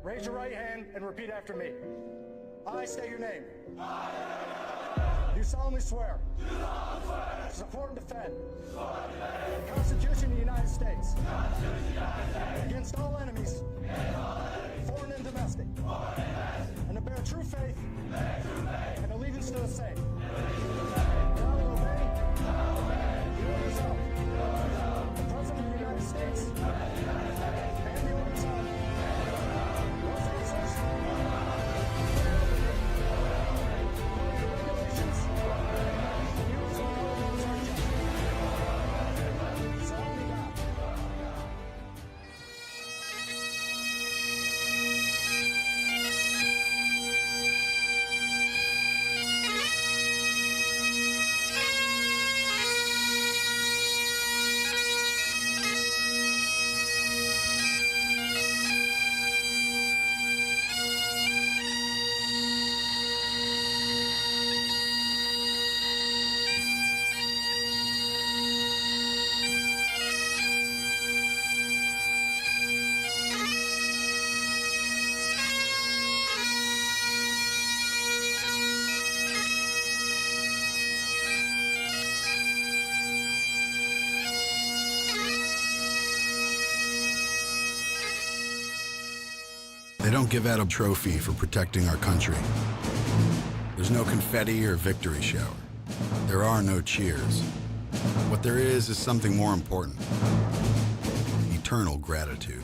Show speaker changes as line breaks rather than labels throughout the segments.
Raise your right hand and repeat after me. I state your name. Do solemnly swear to support and defend the Constitution of the United States against all enemies, foreign and domestic, and to bear true faith and allegiance to the same. That I will obey the orders of the President of the United States and the orders of those officers, regulations, and rules of military justice. So help me God.
They don't give out a trophy for protecting our country. There's no confetti or victory shower. There are no cheers. What there is something more important. Eternal gratitude.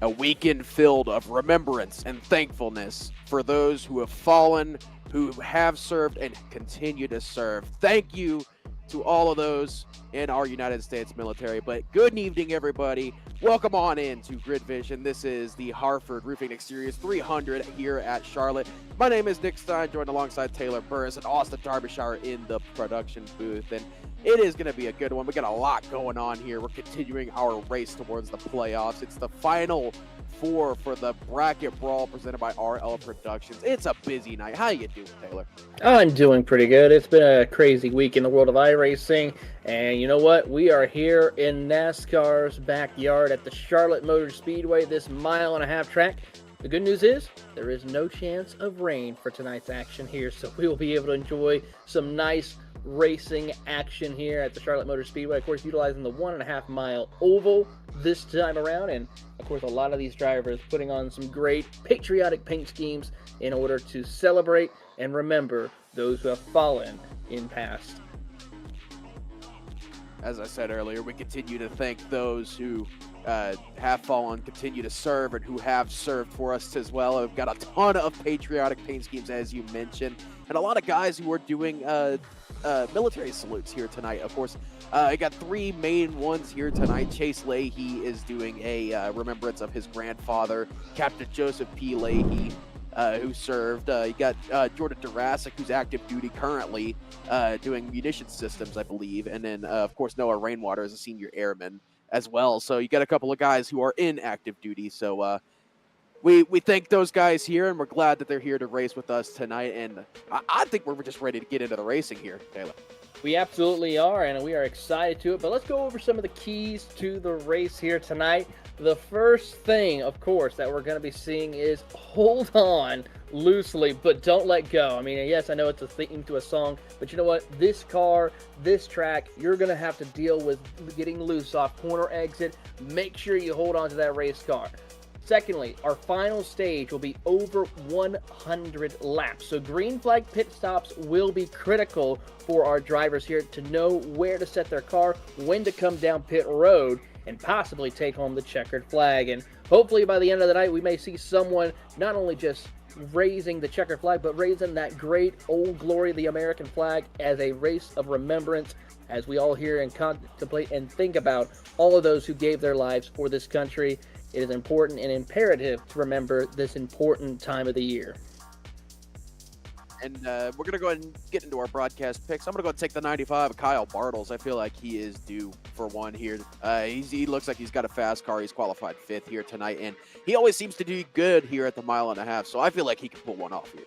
A weekend filled of remembrance and thankfulness for those who have fallen, who have served, and continue to serve. Thank you to all of those in our United States military. But good evening, everybody. Welcome on in to Grid Vision. This is the Harford Roofing Exteriors 300 here at Charlotte. My name is Nick Stein, joined alongside Taylor Burris and Austin Darbyshire in the production booth. And it is going to be a good one. We got a lot going on here. We're continuing our race towards the playoffs. It's the final four for the bracket brawl presented by RL Productions. It's a busy night. How you doing, Taylor?
I'm doing pretty good. It's been a crazy week in the world of iRacing. And you know what? We are here in NASCAR's backyard at the Charlotte Motor Speedway, this 1.5 mile track. The good news is there is no chance of rain for tonight's action here, so we will be able to enjoy some nice racing action here at the Charlotte Motor Speedway. Of course, utilizing the 1.5 mile oval this time around, and of course a lot of these drivers putting on some great patriotic paint schemes in order to celebrate and remember those who have fallen in past.
As I said earlier, we continue to thank those who have fallen, continue to serve, and who have served for us as well. We've got a ton of patriotic paint schemes, as you mentioned, and a lot of guys who are doing military salutes here tonight. Of course, I got three main ones here tonight. Chase Leahy is doing a remembrance of his grandfather, Captain Joseph P. Leahy, who served. You got Jordan Durasic, who's active duty currently, doing munition systems, I believe. And then, of course, Noah Rainwater is a senior airman as well. So you got a couple of guys who are in active duty. So we thank those guys here, and we're glad that they're here to race with us tonight. And I think we're just ready to get into the racing here, Taylor.
We absolutely are, and we are excited to it. But let's go over some of the keys to the race here tonight. The first thing, of course, that we're going to be seeing is hold on loosely, but don't let go. I mean, yes, I know it's a theme to a song, but you know what? This car, this track, you're going to have to deal with getting loose off corner exit. Make sure you hold on to that race car. Secondly, our final stage will be over 100 laps. So green flag pit stops will be critical for our drivers here to know where to set their car, when to come down pit road, and possibly take home the checkered flag. And hopefully by the end of the night, we may see someone not only just raising the checkered flag, but raising that great old glory of the American flag as a race of remembrance, as we all hear and contemplate and think about all of those who gave their lives for this country. It is important and imperative to remember this important time of the year.
And we're going to go ahead and get into our broadcast picks. I'm going to go take the 95 of Kyle Bartles. I feel like he is due for one here. He looks like he's got a fast car. He's qualified 5th here tonight, and he always seems to do good here at the 1.5 miles. So I feel like he can pull one off here.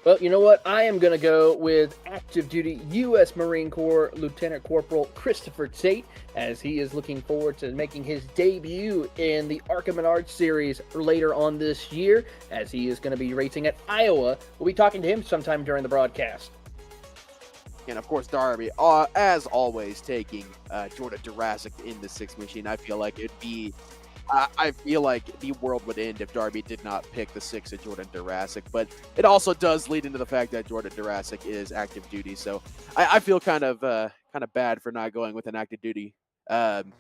Well, you know what? I am going to go with active duty U.S. Marine Corps Lieutenant Corporal Christopher Tate, as he is looking forward to making his debut in the ARCA Menard Series later on this year, as he is going to be racing at Iowa. We'll be talking to him sometime during the broadcast.
And of course, Darby, as always, taking Jordan Jurassic in the 6 machine. I feel like it'd be... I feel like the world would end if Darby did not pick the 6 of Jordan Jurassic, but it also does lead into the fact that Jordan Jurassic is active duty. So I feel kind of bad for not going with an active duty Army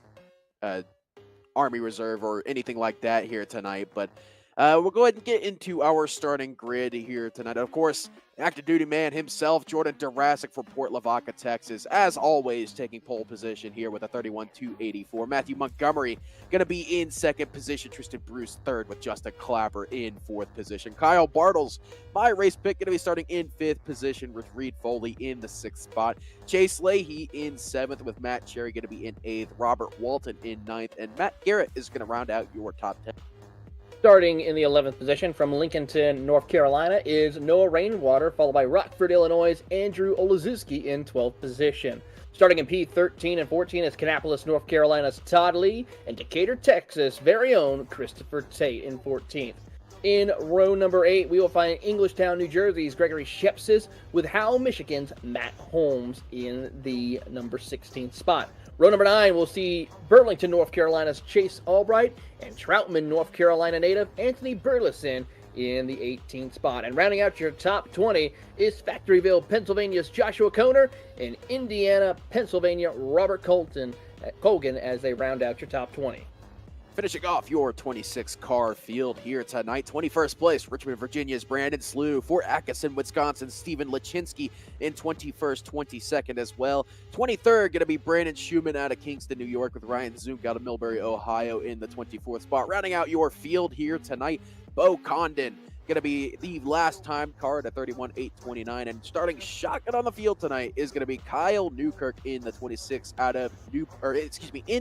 Reserve or anything like that here tonight. But we'll go ahead and get into our starting grid here tonight. Of course, active duty man himself, Jordan Jurassic for Port Lavaca, Texas, as always, taking pole position here with a 31.284. Matthew Montgomery going to be in 2nd position. Tristan Bruce 3rd with Justin Clapper in 4th position. Kyle Bartles, my race pick, going to be starting in 5th position with Reed Foley in the 6th spot. Chase Leahy in 7th with Matt Cherry going to be in 8th. Robert Walton in 9th. And Matt Garrett is going to round out your top 10.
Starting in the 11th position from Lincolnton, North Carolina is Noah Rainwater, followed by Rockford, Illinois' Andrew Olazuski in 12th position. Starting in P13 and 14 is Kannapolis, North Carolina's Todd Lee, and Decatur, Texas' very own Christopher Tate in 14th. In row number 8, we will find Englishtown, New Jersey's Gregory Shepsis, with Howell, Michigan's Matt Holmes in the number 16th spot. Row number 9, we'll see Burlington, North Carolina's Chase Albright, and Troutman, North Carolina native Anthony Burleson in the 18th spot. And rounding out your top 20 is Factoryville, Pennsylvania's Joshua Kohner, and Indiana, Pennsylvania, Robert Colgan as they round out your top 20.
Finishing off your 26-car field here tonight, 21st place, Richmond, Virginia's Brandon Slew. For Atkinson, Wisconsin, Stephen Lachinski in 21st, 22nd as well. 23rd, going to be Brandon Schumann out of Kingston, New York, with Ryan Zunk out of Millbury, Ohio in the 24th spot. Rounding out your field here tonight, Bo Condon, going to be the last time card at 31.829, and starting shotgun on the field tonight is going to be Kyle Newkirk in the 26 out of in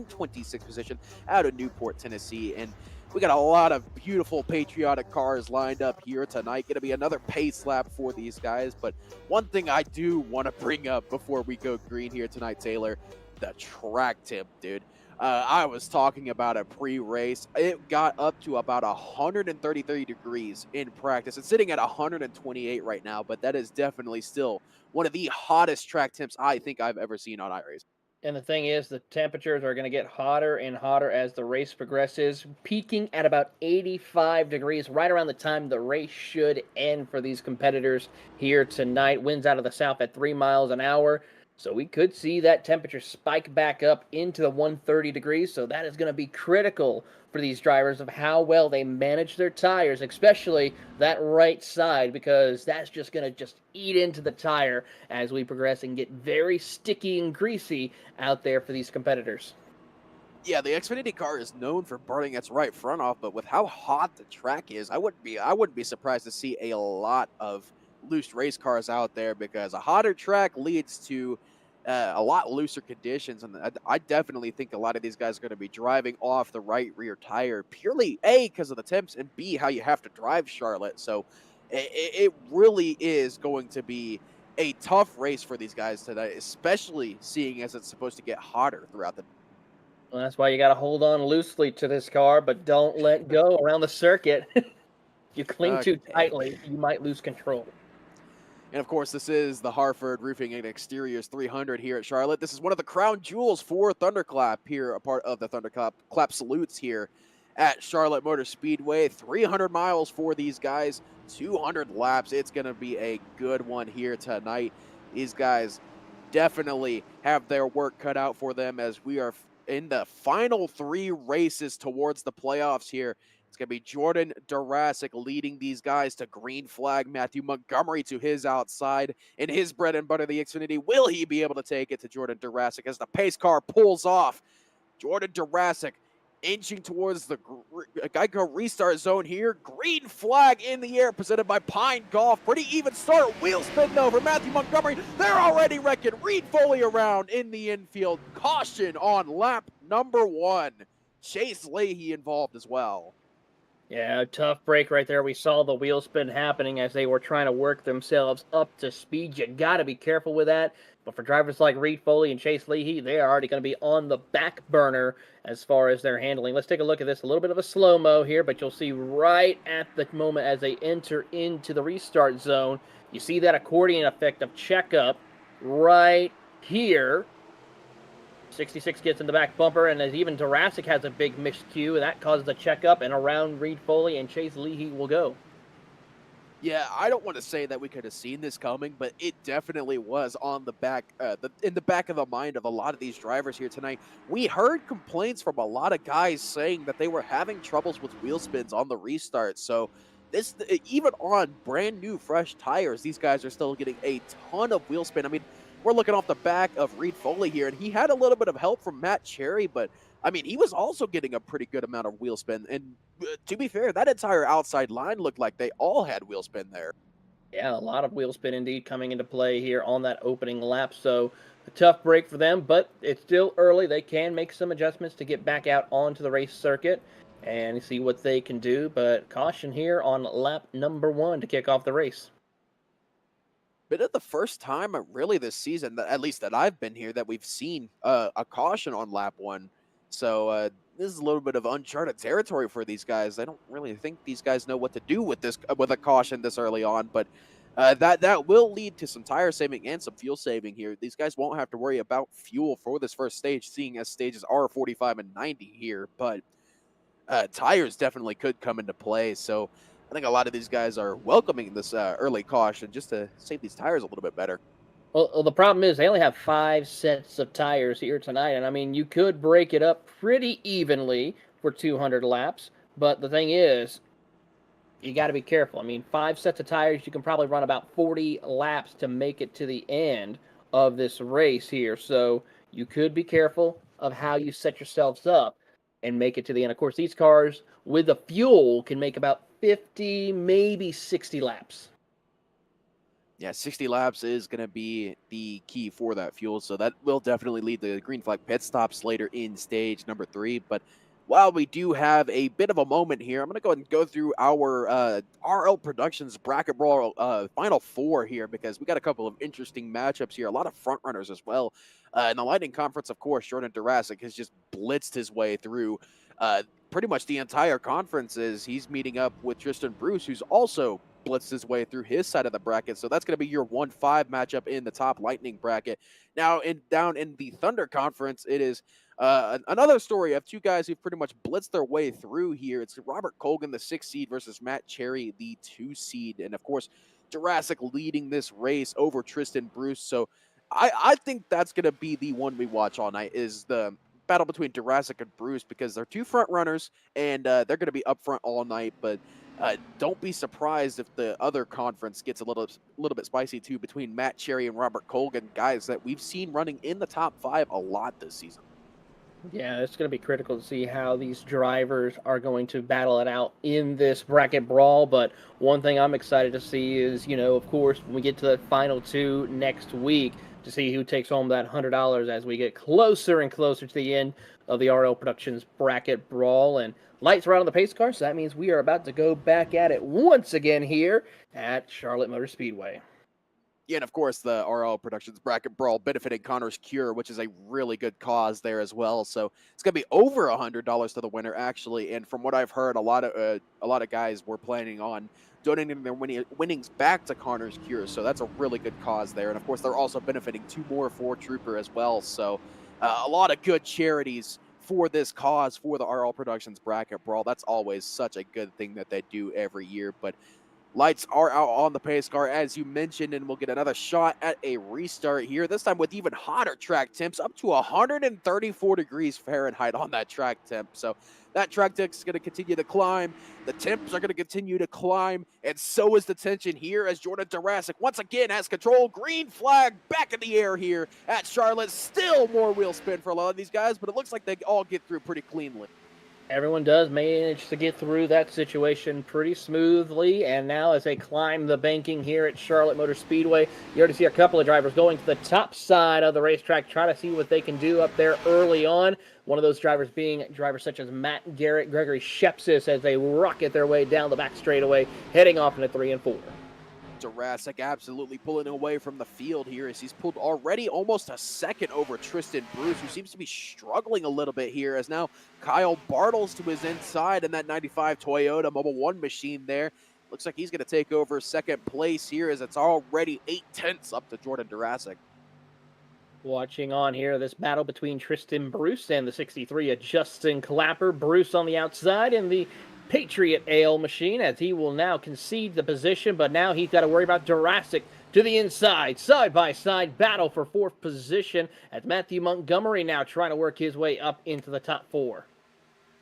26th position out of Newport, Tennessee. And we got a lot of beautiful patriotic cars lined up here tonight. Going to be another pace lap for these guys. But one thing I do want to bring up before we go green here tonight, Taylor, the track tip, dude. I was talking about a pre-race. It got up to about 133 degrees in practice. It's sitting at 128 right now, but that is definitely still one of the hottest track temps I think I've ever seen on iRacing.
And the thing is, the temperatures are going to get hotter and hotter as the race progresses, peaking at about 85 degrees right around the time the race should end for these competitors here tonight. Winds out of the south at 3 miles an hour. So we could see that temperature spike back up into the 130 degrees. So that is going to be critical for these drivers of how well they manage their tires, especially that right side, because that's just going to eat into the tire as we progress and get very sticky and greasy out there for these competitors.
Yeah, the Xfinity car is known for burning its right front off, but with how hot the track is, I wouldn't be surprised to see a lot of loose race cars out there, because a hotter track leads to a lot looser conditions, and I definitely think a lot of these guys are going to be driving off the right rear tire purely A, because of the temps, and B, how you have to drive Charlotte. So it really is going to be a tough race for these guys tonight, especially seeing as it's supposed to get hotter throughout the.
Well, that's why you got to hold on loosely to this car, but don't let go around the circuit. If you cling too tightly, you might lose control.
And, of course, this is the Harford Roofing and Exteriors 300 here at Charlotte. This is one of the crown jewels for Thunderclap here, a part of the Thunderclap salutes here at Charlotte Motor Speedway. 300 miles for these guys, 200 laps. It's going to be a good one here tonight. These guys definitely have their work cut out for them as we are in the final 3 races towards the playoffs here. It's going to be Jordan Durasic leading these guys to green flag. Matthew Montgomery to his outside in his bread and butter, the Xfinity. Will he be able to take it to Jordan Durasic as the pace car pulls off? Jordan Durasic inching towards the Geico restart zone here. Green flag in the air presented by Pine Golf. Pretty even start. Wheel spin though for Matthew Montgomery. They're already wrecking. Reed Foley around in the infield. Caution on lap number 1. Chase Leahy involved as well.
Yeah, tough break right there. We saw the wheel spin happening as they were trying to work themselves up to speed. You got to be careful with that. But for drivers like Reed Foley and Chase Leahy, they are already going to be on the back burner as far as their handling. Let's take a look at this. A little bit of a slow-mo here, but you'll see right at the moment as they enter into the restart zone, you see that accordion effect of checkup right here. 66 gets in the back bumper, and as even Durasic has a big miscue, and that causes a checkup, and around Reed Foley and Chase Leahy will go.
Yeah, I don't want to say that we could have seen this coming, but it definitely was on the back, in the back of the mind of a lot of these drivers here tonight. We heard complaints from a lot of guys saying that they were having troubles with wheel spins on the restart. So this, even on brand new, fresh tires, these guys are still getting a ton of wheel spin. I mean, we're looking off the back of Reed Foley here, and he had a little bit of help from Matt Cherry, but I mean, he was also getting a pretty good amount of wheel spin. And to be fair, that entire outside line looked like they all had wheel spin there.
Yeah, a lot of wheel spin indeed coming into play here on that opening lap. So a tough break for them, but it's still early. They can make some adjustments to get back out onto the race circuit and see what they can do. But caution here on lap number 1 to kick off the race.
Been it the first time really this season, that at least that I've been here, that we've seen a caution on lap 1. So this is a little bit of uncharted territory for these guys. I don't really think these guys know what to do with this with a caution this early on, but that will lead to some tire saving and some fuel saving here. These guys won't have to worry about fuel for this first stage, seeing as stages are 45 and 90 here. But tires definitely could come into play. So I think a lot of these guys are welcoming this early caution just to save these tires a little bit better.
Well, the problem is they only have 5 sets of tires here tonight, and I mean, you could break it up pretty evenly for 200 laps, but the thing is, you got to be careful. I mean, 5 sets of tires, you can probably run about 40 laps to make it to the end of this race here, so you could be careful of how you set yourselves up and make it to the end. Of course, these cars with the fuel can make about 50, maybe 60 laps.
Yeah, 60 laps is going to be the key for that fuel, so that will definitely lead to green flag pit stops later in stage number 3. But while we do have a bit of a moment here, I'm going to go ahead and go through our RL Productions Bracket Brawl Final 4 here, because we got a couple of interesting matchups here, a lot of front runners as well. In the Lightning Conference, of course, Jordan Durasic has just blitzed his way through pretty much the entire conference. He's meeting up with Tristan Bruce, who's also blitzed his way through his side of the bracket. So that's going to be your 1-5 matchup in the top Lightning bracket. Now, down in the Thunder Conference, it is another story of 2 guys who've pretty much blitzed their way through here. It's Robert Colgan, the 6 seed, versus Matt Cherry, the 2 seed. And of course, Jurassic leading this race over Tristan Bruce. So I think that's going to be the one we watch all night, is the battle between Jurassic and Bruce, because they're 2 front runners and they're going to be up front all night. But don't be surprised if the other conference gets a little bit spicy too, between Matt Cherry and Robert Colgan, guys that we've seen running in the top 5 a lot this season.
Yeah, it's going to be critical to see how these drivers are going to battle it out in this bracket brawl. But one thing I'm excited to see is, of course, when we get to the final 2 next week, to see who takes home that $100 as we get closer and closer to the end of the RL Productions bracket brawl. And lights are out on the pace car, so that means we are about to go back at it once again here at Charlotte Motor Speedway.
Yeah, and of course, the RL Productions Bracket Brawl benefiting Connor's Cure, which is a really good cause there as well. So it's going to be over $100 to the winner, actually. And from what I've heard, a lot of guys were planning on donating their winnings back to Connor's Cure. So that's a really good cause there. And of course, they're also benefiting 2 more for Trooper as well. So a lot of good charities for this cause, for the RL Productions Bracket Brawl. That's always such a good thing that they do every year. But lights are out on the pace car, as you mentioned, and we'll get another shot at a restart here, this time with even hotter track temps, up to 134 degrees Fahrenheit on that track temp. So that track temp is going to continue to climb. The temps are going to continue to climb, and so is the tension here as Jordan Durasic once again has control. Green flag back in the air here at Charlotte. Still more wheel spin for a lot of these guys, but it looks like they all get through pretty cleanly.
Everyone does manage to get through that situation pretty smoothly, and now as they climb the banking here at Charlotte Motor Speedway, you already see a couple of drivers going to the top side of the racetrack, try to see what they can do up there early on. One of those drivers being drivers such as Matt Garrett, Gregory Shepsis, as they rocket their way down the back straightaway, heading off into 3 and 4.
Durasic absolutely pulling away from the field here as he's pulled already almost a second over Tristan Bruce, who seems to be struggling a little bit here, as now Kyle Bartles to his inside in that 95 Toyota Mobile 1 machine there. Looks like he's going to take over second place here as it's already 8/10 up to Jordan Durasic.
Watching on here, this battle between Tristan Bruce and the 63 of Justin Clapper. Bruce on the outside in the Patriot Ale machine, as he will now concede the position, but now he's got to worry about Durasic to the inside. Side-by-side battle for 4th position as Matthew Montgomery now trying to work his way up into the top 4.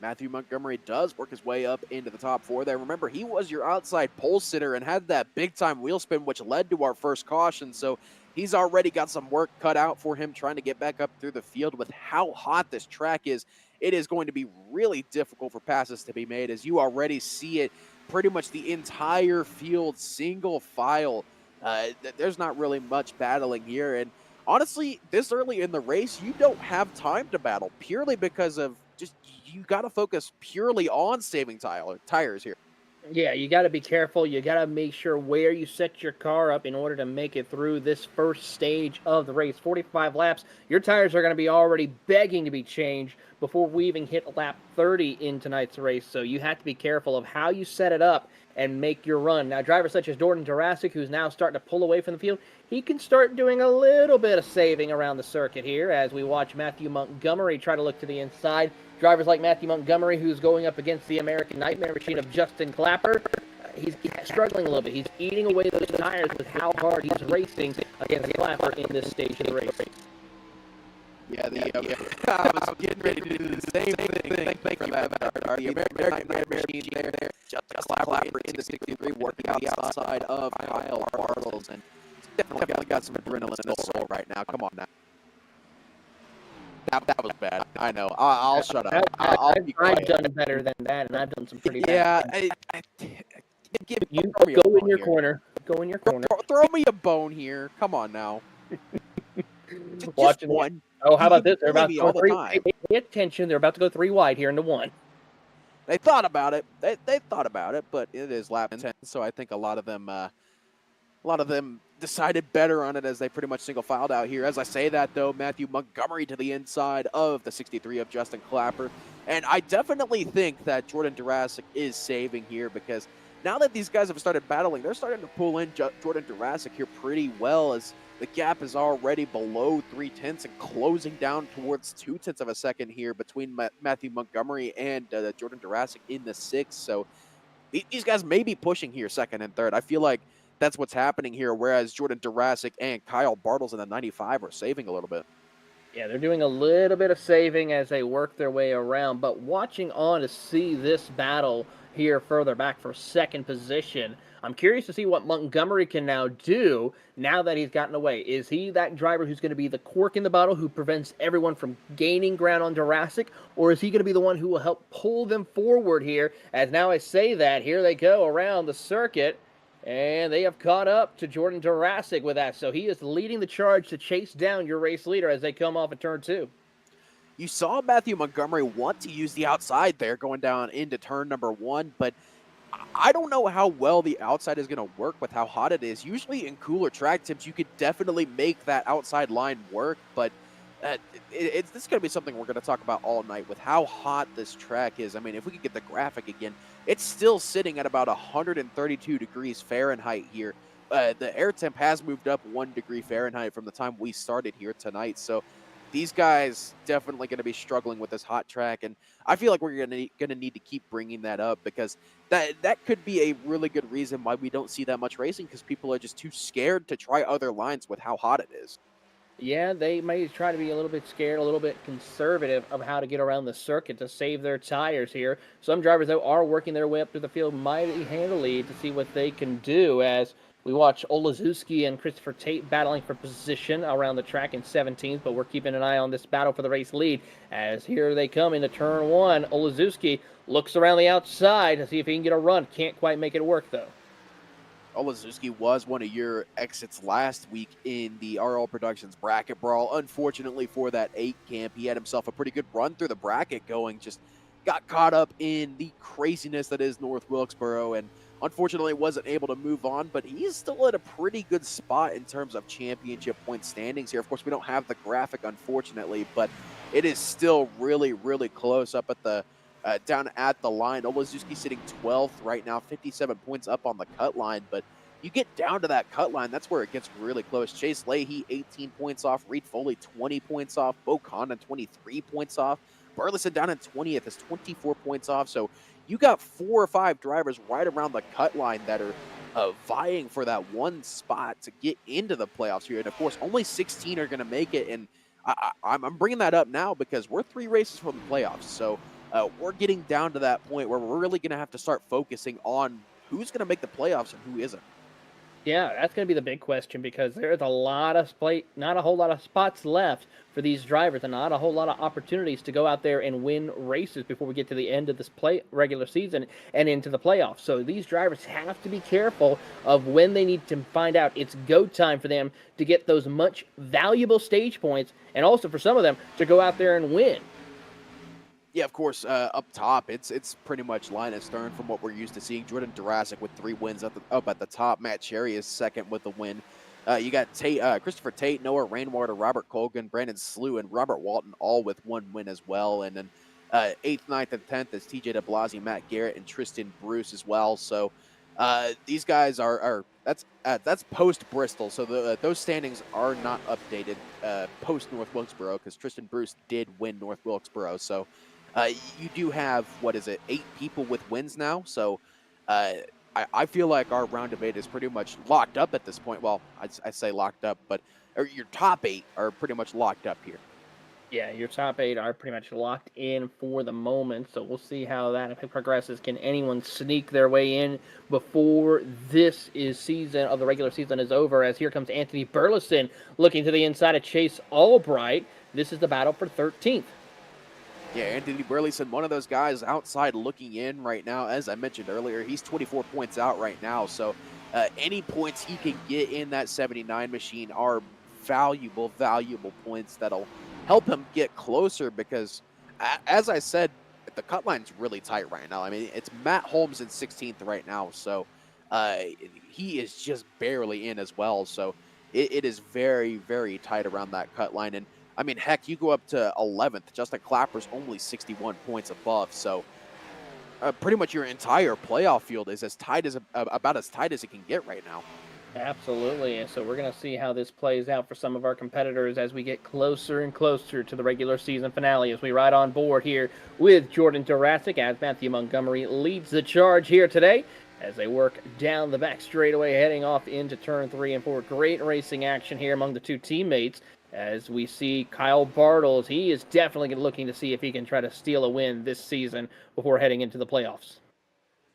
Matthew Montgomery does work his way up into the top 4 there. Remember, he was your outside pole sitter and had that big-time wheel spin, which led to our first caution, so he's already got some work cut out for him trying to get back up through the field. With how hot this track is, it is going to be really difficult for passes to be made, as you already see it pretty much the entire field single file. There's not really much battling here, and honestly, this early in the race, you don't have time to battle, purely because of just you got to focus purely on saving tires here.
Yeah, you got to be careful. You got to make sure where you set your car up in order to make it through this first stage of the race. 45 laps, your tires are going to be already begging to be changed before we even hit lap 30 in tonight's race. So you have to be careful of how you set it up and make your run. Now, drivers such as Jordan Durasic, who's now starting to pull away from the field, he can start doing a little bit of saving around the circuit here as we watch Matthew Montgomery try to look to the inside. Drivers like Matthew Montgomery, who's going up against the American Nightmare machine of Justin Clapper, he's struggling a little bit. He's eating away those tires with how hard he's racing against Clapper in this stage of the race.
Yeah, I was getting ready to do the same thing. Thank you, the American Nightmare machine there. Just Clapper in the 63, working outside of Kyle Bartles, and definitely got some adrenaline in his soul right now. Come on now. That was bad. I know. I'll shut up.
I've done better than that, and I've done some pretty bad.
Yeah,
you go in your corner. Go in your corner.
Throw me a bone here. Come on now. Just one.
Oh, how about this? They're about to go 3. Pay attention. They're about to go 3 wide here into 1.
They thought about it. They thought about it, but it is lap 10, so I think a lot of them decided better on it as they pretty much single filed out here. As I say that, though, Matthew Montgomery to the inside of the 63 of Justin Clapper. And I definitely think that Jordan Durasic is saving here, because now that these guys have started battling, they're starting to pull in Jordan Durasic here pretty well, as the gap is already below 0.3 and closing down towards 0.2 of a second here between Matthew Montgomery and Jordan Durasic in the 6th. So these guys may be pushing here 2nd and 3rd. I feel like that's what's happening here, whereas Jordan Durasic and Kyle Bartles in the 95 are saving a little bit.
Yeah, they're doing a little bit of saving as they work their way around, but watching on to see this battle here further back for 2nd position, I'm curious to see what Montgomery can now do now that he's gotten away. Is he that driver who's going to be the cork in the bottle who prevents everyone from gaining ground on Durasic, or is he going to be the one who will help pull them forward here? As now I say that, here they go around the circuit, and they have caught up to Jordan Durasic with that. So he is leading the charge to chase down your race leader as they come off of turn 2.
You saw Matthew Montgomery want to use the outside there going down into turn number 1, but I don't know how well the outside is going to work with how hot it is. Usually in cooler track temps, you could definitely make that outside line work, but this is going to be something we're going to talk about all night with how hot this track is. I mean, if we could get the graphic again, it's still sitting at about 132 degrees Fahrenheit here. The air temp has moved up 1 degree Fahrenheit from the time we started here tonight, so these guys definitely going to be struggling with this hot track, and I feel like we're going to need to keep bringing that up, because that could be a really good reason why we don't see that much racing, because people are just too scared to try other lines with how hot it is.
Yeah, they may try to be a little bit scared, a little bit conservative of how to get around the circuit to save their tires here. Some drivers, though, are working their way up to the field mighty handily to see what they can do, as we watch Olazewski and Christopher Tate battling for position around the track in 17th, but we're keeping an eye on this battle for the race lead, as here they come into turn one. Olazewski looks around the outside to see if he can get a run. Can't quite make it work, though.
Olazewski was one of your exits last week in the RL Productions bracket brawl. Unfortunately for that 8 camp, he had himself a pretty good run through the bracket going, just got caught up in the craziness that is North Wilkesboro, and unfortunately wasn't able to move on, but he's still at a pretty good spot in terms of championship point standings here. Of course, we don't have the graphic, unfortunately, but it is still really, really close up at the down at the line. Olazewski sitting 12th right now, 57 points up on the cut line, but you get down to that cut line, that's where it gets really close. Chase Leahy, 18 points off. Reed Foley, 20 points off. Bo Condon, 23 points off. Burleson down in 20th is 24 points off. So you got 4 or 5 drivers right around the cut line that are vying for that one spot to get into the playoffs here. And of course, only 16 are going to make it. And I'm bringing that up now because we're 3 races from the playoffs. So we're getting down to that point where we're really going to have to start focusing on who's going to make the playoffs and who isn't.
Yeah, that's going to be the big question, because there's a lot of not a whole lot of spots left for these drivers, and not a whole lot of opportunities to go out there and win races before we get to the end of this regular season and into the playoffs. So these drivers have to be careful of when they need to find out it's go time for them to get those much valuable stage points, and also for some of them to go out there and win.
Yeah, of course, up top, it's pretty much Linus Stern from what we're used to seeing. Jordan Durasic with 3 wins up at the top. Matt Cherry is second with a win. You got Christopher Tate, Noah Rainwater, Robert Colgan, Brandon Slew, and Robert Walton all with 1 win as well. And then 8th, 9th, and 10th is TJ de Blasio, Matt Garrett, and Tristan Bruce as well. So these guys are that's post Bristol. So those standings are not updated post North Wilkesboro, because Tristan Bruce did win North Wilkesboro. So you do have, 8 people with wins now. So I feel like our round of 8 is pretty much locked up at this point. Well, I say locked up, but your top 8 are pretty much locked up here.
Yeah, your top 8 are pretty much locked in for the moment, so we'll see how that progresses. Can anyone sneak their way in before this season of the regular season is over? As here comes Anthony Burleson looking to the inside of Chase Albright. This is the battle for 13th.
Yeah, Anthony Burleson, one of those guys outside looking in right now. As I mentioned earlier, he's 24 points out right now. So any points he can get in that 79 machine are valuable points that'll help him get closer, because, as I said, the cut line's really tight right now. I mean, it's Matt Holmes in 16th right now. So he is just barely in as well. So it is very, very tight around that cut line. And I mean, heck, you go up to 11th. Justin Clapper's only 61 points above. So pretty much your entire playoff field is about as tight as it can get right now.
Absolutely. And so we're going to see how this plays out for some of our competitors as we get closer and closer to the regular season finale, as we ride on board here with Jordan Durasic, as Matthew Montgomery leads the charge here today as they work down the back straightaway, heading off into turn 3 and 4. Great racing action here among the 2 teammates. As we see Kyle Bartles, he is definitely looking to see if he can try to steal a win this season before heading into the playoffs.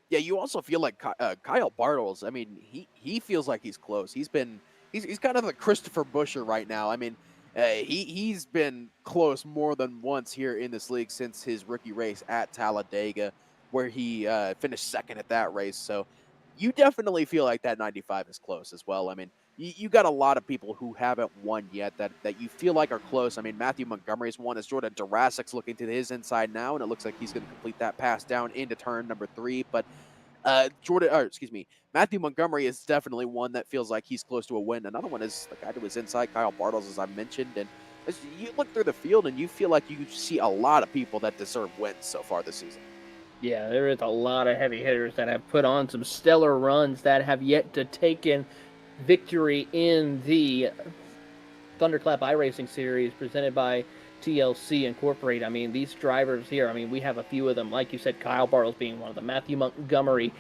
Yeah, you also feel like Kyle Bartles. I mean, he feels like he's close. He's kind of the Christopher Buescher right now. I mean, he's been close more than once here in this league since his rookie race at Talladega, where he finished second at that race. So you definitely feel like that 95 is close as well. I mean, you got a lot of people who haven't won yet that you feel like are close. I mean, Matthew Montgomery's won, as Jordan Durasic's looking to his inside now, and it looks like he's going to complete that pass down into turn number 3. But Matthew Montgomery is definitely one that feels like he's close to a win. Another one is the guy to his inside, Kyle Bartles, as I mentioned. And as you look through the field, and you feel like you see a lot of people that deserve wins so far this season.
Yeah, there is a lot of heavy hitters that have put on some stellar runs that have yet to take in victory in the Thunderclap iRacing series presented by TLC Incorporated. I mean, these drivers here, I mean, we have a few of them. Like you said, Kyle Bartels being one of them, Matthew Montgomery.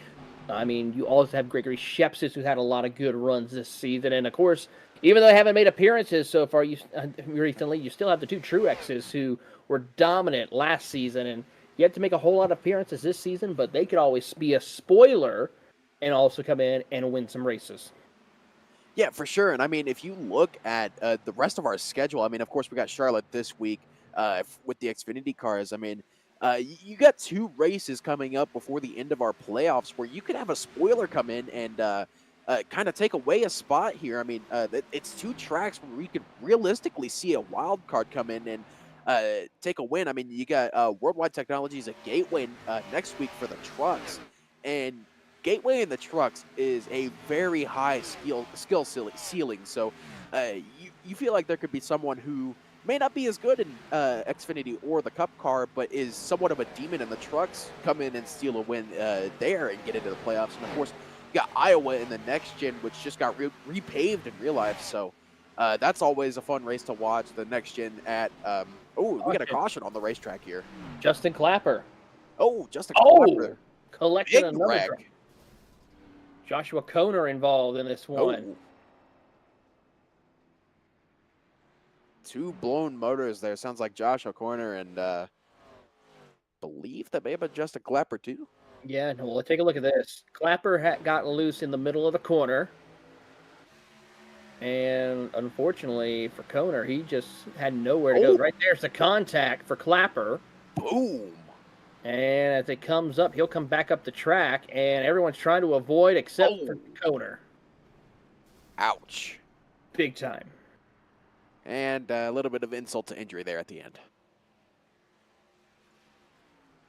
I mean, you also have Gregory Shepsis, who's had a lot of good runs this season. And, of course, even though they haven't made appearances so far recently, you still have the two Truexes who were dominant last season and yet to make a whole lot of appearances this season, but they could always be a spoiler and also come in and win some races.
Yeah, for sure. And I mean, if you look at the rest of our schedule, I mean, of course, we got Charlotte this week with the Xfinity cars. I mean, you got 2 races coming up before the end of our playoffs where you could have a spoiler come in and kind of take away a spot here. I mean, it's 2 tracks where we could realistically see a wild card come in and take a win. I mean, you got Worldwide Technologies at Gateway next week for the trucks. And Gateway in the trucks is a very high skill ceiling. So you feel like there could be someone who may not be as good in Xfinity or the Cup car, but is somewhat of a demon in the trucks, come in and steal a win there and get into the playoffs. And of course, you got Iowa in the next gen, which just got repaved in real life. So that's always a fun race to watch. The next gen at we got a caution on the racetrack here.
Justin Clapper.
Justin Clapper.
Collected
Big
another
wreck.
truck. Joshua Koner involved in this one.
2 blown motors there. Sounds like Joshua Corner and believe that may have been Justin Clapper too.
Yeah, no, well, take a look at this. Clapper got loose in the middle of the corner. And unfortunately for Koner, he just had nowhere to go. Right there's the contact for Clapper.
Boom.
And as it comes up, he'll come back up the track, and everyone's trying to avoid except for Koner.
Ouch.
Big time.
And a little bit of insult to injury there at the end.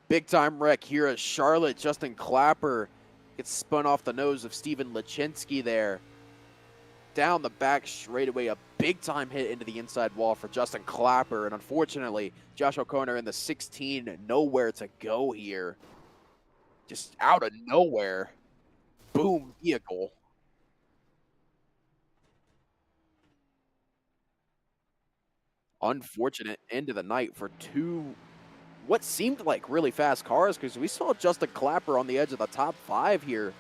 Big time wreck here at Charlotte. Justin Clapper gets spun off the nose of Steven Lachinsky there. Down the back straightaway, a big time hit into the inside wall for Justin Clapper. And unfortunately, Josh O'Connor in the 16, nowhere to go here. Just out of nowhere. Boom, vehicle. Unfortunate end of the night for 2 what seemed like really fast cars, because we saw Justin Clapper on the edge of the top 5 here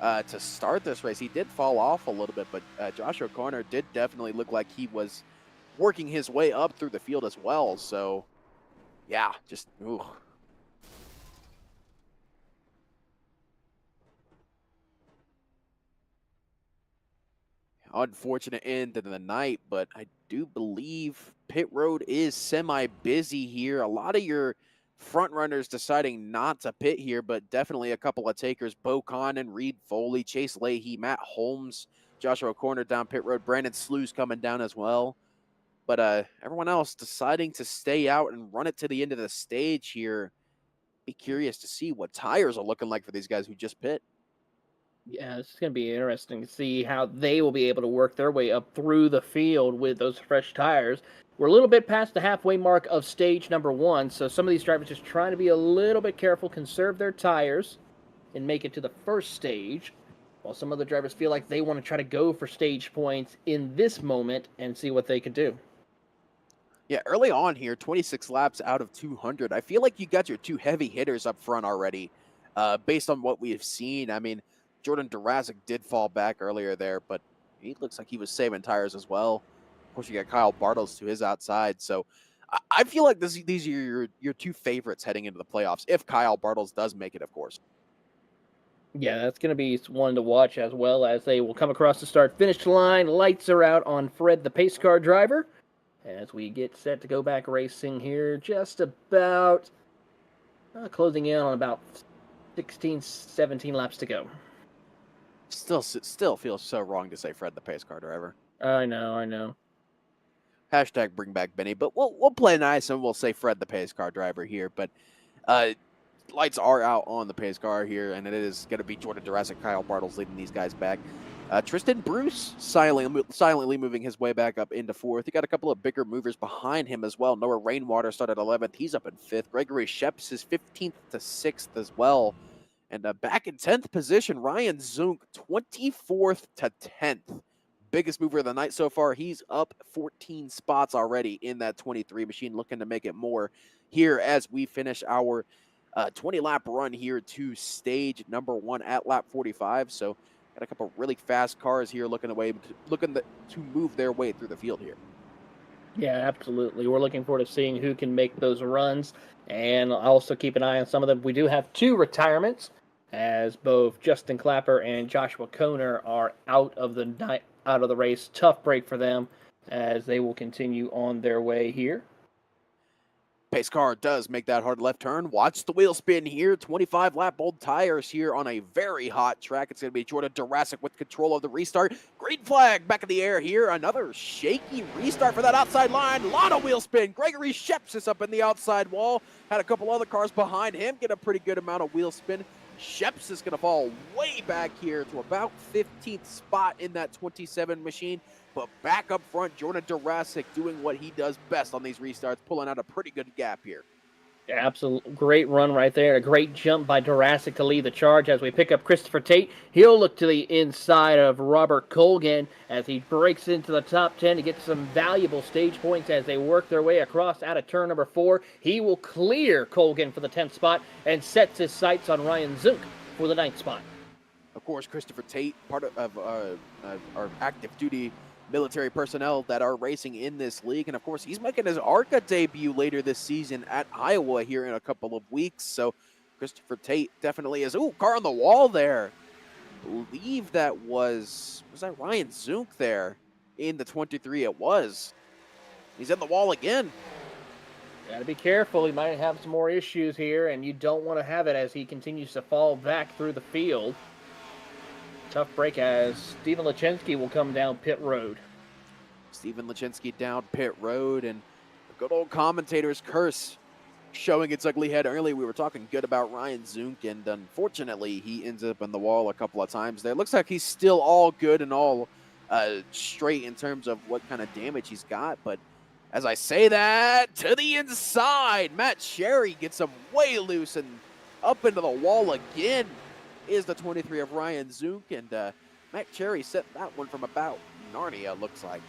to start this race. He did fall off a little bit, but Josh O'Connor did definitely look like he was working his way up through the field as well. So, yeah, just, ooh. Unfortunate end of the night, but I do believe pit road is semi-busy here. A lot of your front runners deciding not to pit here, but definitely a couple of takers. Bo Connon, Reed Foley, Chase Leahy, Matt Holmes, Joshua O'Connor down pit road. Brandon Sluice coming down as well. But everyone else deciding to stay out and run it to the end of the stage here. Be curious to see what tires are looking like for these guys who just pit.
Yeah, it's going to be interesting to see how they will be able to work their way up through the field with those fresh tires. We're a little bit past the halfway mark of stage number 1, so some of these drivers just trying to be a little bit careful, conserve their tires, and make it to the first stage, while some other drivers feel like they want to try to go for stage points in this moment and see what they can do.
Yeah, early on here, 26 laps out of 200. I feel like you got your 2 heavy hitters up front already, based on what we have seen. I mean, Jordan Durazic did fall back earlier there, but he looks like he was saving tires as well. Of course, you got Kyle Bartels to his outside. So I feel like these are your 2 favorites heading into the playoffs, if Kyle Bartels does make it, of course.
Yeah, that's going to be one to watch, as well as they will come across the start-finish line. Lights are out on Fred, the pace car driver, as we get set to go back racing here. Just about closing in on about 16, 17 laps to go.
Still feels so wrong to say Fred the pace car driver.
I know.
Hashtag bring back Benny, but we'll play nice and we'll say Fred the pace car driver here. But lights are out on the pace car here, and it is going to be Jordan Durazic, Kyle Bartels leading these guys back. Tristan Bruce silently moving his way back up into 4th. He got a couple of bigger movers behind him as well. Noah Rainwater started 11th. He's up in 5th. Gregory Sheps is 15th to 6th as well. And back in 10th position, Ryan Zunk, 24th to 10th. biggest mover of the night so far. He's up 14 spots already in that 23 machine, looking to make it more here as we finish our 20-lap run here to stage number 1 at lap 45. So got a couple really fast cars here looking to move their way through the field here.
Yeah, absolutely. We're looking forward to seeing who can make those runs, and also keep an eye on some of them. We do have 2 retirements, as both Justin Clapper and Joshua Kohner are out of the race. Tough break for them, as they will continue on their way here.
Pace car does make that hard left turn. Watch the wheel spin here. 25-lap old tires here on a very hot track. It's going to be Jordan Durasic with control of the restart. Green flag back in the air here. Another shaky restart for that outside line. A lot of wheel spin. Gregory Sheps is up in the outside wall. Had a couple other cars behind him get a pretty good amount of wheel spin. Sheps is going to fall way back here to about 15th spot in that 27 machine. But back up front, Jordan Durasic doing what he does best on these restarts, pulling out a pretty good gap here.
Yeah, absolute great run right there. A great jump by Durasic to lead the charge as we pick up Christopher Tate. He'll look to the inside of Robert Colgan as he breaks into the top 10 to get some valuable stage points as they work their way across out of turn number 4. He will clear Colgan for the 10th spot and sets his sights on Ryan Zunk for the 9th spot.
Of course, Christopher Tate, part of our active duty military personnel that are racing in this league. And of course, he's making his ARCA debut later this season at Iowa here in a couple of weeks. So Christopher Tate definitely is. Ooh, car on the wall there. I believe that was that Ryan Zunk there in the 23? It was. He's in the wall again.
Got to be careful. He might have some more issues here, and you don't want to have it as he continues to fall back through the field. Tough break as Steven Lachinski will come down pit road.
Steven Lachinski down pit road, and the good old commentator's curse showing its ugly head early. We were talking good about Ryan Zunk, and unfortunately, he ends up in the wall a couple of times there. Looks like he's still all good and all straight in terms of what kind of damage he's got, but as I say that, to the inside, Matt Cherry gets him way loose and up into the wall again. Is the 23 of Ryan Zunk, and Matt Cherry set that one from about Narnia, looks like.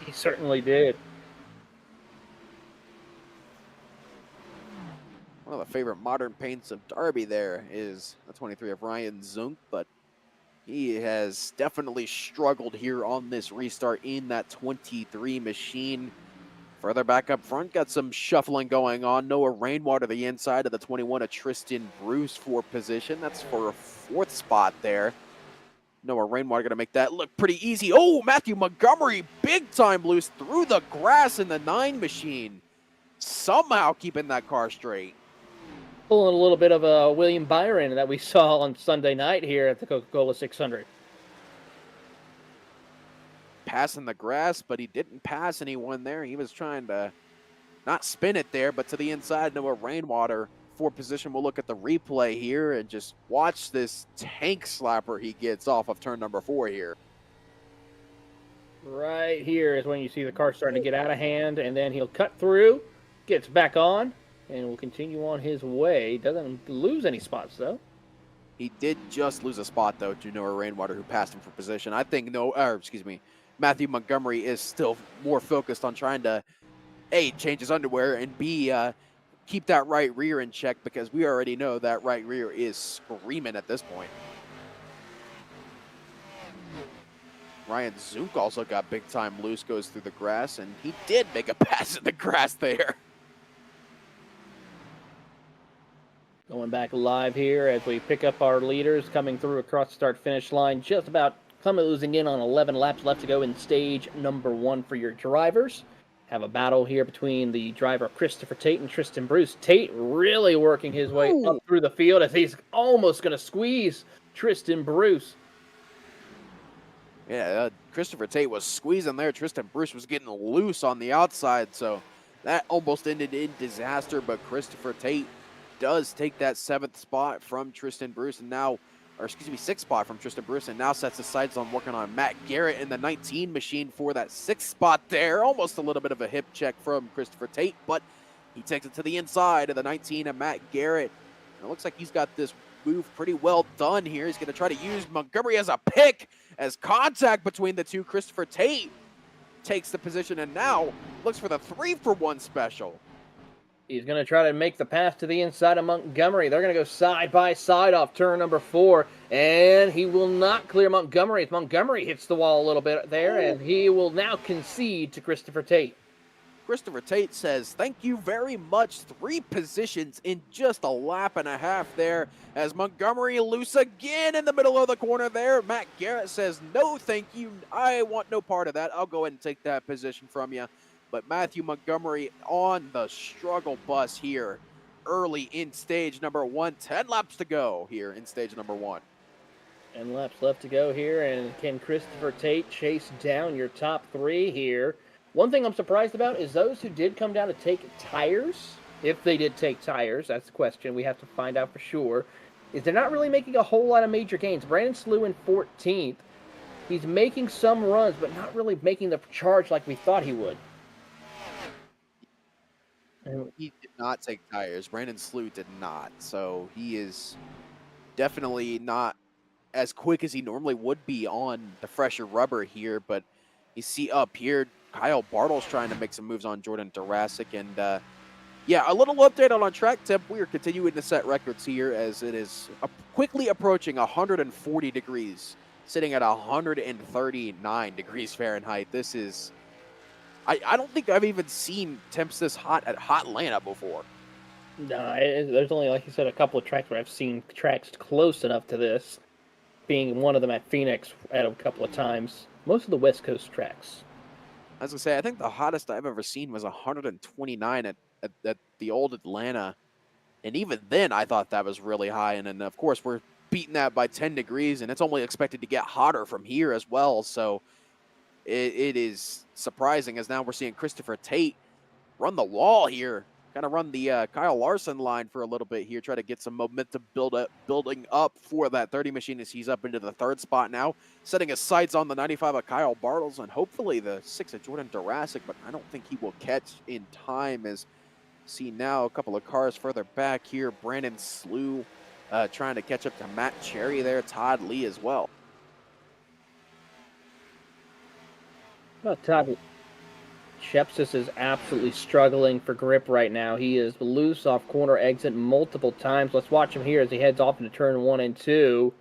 He certainly did.
One of the favorite modern paints of Derby there is the 23 of Ryan Zunk, but he has definitely struggled here on this restart in that 23 machine. Further back up front, got some shuffling going on. Noah Rainwater, the inside of the 21 of Tristan Bruce for position. That's for a 4th spot there. Noah Rainwater going to make that look pretty easy. Oh, Matthew Montgomery, big time loose through the grass in the 9 machine. Somehow keeping that car straight.
Pulling a little bit of a William Byron that we saw on Sunday night here at the Coca-Cola 600.
Passing the grass, but he didn't pass anyone there. He was trying to not spin it there, but to the inside. Noah Rainwater for position. We'll look at the replay here and just watch this tank slapper he gets off of turn number 4 here.
Right here is when you see the car starting to get out of hand, and then he'll cut through, gets back on, and will continue on his way. Doesn't lose any spots, though.
He did just lose a spot, though, to Noah Rainwater, who passed him for position. I think Matthew Montgomery is still more focused on trying to, A, change his underwear, and B, keep that right rear in check, because we already know that right rear is screaming at this point. Ryan Zunk also got big time loose, goes through the grass, and he did make a pass in the grass there.
Going back live here as we pick up our leaders coming through across the start-finish line. Just about losing in on 11 laps left to go in stage number 1 for your drivers. Have a battle here between the driver Christopher Tate and Tristan Bruce. Tate really working his way up through the field as he's almost going to squeeze Tristan Bruce.
Yeah, Christopher Tate was squeezing there. Tristan Bruce was getting loose on the outside, so that almost ended in disaster, but Christopher Tate does take that 7th spot from Tristan Bruce, and now, 6th spot from Tristan Bruce, and now sets his sights on working on Matt Garrett in the 19 machine for that 6th spot there. Almost a little bit of a hip check from Christopher Tate, but he takes it to the inside of the 19 of Matt Garrett. And it looks like he's got this move pretty well done here. He's going to try to use Montgomery as a pick, as contact between the two. Christopher Tate takes the position and now looks for the 3-for-1 special.
He's going to try to make the pass to the inside of Montgomery. They're going to go side by side off turn number 4, and he will not clear Montgomery as Montgomery hits the wall a little bit there, and he will now concede to Christopher Tate.
Christopher Tate says, thank you very much. 3 positions in just a lap and a half there, as Montgomery loose again in the middle of the corner there. Matt Garrett says, no thank you, I want no part of that. I'll go ahead and take that position from you. But Matthew Montgomery on the struggle bus here early in stage number 1. 10 laps to go here in stage number 1.
10 laps left to go here, and can Christopher Tate chase down your top 3 here? One thing I'm surprised about is those who did come down to take tires, if they did take tires, that's the question we have to find out for sure, is they're not really making a whole lot of major gains. Brandon Slew in 14th. He's making some runs, but not really making the charge like we thought he would.
He did not take tires. Brandon Slew did not. So he is definitely not as quick as he normally would be on the fresher rubber here. But you see up here, Kyle Bartle's trying to make some moves on Jordan Durasic. And yeah, a little update on track temp. We are continuing to set records here as it is quickly approaching 140 degrees, sitting at 139 degrees Fahrenheit. This is... I don't think I've even seen temps this hot at Hot Atlanta before.
No, there's only, like you said, a couple of tracks where I've seen tracks close enough to this, being one of them at Phoenix at a couple of times. Most of the West Coast tracks.
I was going to say, I think the hottest I've ever seen was 129 at the old Atlanta. And even then, I thought that was really high. And then, of course, we're beating that by 10 degrees, and it's only expected to get hotter from here as well. So it is surprising, as now we're seeing Christopher Tate run the wall here, kind of run the Kyle Larson line for a little bit here, try to get some momentum building up for that 30 machine as he's up into the 3rd spot now, setting his sights on the 95 of Kyle Bartles and hopefully the 6 of Jordan Durasic, but I don't think he will catch in time. As see now a couple of cars further back here, Brandon Slew trying to catch up to Matt Cherry there, Todd Lee as well.
Well, Todd Shepsis is absolutely struggling for grip right now. He is loose off corner exit multiple times. Let's watch him here as he heads off into turn 1 and 2.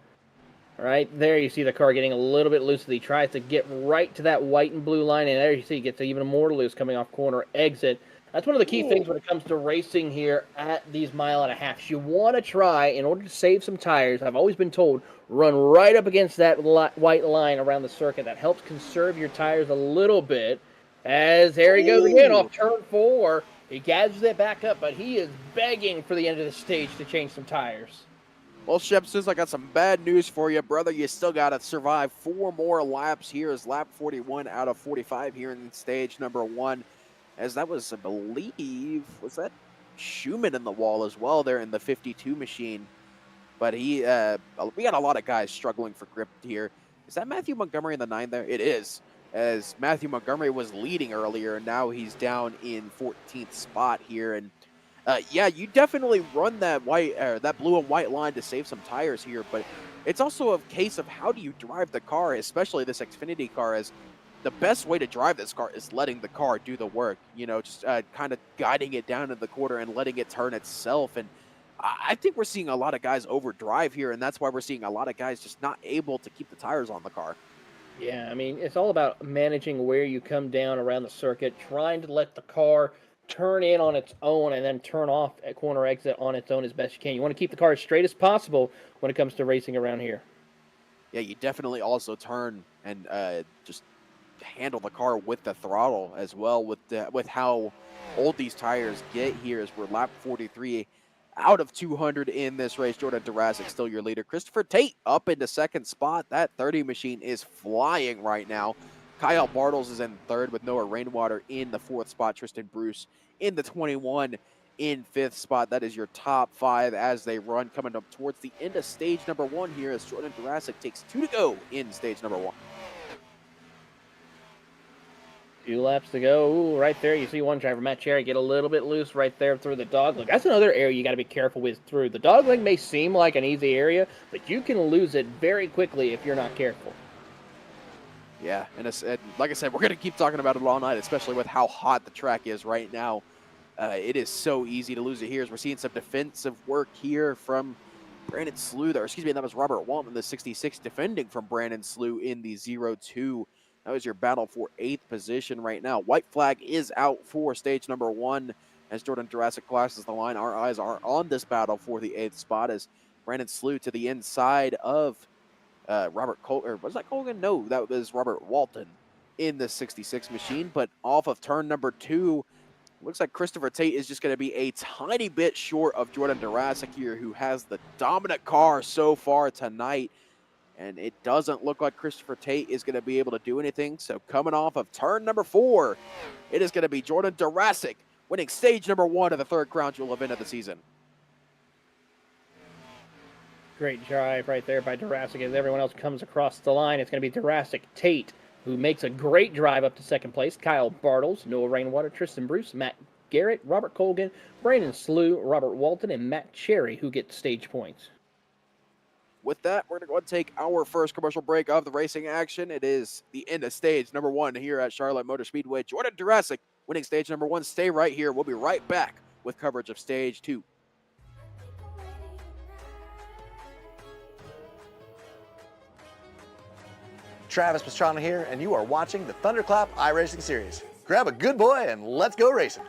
Right there, you see the car getting a little bit loose as he tries to get right to that white and blue line, and there you see he gets even more loose coming off corner exit. That's one of the key things when it comes to racing here at these mile-and-a-halfs. You want to try, in order to save some tires, I've always been told, run right up against that white line around the circuit. That helps conserve your tires a little bit. As there he goes again off turn 4. He gathers it back up, but he is begging for the end of the stage to change some tires.
Well, Shepsis, I got some bad news for you, brother. You still got to survive 4 more laps here as lap 41 out of 45 here in stage number 1. As that was, I believe, was that Schumann in the wall as well there in the 52 machine. But we got a lot of guys struggling for grip here. Is that Matthew Montgomery in the 9 there? It is, as Matthew Montgomery was leading earlier, and now he's down in 14th spot here. And yeah, you definitely run that that blue and white line to save some tires here, but it's also a case of how do you drive the car, especially this Xfinity car, as the best way to drive this car is letting the car do the work, you know, just kind of guiding it down in the corner and letting it turn itself. And I think we're seeing a lot of guys overdrive here, and that's why we're seeing a lot of guys just not able to keep the tires on the car.
Yeah, I mean, it's all about managing where you come down around the circuit, trying to let the car turn in on its own and then turn off at corner exit on its own as best you can. You want to keep the car as straight as possible when it comes to racing around here.
Yeah, you definitely also turn and just handle the car with the throttle as well, with how old these tires get here, as we're lap 43 out of 200 in this race. Jordan Durasic still your leader. Christopher Tate up into 2nd spot. That 30 machine is flying right now. Kyle Bartles is in 3rd with Noah Rainwater in the 4th spot. Tristan Bruce in the 21 in 5th spot. That is your top 5 as they run, coming up towards the end of stage number 1 here, as Jordan Durasic takes 2 to go in stage number 1.
2 laps to go. Ooh, right there, you see one driver, Matt Cherry, get a little bit loose right there through the dogleg. That's another area you got to be careful with through. The dogleg may seem like an easy area, but you can lose it very quickly if you're not careful.
Yeah, and like I said, we're going to keep talking about it all night, especially with how hot the track is right now. It is so easy to lose it here as we're seeing some defensive work here from Brandon Slew there. Excuse me, that was Robert Walton, the 66, defending from Brandon Slew in the 0-2. That was your battle for 8th position right now. White flag is out for stage number 1 as Jordan Jurassic crosses the line. Our eyes are on this battle for the 8th spot as Brandon Slew to the inside of Robert Colgan. Or was that Colgan? No, that was Robert Walton in the 66 machine. But off of turn number 2, looks like Christopher Tate is just going to be a tiny bit short of Jordan Jurassic here, who has the dominant car so far tonight. And it doesn't look like Christopher Tate is going to be able to do anything. So coming off of turn number 4, it is going to be Jordan Jurassic winning stage number 1 of the 3rd Crown Jewel event of the season.
Great drive right there by Jurassic as everyone else comes across the line. It's going to be Jurassic Tate, who makes a great drive up to 2nd place. Kyle Bartles, Noah Rainwater, Tristan Bruce, Matt Garrett, Robert Colgan, Brandon Slew, Robert Walton, and Matt Cherry, who get stage points.
With that, we're going to go and take our first commercial break of the racing action. It is the end of stage number 1 here at Charlotte Motor Speedway. Jordan Jurassic winning stage number 1. Stay right here. We'll be right back with coverage of stage 2.
Travis Pastrana here, and you are watching the Thunderclap iRacing Series. Grab a good boy and let's go racing.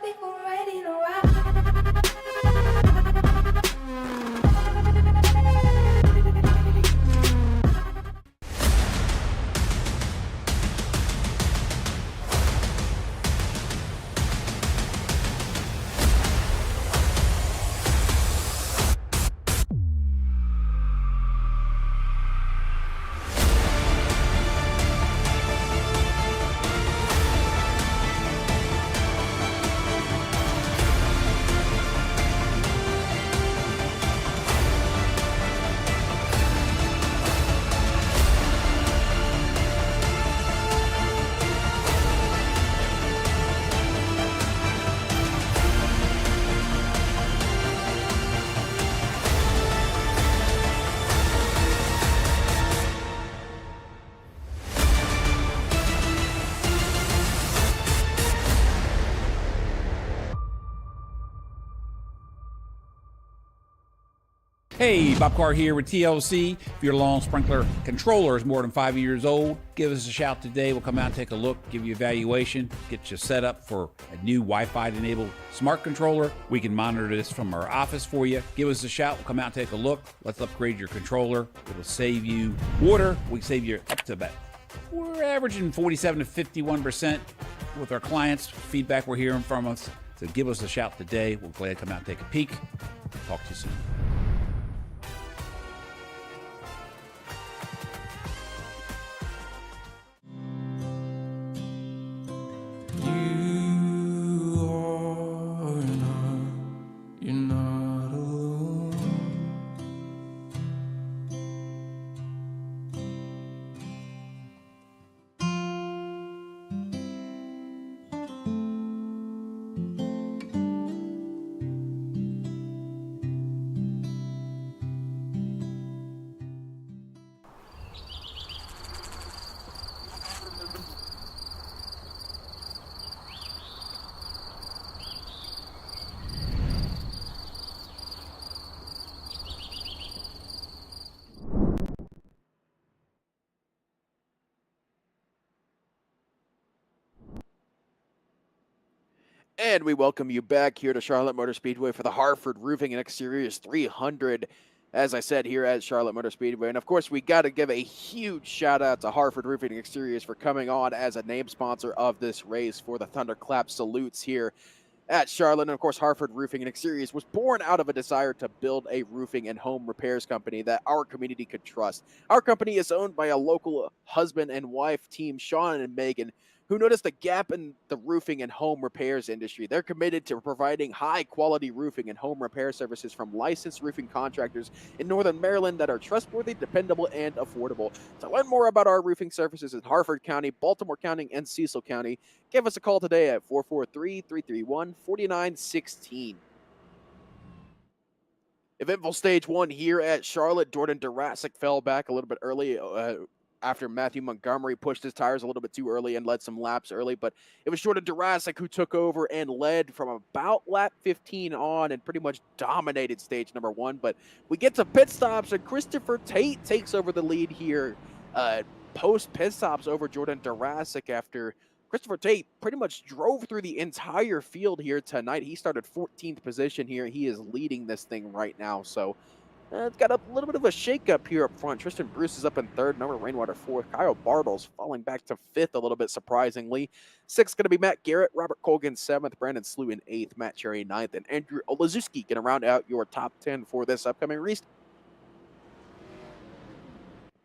Hey, Bob Carr here with TLC. If your lawn sprinkler controller is more than 5 years old, give us a shout today. We'll come out and take a look, give you a evaluation, get you set up for a new Wi-Fi enabled smart controller. We can monitor this from our office for you. Give us a shout. We'll come out and take a look. Let's upgrade your controller. It'll save you water. We save you up to about, we're averaging 47 to 51% with our clients. Feedback we're hearing from us. So give us a shout today. We're glad to come out and take a peek. Talk to you soon.
You're not alone.
And we welcome you back here to Charlotte Motor Speedway for the Harford Roofing and Exteriors 300. As I said, here at Charlotte Motor Speedway. And of course, we got to give a huge shout out to Harford Roofing and Exteriors for coming on as a name sponsor of this race for the Thunderclap salutes here at Charlotte. And of course, Harford Roofing and Exteriors was born out of a desire to build a roofing and home repairs company that our community could trust. Our company is owned by a local husband and wife team, Sean and Megan, who noticed a gap in the roofing and home repairs industry. They're committed to providing high-quality roofing and home repair services from licensed roofing contractors in Northern Maryland that are trustworthy, dependable, and affordable. To learn more about our roofing services in Harford County, Baltimore County, and Cecil County, give us a call today at 443-331-4916. Eventful stage 1 here at Charlotte. Jordan Durasic fell back a little bit early after Matthew Montgomery pushed his tires a little bit too early and led some laps early. But it was Jordan Durasic who took over and led from about lap 15 on and pretty much dominated stage number 1. But we get to pit stops, and Christopher Tate takes over the lead here post pit stops over Jordan Durasic after Christopher Tate pretty much drove through the entire field here tonight. He started 14th position here. He is leading this thing right now. So it's got a little bit of a shakeup here up front. Tristan Bruce is up in 3rd, Noah Rainwater 4th. Kyle Bartles falling back to 5th a little bit surprisingly. 6th going to be Matt Garrett, Robert Colgan 7th, Brandon Slew in 8th, Matt Cherry 9th, and Andrew Olazuski going to round out your top 10 for this upcoming race.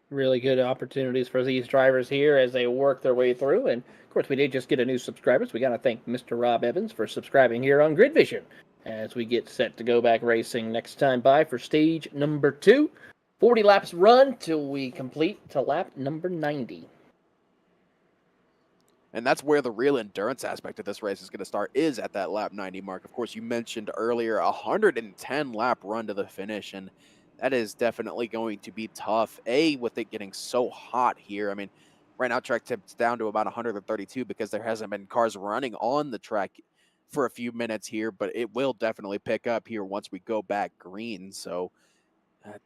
Really good opportunities for these drivers here as they work their way through. And of course, we did just get a new subscriber, so we got to thank Mr. Rob Evans for subscribing here on Grid Vision as we get set to go back racing next time by for stage number 2. 40 laps run till we complete to lap number 90.
And that's where the real endurance aspect of this race is going to start, is at that lap 90 mark. Of course, you mentioned earlier a 110 lap run to the finish, and that is definitely going to be tough, with it getting so hot here. I mean, right now track tips down to about 132 because there hasn't been cars running on the track for a few minutes here, but it will definitely pick up here once we go back green. So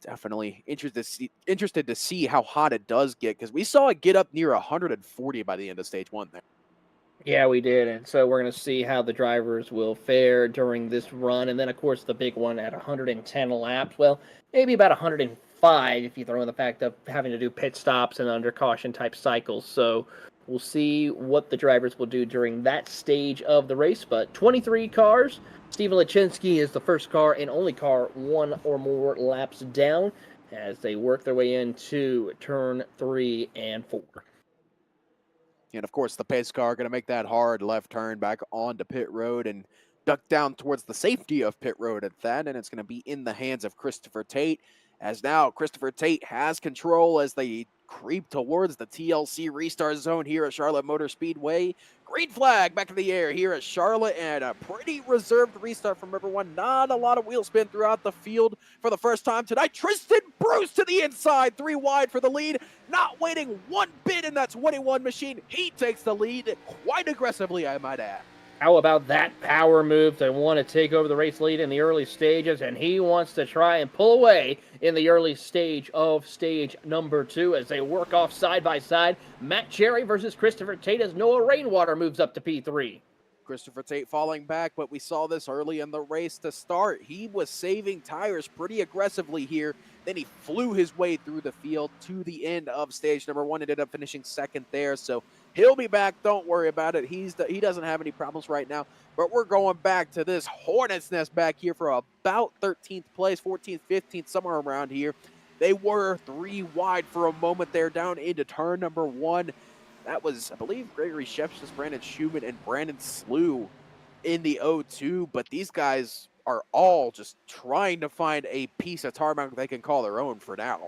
definitely interested to see how hot it does get, because we saw it get up near 140 by the end of stage 1 there.
Yeah, we did, and so we're going to see how the drivers will fare during this run, and then, of course, the big one at 110 laps. Well, maybe about 105 if you throw in the fact of having to do pit stops and under caution type cycles. So we'll see what the drivers will do during that stage of the race. But 23 cars. Steven Lachinski is the first car and only car 1 or more laps down as they work their way into turn 3 and 4.
And of course, the pace car going to make that hard left turn back onto pit road and duck down towards the safety of pit road at that. And it's going to be in the hands of Christopher Tate, as now Christopher Tate has control as they creep towards the TLC restart zone here at Charlotte Motor Speedway. Green flag back in the air here at Charlotte, and a pretty reserved restart from everyone. Not a lot of wheel spin throughout the field for the first time tonight. Tristan Bruce to the inside, 3 wide for the lead. Not waiting one bit in that 21 machine. He takes the lead quite aggressively, I might add.
How about that power move to want to take over the race lead in the early stages, and he wants to try and pull away in the early stage of stage number 2 as they work off side by side. Matt Cherry versus Christopher Tate as Noah Rainwater moves up to P3.
Christopher Tate falling back, but we saw this early in the race to start. He was saving tires pretty aggressively here. Then he flew his way through the field to the end of stage number 1, ended up finishing 2nd there. So he'll be back. Don't worry about it. He doesn't have any problems right now. But we're going back to this hornet's nest back here for about 13th place, 14th, 15th, somewhere around here. They were 3 wide for a moment there down into turn number 1. That was, I believe, Gregory Shepsis, Brandon Schumann, and Brandon Slew in the 0-2. But these guys are all just trying to find a piece of tarmac they can call their own for now.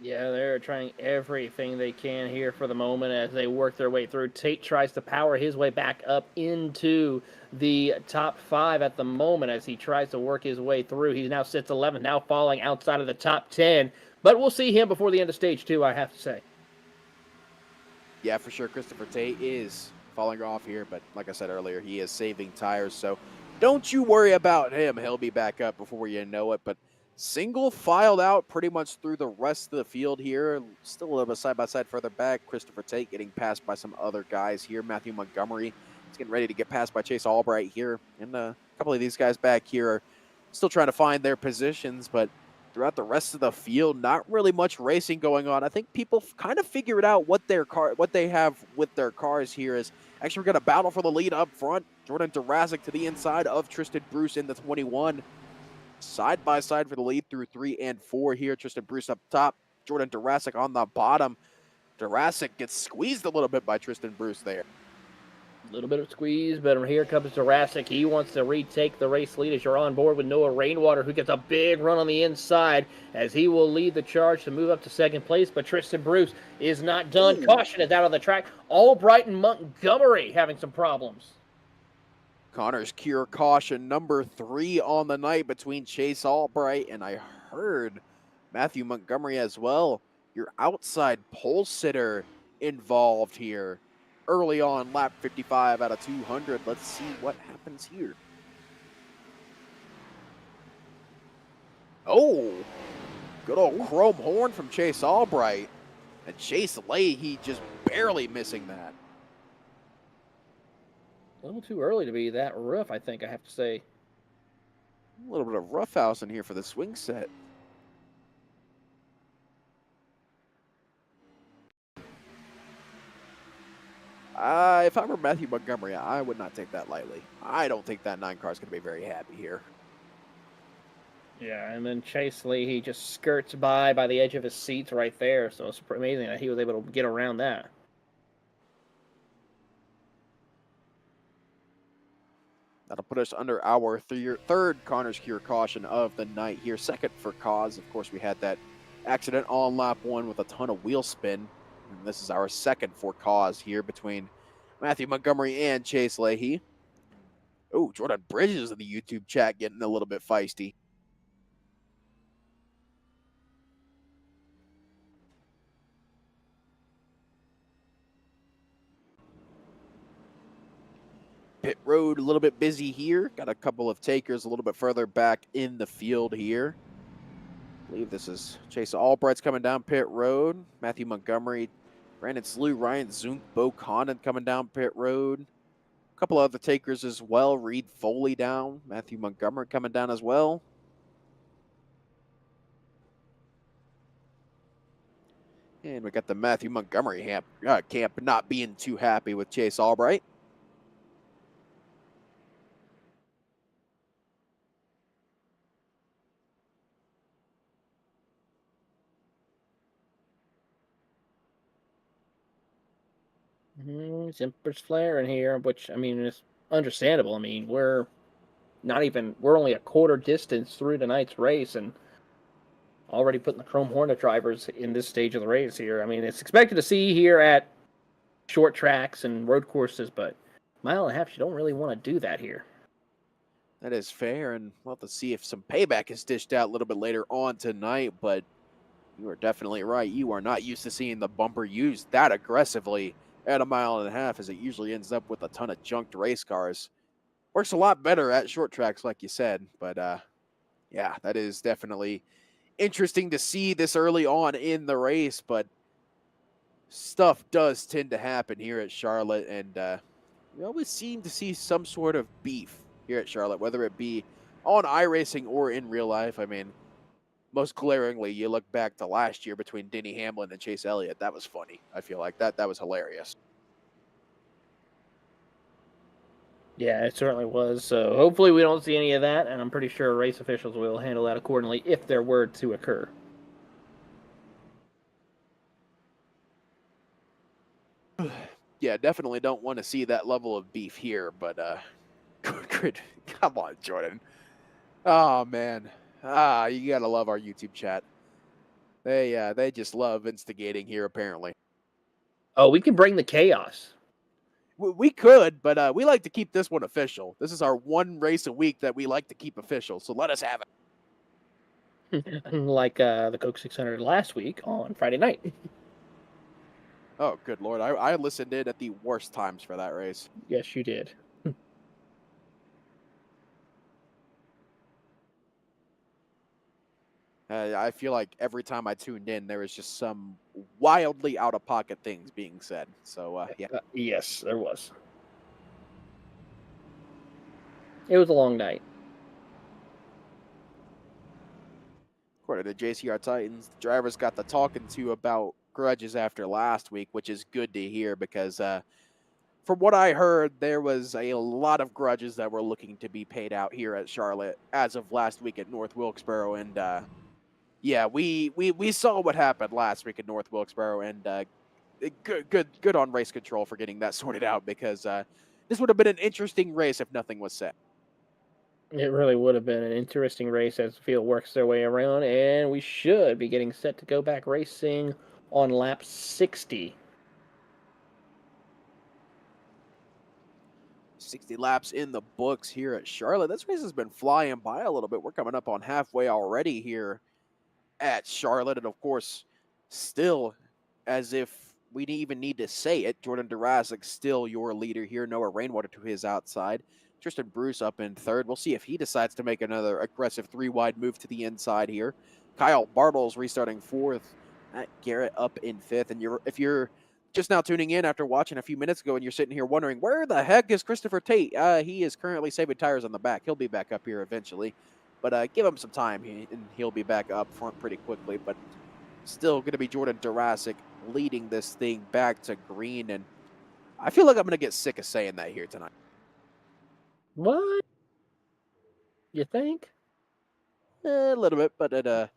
Yeah, they're trying everything they can here for the moment as they work their way through. Tate tries to power his way back up into the top 5 at the moment as he tries to work his way through. He now sits 11th, now falling outside of the top 10. But we'll see him before the end of stage 2, I have to say.
Yeah, for sure, Christopher Tate is falling off here, but like I said earlier, he is saving tires, so don't you worry about him. He'll be back up before you know it, but single filed out pretty much through the rest of the field here. Still a little bit side-by-side further back. Christopher Tate getting passed by some other guys here. Matthew Montgomery is getting ready to get passed by Chase Albright here, and a couple of these guys back here are still trying to find their positions, but throughout the rest of the field, not really much racing going on. I think people kind of figured out what they have with their cars here. Is actually we're going to battle for the lead up front. Jordan Durasic to the inside of Tristan Bruce in the 21. Side by side for the lead through 3 and 4 here. Tristan Bruce up top, Jordan Durasic on the bottom. Durasic gets squeezed a little bit by Tristan Bruce there.
A little bit of squeeze, but here comes Jurassic. He wants to retake the race lead as you're on board with Noah Rainwater, who gets a big run on the inside as he will lead the charge to move up to second place. But Tristan Bruce is not done.
Ooh.
Caution is out on the track. Albright and Montgomery having some problems.
Connor's Cure caution number 3 on the night between Chase Albright and I heard Matthew Montgomery as well. Your outside pole sitter involved here early on, lap 55 out of 200. Let's see what happens here. Oh, good old chrome horn from Chase Albright. And Chase Leahy just barely missing that.
A little too early to be that rough, I think I have to say.
A little bit of roughhouse in here for the swing set. If I were Matthew Montgomery, I would not take that lightly. I don't think that 9 car is going to be very happy here.
Yeah, and then Chase Lee, he just skirts by the edge of his seats right there. So it's amazing that he was able to get around that.
That'll put us under our third Connor's Cure caution of the night here. Second for cause. Of course, we had that accident on lap 1 with a ton of wheel spin. And this is our second for cause here between Matthew Montgomery and Chase Leahy. Oh, Jordan Bridges in the YouTube chat getting a little bit feisty. Pit road a little bit busy here. Got a couple of takers a little bit further back in the field here. I believe this is Chase Albright's coming down pit road. Matthew Montgomery, Brandon Slew, Ryan Zunk, Bo Condon coming down pit road. A couple of other takers as well. Reed Foley down. Matthew Montgomery coming down as well. And we got the Matthew Montgomery camp not being too happy with Chase Albright.
Zimper's flaring here, which, I mean, is understandable. I mean, we're only a quarter distance through tonight's race and already putting the Chrome Hornet drivers in this stage of the race here. I mean, it's expected to see here at short tracks and road courses, but mile and a half, you don't really want to do that here.
That is fair, and we'll have to see if some payback is dished out a little bit later on tonight, but you are definitely right. You are not used to seeing the bumper used that aggressively at a mile and a half, as it usually ends up with a ton of junked race cars. Works a lot better at short tracks, like you said, but yeah, that is definitely interesting to see this early on in the race, but stuff does tend to happen here at Charlotte, and we always seem to see some sort of beef here at Charlotte, whether it be on iRacing or in real life. I mean, most glaringly, you look back to last year between Denny Hamlin and Chase Elliott. That was funny. I feel like that was hilarious.
Yeah, it certainly was. So hopefully we don't see any of that, and I'm pretty sure race officials will handle that accordingly if there were to occur.
Yeah, definitely don't want to see that level of beef here, but good. Come on, Jordan. Oh man. You gotta love our YouTube chat. They just love instigating here, apparently.
Oh, we can bring the chaos.
We could, but we like to keep this one official. This is our one race a week that we like to keep official, so let us have it.
Like the Coke 600 last week on Friday night.
Oh, good Lord. I listened in at the worst times for that race.
Yes, you did.
I feel like every time I tuned in, there was just some wildly out-of-pocket things being said. So, yeah.
Yes, there was. It was a long night.
According to JCR Titans, the drivers got the talking to about grudges after last week, which is good to hear because from what I heard, there was a lot of grudges that were looking to be paid out here at Charlotte as of last week at North Wilkesboro. And yeah, we saw what happened last week at North Wilkesboro, and good on race control for getting that sorted out because this would have been an interesting race if nothing was said.
It really would have been an interesting race as the field works their way around, and we should be getting set to go back racing on lap 60.
60 laps in the books here at Charlotte. This race has been flying by a little bit. We're coming up on halfway already here at Charlotte. And of course, still, as if we didn't even need to say it, Jordan Durasic still your leader here. Noah Rainwater to his outside. Tristan Bruce up in third. We'll see if he decides to make another aggressive 3-wide move to the inside here. Kyle Bartles restarting fourth. Matt Garrett up in fifth. And if you're just now tuning in after watching a few minutes ago and you're sitting here wondering, where the heck is Christopher Tate? He is currently saving tires on the back. He'll be back up here eventually. But give him some time, and he'll be back up front pretty quickly. But still going to be Jordan Durasic leading this thing back to green. And I feel like I'm going to get sick of saying that here tonight.
What? You think?
A little bit, but get to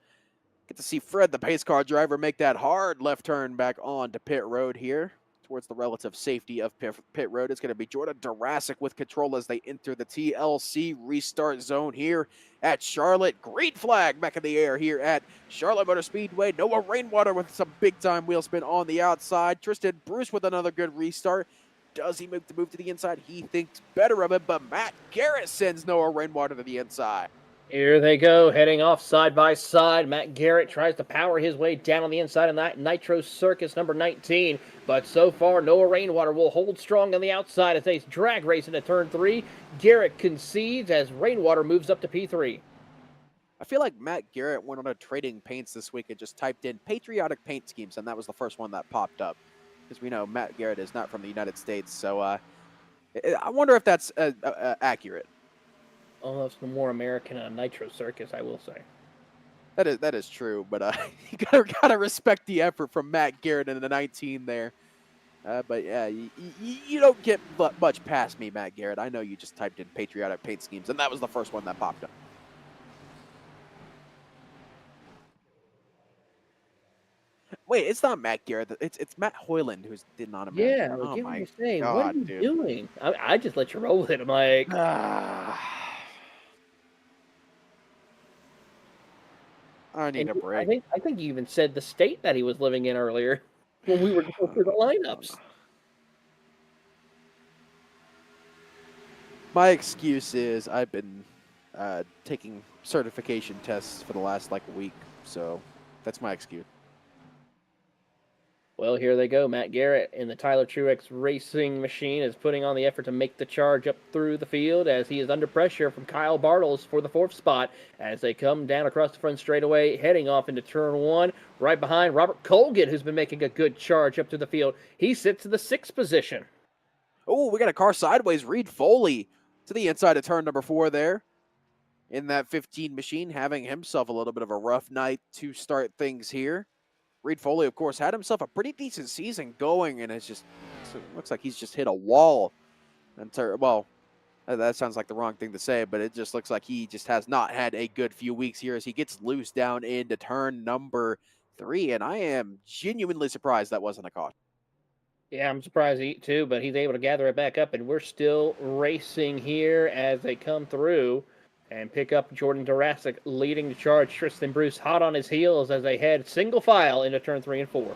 see Fred, the pace car driver, make that hard left turn back onto pit road here towards the relative safety of pit road. It's going to be Jordan Durasic with control as they enter the TLC restart zone here at Charlotte. Green flag back in the air here at Charlotte Motor Speedway. Noah Rainwater with some big-time wheel spin on the outside. Tristan Bruce with another good restart. Does he make the move to the inside? He thinks better of it, but Matt Garrett sends Noah Rainwater to the inside.
Here they go, heading off side by side. Matt Garrett tries to power his way down on the inside of that Nitro Circus number 19. But so far, Noah Rainwater will hold strong on the outside as they drag race into turn 3. Garrett concedes as Rainwater moves up to P3.
I feel like Matt Garrett went on a Trading Paints this week and just typed in patriotic paint schemes, and that was the first one that popped up. Because we know Matt Garrett is not from the United States, so I wonder if that's accurate.
Oh, that's the more American Nitro Circus, I will say.
That is true, but you gotta respect the effort from Matt Garrett in the 19 there. But yeah, you don't get much past me, Matt Garrett. I know you just typed in patriotic paint schemes, and that was the first one that popped up. Wait, it's not Matt Garrett. It's Matt Hoyland who's did not American.
Yeah, I was
oh
getting
my
to say,
God,
what are you
dude.
doing? I just let you roll with it. I'm like,
I need a break.
I think you even said the state that he was living in earlier when we were going through the lineups.
My excuse is I've been taking certification tests for the last week, so that's my excuse.
Well, here they go. Matt Garrett in the Tyler Truex racing machine is putting on the effort to make the charge up through the field as he is under pressure from Kyle Bartles for the 4th spot as they come down across the front straightaway, heading off into turn 1, right behind Robert Colgan, who's been making a good charge up to the field. He sits in the 6th position.
Oh, we got a car sideways. Reed Foley to the inside of turn number 4 there in that 15 machine, having himself a little bit of a rough night to start things here. Reed Foley, of course, had himself a pretty decent season going, and it looks like he's just hit a wall. Well, that sounds like the wrong thing to say, but it just looks like he just has not had a good few weeks here as he gets loose down into turn number 3, and I am genuinely surprised that wasn't a caution.
Yeah, I'm surprised too, but he's able to gather it back up, and we're still racing here as they come through and pick up Jordan Durasic leading the charge. Tristan Bruce hot on his heels as they head single file into turn 3 and 4.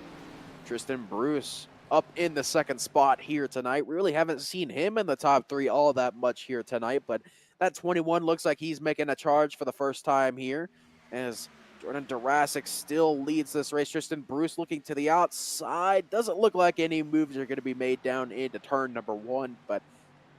Tristan Bruce up in the 2nd spot here tonight. We really haven't seen him in the top 3 all that much here tonight, but that 21 looks like he's making a charge for the first time here as Jordan Durasic still leads this race. Tristan Bruce looking to the outside. Doesn't look like any moves are going to be made down into turn number 1, but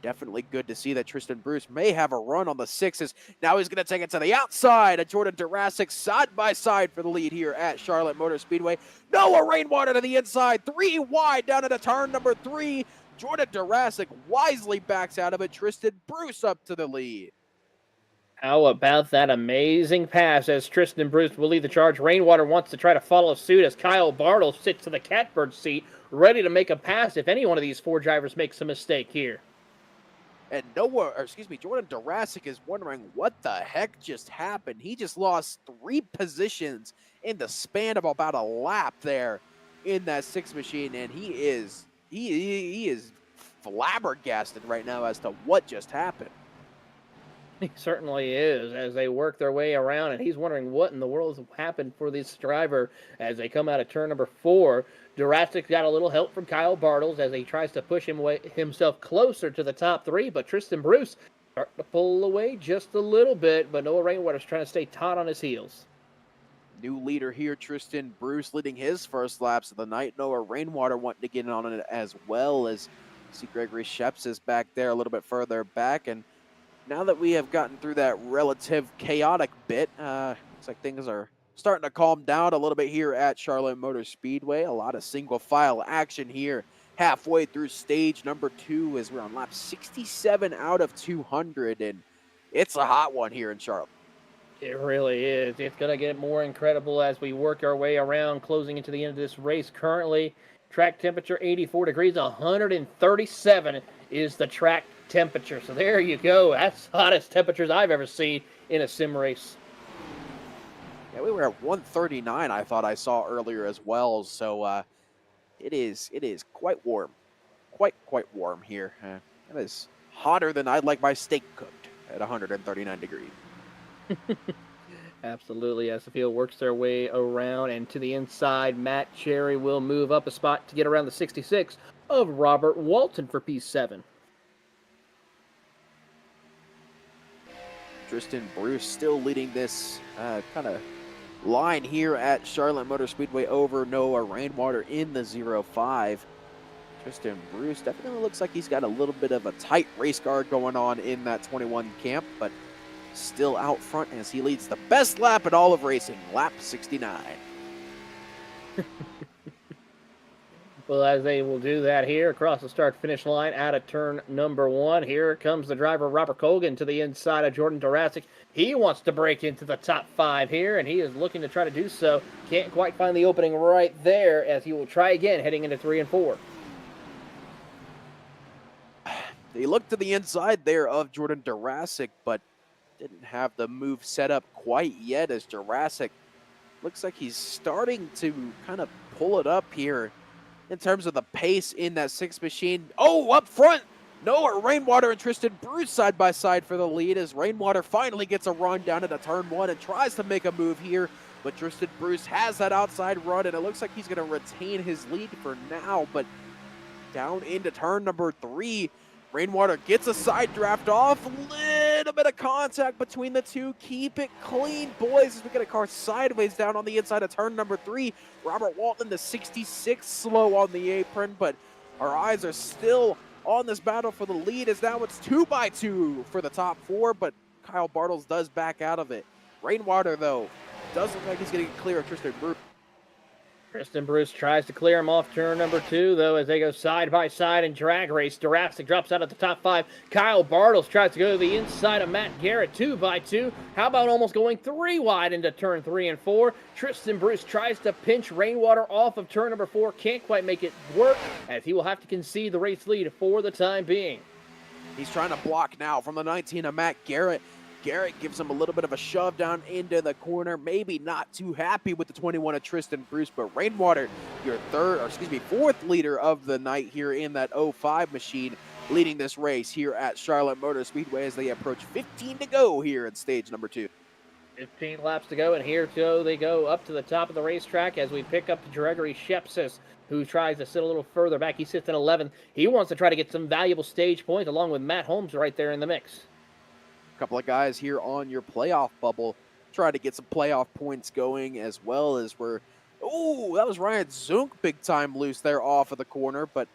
definitely good to see that Tristan Bruce may have a run on the 6s. Now he's going to take it to the outside. And Jordan Durasic side by side for the lead here at Charlotte Motor Speedway. Noah Rainwater to the inside. 3 wide down into turn number 3. Jordan Durasic wisely backs out of it. Tristan Bruce up to the lead.
How about that amazing pass as Tristan Bruce will lead the charge. Rainwater wants to try to follow suit as Kyle Bartles sits to the catbird seat, ready to make a pass if any one of these 4 drivers makes a mistake here.
And Jordan Durasic is wondering what the heck just happened. He just lost 3 positions in the span of about a lap there in that 6 machine, and he is flabbergasted right now as to what just happened.
He certainly is, as they work their way around, and he's wondering what in the world has happened for this driver as they come out of turn number 4. Jurassic got a little help from Kyle Bartles as he tries to push himself closer to the top 3, but Tristan Bruce starting to pull away just a little bit, but Noah Rainwater's trying to stay taut on his heels.
New leader here, Tristan Bruce, leading his first laps of the night. Noah Rainwater wanting to get in on it as well, as see Gregory Sheps is back there a little bit further back. And now that we have gotten through that relative chaotic bit, looks like things are starting to calm down a little bit here at Charlotte Motor Speedway. A lot of single file action here halfway through stage number 2 as we're on lap 67 out of 200, and it's a hot one here in Charlotte.
It really is. It's going to get more incredible as we work our way around, closing into the end of this race. Currently, track temperature 84 degrees, 137 is the track temperature. So there you go. That's the hottest temperatures I've ever seen in a sim race.
Yeah, we were at 139, I thought I saw earlier as well. So it is quite warm. Quite warm here. It is hotter than I'd like my steak cooked at 139 degrees.
Absolutely, as the field works their way around and to the inside, Matt Cherry will move up a spot to get around the 66 of Robert Walton for P7.
Tristan Bruce still leading this kind of line here at Charlotte Motor Speedway over Noah Rainwater in the 05. Tristan Bruce definitely looks like he's got a little bit of a tight race guard going on in that 21 camp, but still out front as he leads the best lap in all of racing, lap 69.
Well, as they will do that here across the start-finish line out of turn number 1, here comes the driver Robert Colgan to the inside of Jordan Jurassic. He wants to break into the top 5 here, and he is looking to try to do so. Can't quite find the opening right there as he will try again heading into 3 and 4.
They look to the inside there of Jordan Jurassic, but didn't have the move set up quite yet as Jurassic looks like he's starting to kind of pull it up here in terms of the pace in that 6 machine. Oh, up front, Noah Rainwater and Tristan Bruce side by side for the lead as Rainwater finally gets a run down into turn 1 and tries to make a move here, but Tristan Bruce has that outside run and it looks like he's going to retain his lead for now, but down into turn number 3, Rainwater gets a side draft off. Little bit of contact between the two. Keep it clean, boys, as we get a car sideways down on the inside of turn number 3. Robert Walton, the 66, slow on the apron, but our eyes are still on this battle for the lead as now it's 2x2 for the top 4, but Kyle Bartles does back out of it. Rainwater, though, does look like he's getting clear of Tristan Bruce.
Tristan Bruce tries to clear him off turn number 2, though, as they go side by side in drag race. Jurassic drops out at the top 5. Kyle Bartles tries to go to the inside of Matt Garrett, 2x2. How about almost going 3 wide into turn 3 and 4? Tristan Bruce tries to pinch Rainwater off of turn number 4. Can't quite make it work, as he will have to concede the race lead for the time being.
He's trying to block now from the 19 of Matt Garrett. Garrett gives him a little bit of a shove down into the corner. Maybe not too happy with the 21 of Tristan Bruce, but Rainwater, your fourth leader of the night here in that 05 machine, leading this race here at Charlotte Motor Speedway as they approach 15 to go here in stage number 2.
15 laps to go, and here they go up to the top of the racetrack as we pick up Gregory Shepsis, who tries to sit a little further back. He sits in 11th. He wants to try to get some valuable stage points along with Matt Holmes right there in the mix.
Couple of guys here on your playoff bubble try to get some playoff points going as well as that was Ryan Zunk big time loose there off of the corner, but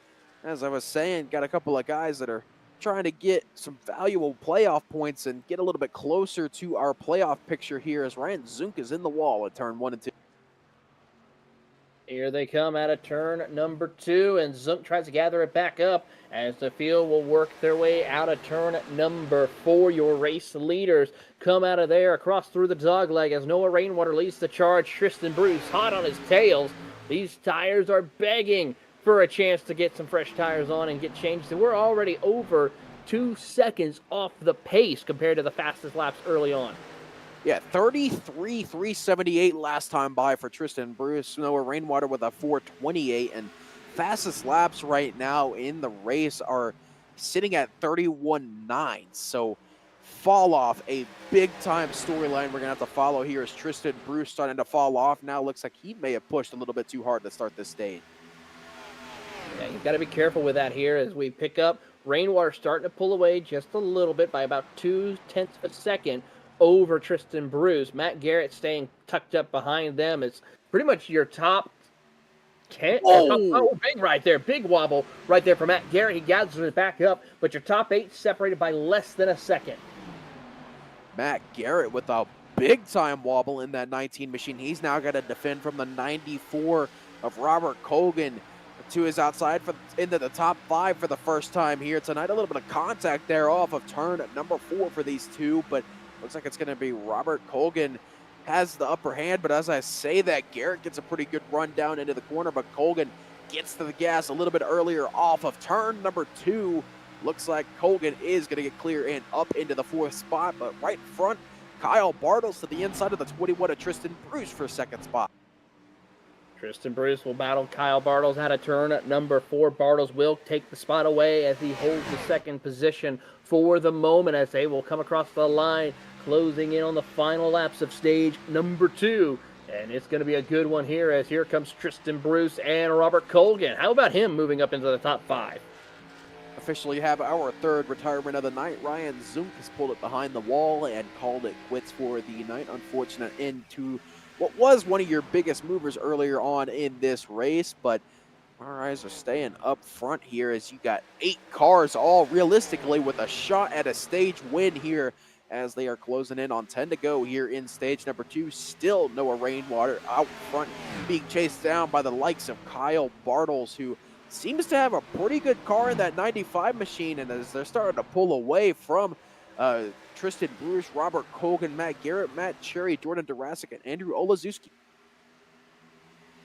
as I was saying, got a couple of guys that are trying to get some valuable playoff points and get a little bit closer to our playoff picture here as Ryan Zunk is in the wall at turn 1 and 2.
Here they come out of turn number 2, and Zunk tries to gather it back up as the field will work their way out of turn number 4. Your race leaders come out of there across through the dogleg as Noah Rainwater leads the charge. Tristan Bruce hot on his tails. These tires are begging for a chance to get some fresh tires on and get changed. And we're already over 2 seconds off the pace compared to the fastest laps early on.
Yeah, 33.378 last time by for Tristan Bruce. Noah Rainwater with a 4.28 and fastest laps right now in the race are sitting at 31.9. So fall off, a big time storyline we're gonna have to follow here as Tristan Bruce starting to fall off. Now looks like he may have pushed a little bit too hard to start this stage.
Yeah, you've got to be careful with that here as we pick up. Rainwater starting to pull away just a little bit by about 0.2 of a second over Tristan Bruce. Matt Garrett staying tucked up behind them. It's pretty much your top 10. Oh, big right there. Big wobble right there for Matt Garrett. He gathers it back up, but your top 8 separated by less than a second.
Matt Garrett with a big time wobble in that 19 machine. He's now got to defend from the 94 of Robert Colgan to his outside into the top 5 for the first time here tonight. A little bit of contact there off of turn number 4 for these two, but looks like it's going to be Robert Colgan has the upper hand. But as I say that, Garrett gets a pretty good run down into the corner, but Colgan gets to the gas a little bit earlier off of turn number 2. Looks like Colgan is going to get clear and up into the 4th spot, but right front, Kyle Bartles to the inside of the 21 of Tristan Bruce for 2nd spot.
Tristan Bruce will battle Kyle Bartles out of turn at number 4. Bartles will take the spot away as he holds the 2nd position for the moment as they will come across the line, closing in on the final laps of stage number 2. And it's going to be a good one here as here comes Tristan Bruce and Robert Colgan. How about him moving up into the top 5?
Officially have our 3rd retirement of the night. Ryan Zunk has pulled it behind the wall and called it quits for the night. Unfortunate end to what was one of your biggest movers earlier on in this race, but our eyes are staying up front here as you got 8 cars all realistically with a shot at a stage win here as they are closing in on 10 to go here in stage number 2. Still Noah Rainwater out front being chased down by the likes of Kyle Bartles, who seems to have a pretty good car in that 95 machine, and as they're starting to pull away from Tristan Bruce, Robert Colgan, Matt Garrett, Matt Cherry, Jordan Durasic, and Andrew Olazewski.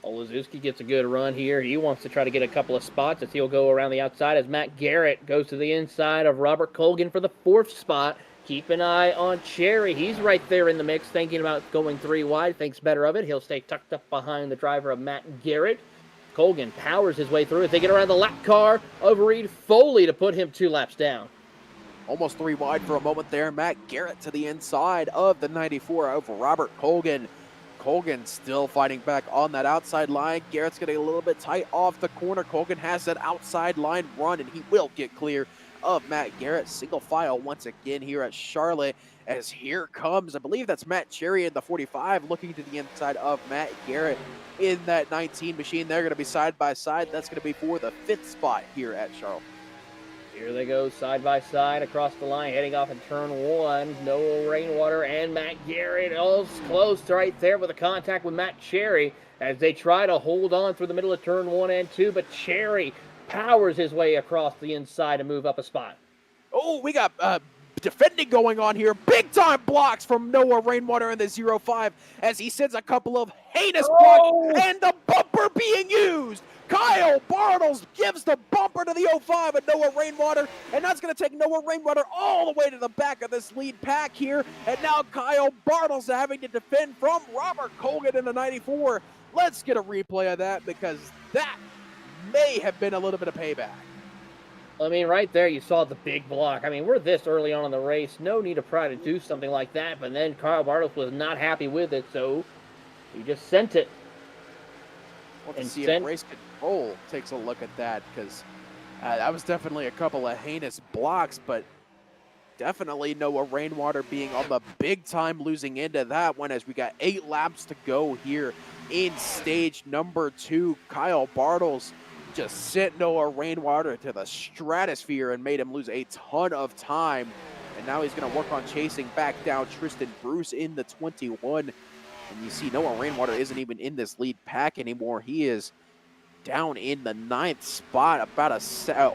Olazewski gets a good run here. He wants to try to get a couple of spots as he'll go around the outside as Matt Garrett goes to the inside of Robert Colgan for the 4th spot. Keep an eye on Cherry. He's right there in the mix, thinking about going 3 wide. Thinks better of it. He'll stay tucked up behind the driver of Matt Garrett. Colgan powers his way through as they get around the lap car of Reed Foley to put him 2 laps down.
Almost 3 wide for a moment there. Matt Garrett to the inside of the 94 over Robert Colgan. Colgan still fighting back on that outside line. Garrett's getting a little bit tight off the corner. Colgan has that outside line run, and he will get clear of Matt Garrett. Single file once again here at Charlotte as here comes, I believe that's Matt Cherry in the 45 looking to the inside of Matt Garrett in that 19 machine. They're going to be side by side. That's going to be for the 5th spot here at Charlotte.
Here they go side by side across the line, heading off in turn 1. Noah Rainwater and Matt Garrett all close right there with a contact with Matt Cherry as they try to hold on through the middle of turn 1 and 2, but Cherry powers his way across the inside to move up a spot.
Oh, we got defending going on here. Big time blocks from Noah Rainwater in the 05 as he sends a couple of heinous blocks and the bumper being used. Kyle Bartles gives the bumper to the 05 of Noah Rainwater, and that's going to take Noah Rainwater all the way to the back of this lead pack here. And now Kyle Bartles having to defend from Robert Colgan in the 94. Let's get a replay of that because that may have been a little bit of payback.
I mean, right there, you saw the big block. I mean, we're this early on in the race. No need to try to do something like that. But then Kyle Bartles was not happy with it, so he just sent it.
We'll have to see if Race Control takes a look at that because that was definitely a couple of heinous blocks, but definitely Noah Rainwater being on the big time losing into that one as we got 8 laps to go here in stage number 2. Kyle Bartles just sent Noah Rainwater to the stratosphere and made him lose a ton of time. And now he's going to work on chasing back down Tristan Bruce in the 21. And you see Noah Rainwater isn't even in this lead pack anymore. He is down in the 9th spot, about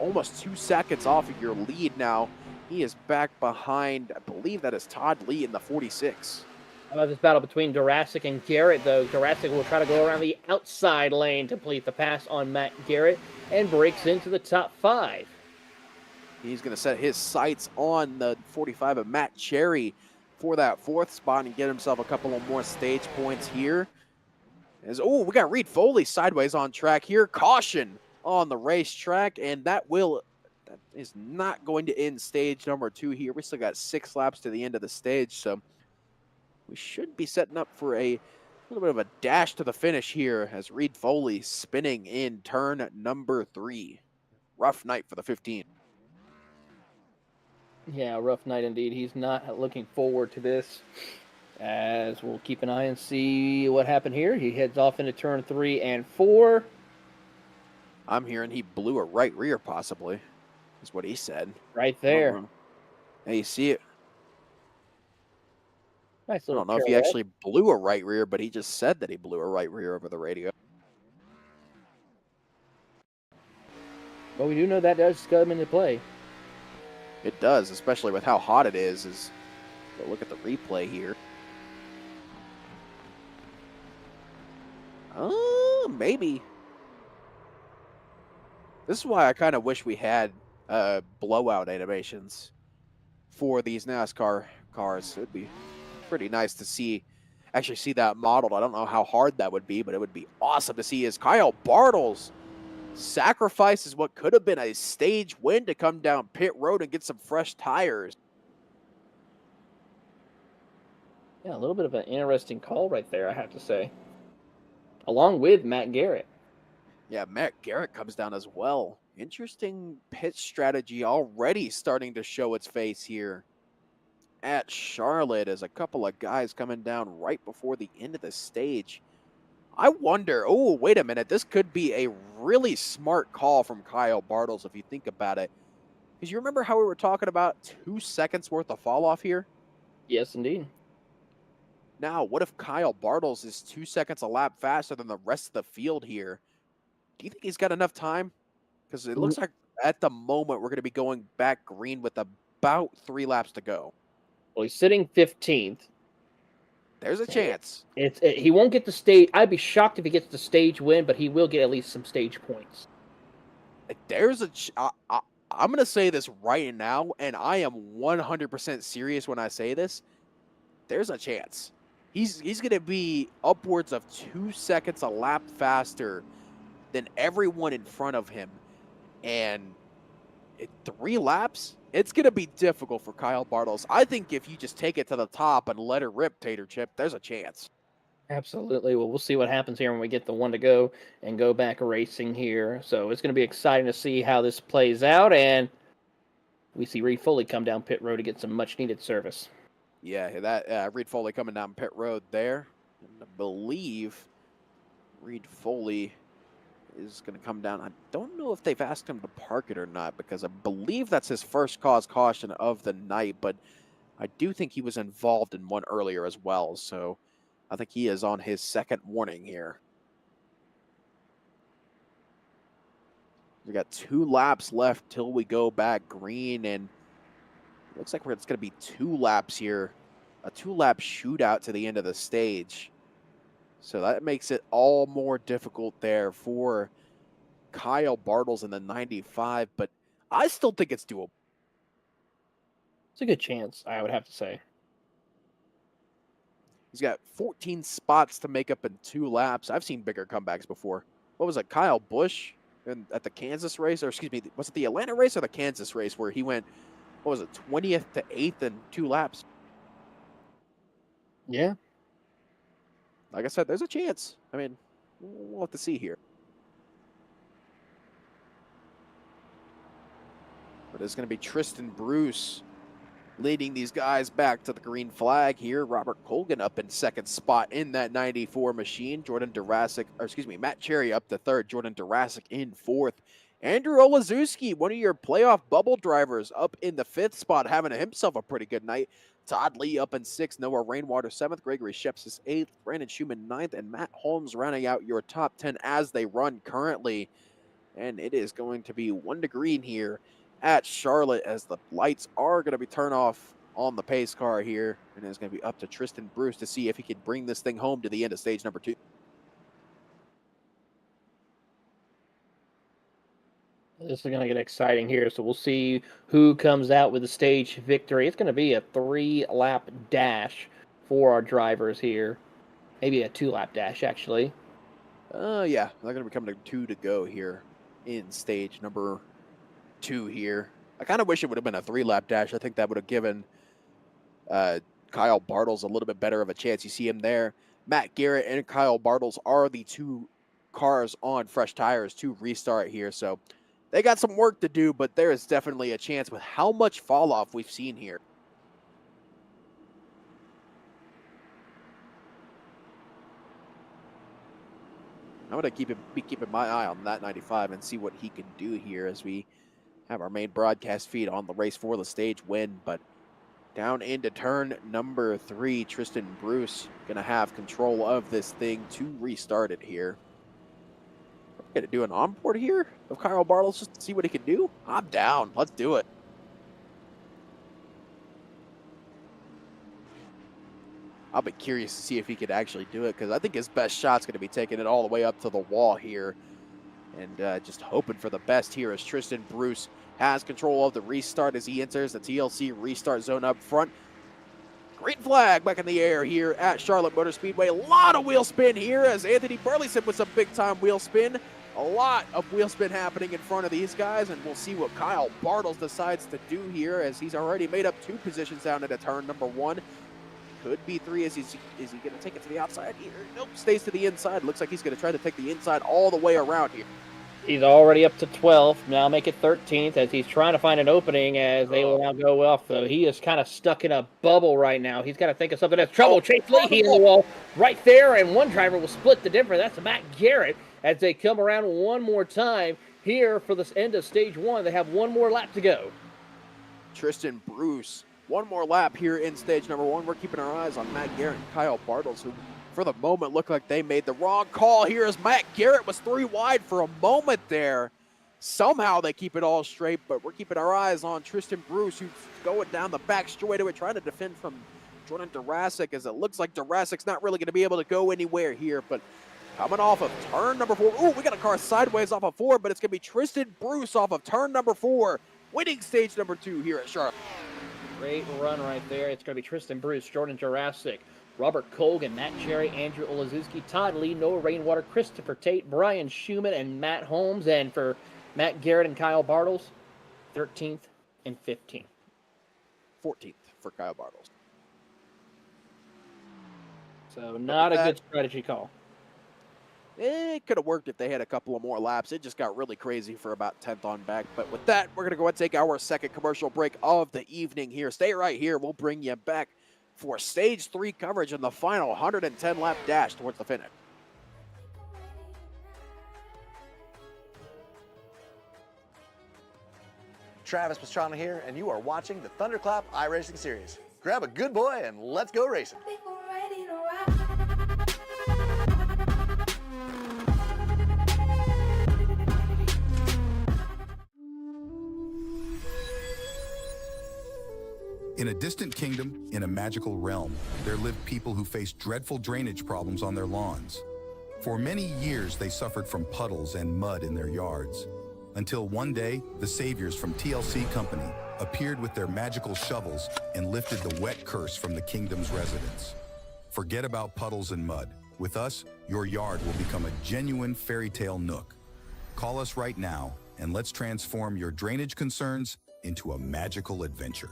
almost 2 seconds off of your lead now. He is back behind, I believe that is Todd Lee in the 46.
How about this battle between Durasic and Garrett, though? Durasic will try to go around the outside lane to complete the pass on Matt Garrett and breaks into the top 5.
He's going to set his sights on the 45 of Matt Cherry for that 4th spot and get himself a couple of more stage points here. We got Reed Foley sideways on track here. Caution on the racetrack, and that is not going to end stage number 2 here. We still got 6 laps to the end of the stage, so we should be setting up for a little bit of a dash to the finish here as Reed Foley spinning in turn number 3. Rough night for the 15.
Yeah, rough night indeed. He's not looking forward to this. As we'll keep an eye and see what happened here. He heads off into turn 3 and 4.
I'm hearing he blew a right rear, possibly, is what he said.
Right there.
Yeah, you see it.
Nice
I
little
don't know if he
pirouette.
actually blew a right rear, but he just said that he blew a right rear over the radio.
But we do know that does come into play.
It does, especially with how hot it is. But look at the replay here. Maybe. This is why I kind of wish we had blowout animations for these NASCAR cars. It would be pretty nice to actually see that modeled. I don't know how hard that would be, but it would be awesome to see as Kyle Bartels sacrifices what could have been a stage win to come down pit road and get some fresh tires.
Yeah, a little bit of an interesting call right there, I have to say. Along with Matt Garrett.
Yeah, Matt Garrett comes down as well. Interesting pit strategy already starting to show its face here at Charlotte as a couple of guys coming down right before the end of the stage. I wonder, oh, wait a minute. This could be a really smart call from Kyle Bartels if you think about it. Because you remember how we were talking about 2 seconds worth of fall off here?
Yes, indeed.
Now, what if Kyle Bartels is 2 seconds a lap faster than the rest of the field here? Do you think he's got enough time? Because it looks like at the moment we're going to be going back green with about 3 laps to go.
Well, he's sitting 15th.
There's a chance.
He won't get the stage. I'd be shocked if he gets the stage win, but he will get at least some stage points.
There's I'm going to say this right now, and I am 100% serious when I say this. There's a chance. He's going to be upwards of 2 seconds a lap faster than everyone in front of him. And 3 laps, it's going to be difficult for Kyle Bartels. I think if you just take it to the top and let it rip, Tater Chip, there's a chance.
Absolutely. Well, we'll see what happens here when we get the one to go and go back racing here. So it's going to be exciting to see how this plays out. And we see Reed Foley come down pit road to get some much needed service.
Yeah, that Reed Foley coming down pit road there. And I believe Reed Foley is going to come down. I don't know if they've asked him to park it or not, because I believe that's his first cause caution of the night, but I do think he was involved in one earlier as well, so I think he is on his second warning here. We got 2 laps left till we go back green, and it looks like it's going to be 2 laps here, a 2-lap shootout to the end of the stage. So that makes it all more difficult there for Kyle Bartels in the 95, but I still think it's doable.
It's a good chance, I would have to say.
He's got 14 spots to make up in 2 laps. I've seen bigger comebacks before. What was it, Kyle Busch at the Kansas race? Or excuse me, was it the Atlanta race or the Kansas race where he went, what was it, 20th to 8th in 2 laps?
Yeah.
Like I said, there's a chance. I mean, we'll have to see here. But it's going to be Tristan Bruce leading these guys back to the green flag here. Robert Colgan up in second spot in that 94 machine. Matt Cherry up to third. Jordan Durasic in fourth. Andrew Olazewski, one of your playoff bubble drivers, up in the 5th spot, having himself a pretty good night. Todd Lee up in 6th, Noah Rainwater 7th, Gregory Shepsis 8th, Brandon Schumann 9th, and Matt Holmes rounding out your top 10 as they run currently. And it is going to be 1 to green here at Charlotte as the lights are going to be turned off on the pace car here. And it's going to be up to Tristan Bruce to see if he can bring this thing home to the end of stage number 2.
This is going to get exciting here, so we'll see who comes out with the stage victory. It's going to be a 3-lap dash for our drivers here. Maybe a 2-lap dash, actually.
Yeah, they're going to be coming to 2 to go here in stage number 2 here. I kind of wish it would have been a 3-lap dash. I think that would have given Kyle Bartels a little bit better of a chance. You see him there. Matt Garrett and Kyle Bartels are the 2 cars on fresh tires to restart here. So they got some work to do, but there is definitely a chance with how much fall off we've seen here. I'm going to be keeping my eye on that 95 and see what he can do here as we have our main broadcast feed on the race for the stage win. But down into turn number 3, Tristan Bruce going to have control of this thing to restart it here. We're going to do an onboard here of Kyle Bartels just to see what he can do. I'm down. Let's do it. I'll be curious to see if he could actually do it, because I think his best shot's going to be taking it all the way up to the wall here. And just hoping for the best here as Tristan Bruce has control of the restart as he enters the TLC restart zone up front. Green flag back in the air here at Charlotte Motor Speedway. A lot of wheel spin here as Anthony Burleson with some big-time wheel spin. A lot of wheel spin happening in front of these guys, and we'll see what Kyle Bartels decides to do here as he's already made up 2 positions down into turn number 1. Could be 3. Is he going to take it to the outside here? Nope, stays to the inside. Looks like he's going to try to take the inside all the way around here.
He's already up to 12th. Now make it 13th as he's trying to find an opening as they will now go off. So he is kind of stuck in a bubble right now. He's got to think of something that's trouble. Chase Leahy in the wall right there, and one driver will split the difference. That's Matt Garrett as they come around one more time here for this end of stage 1. They have one more lap to go.
Tristan Bruce, one more lap here in stage number 1. We're keeping our eyes on Matt Garrett and Kyle Bartels, who for the moment look like they made the wrong call here as Matt Garrett was 3 wide for a moment there. Somehow they keep it all straight, but we're keeping our eyes on Tristan Bruce, who's going down the back straightaway trying to defend from Jordan Durasic, as it looks like Durasic's not really going to be able to go anywhere here. But coming off of turn number 4, ooh, we got a car sideways off of 4, but it's going to be Tristan Bruce off of turn number 4, winning stage number 2 here at Charlotte.
Great run right there. It's going to be Tristan Bruce, Jordan Jurassic, Robert Colgan, Matt Cherry, Andrew Olazewski, Todd Lee, Noah Rainwater, Christopher Tate, Brian Schumann, and Matt Holmes. And for Matt Garrett and Kyle Bartels, 13th and 15th.
14th for Kyle Bartels.
So not a good strategy call.
It could have worked if they had a couple of more laps. It just got really crazy for about 10th on back. But with that, we're going to go and take our second commercial break of the evening here. Stay right here. We'll bring you back for stage 3 coverage in the final 110-lap dash towards the finish.
Travis Pastrana here, and you are watching the Thunderclap iRacing Series. Grab a good boy and let's go racing.
In a distant kingdom, in a magical realm, there lived people who faced dreadful drainage problems on their lawns. For many years, they suffered from puddles and mud in their yards. Until one day, the saviors from TLC Company appeared with their magical shovels and lifted the wet curse from the kingdom's residents. Forget about puddles and mud. With us, your yard will become a genuine fairy tale nook. Call us right now, and let's transform your drainage concerns into a magical adventure.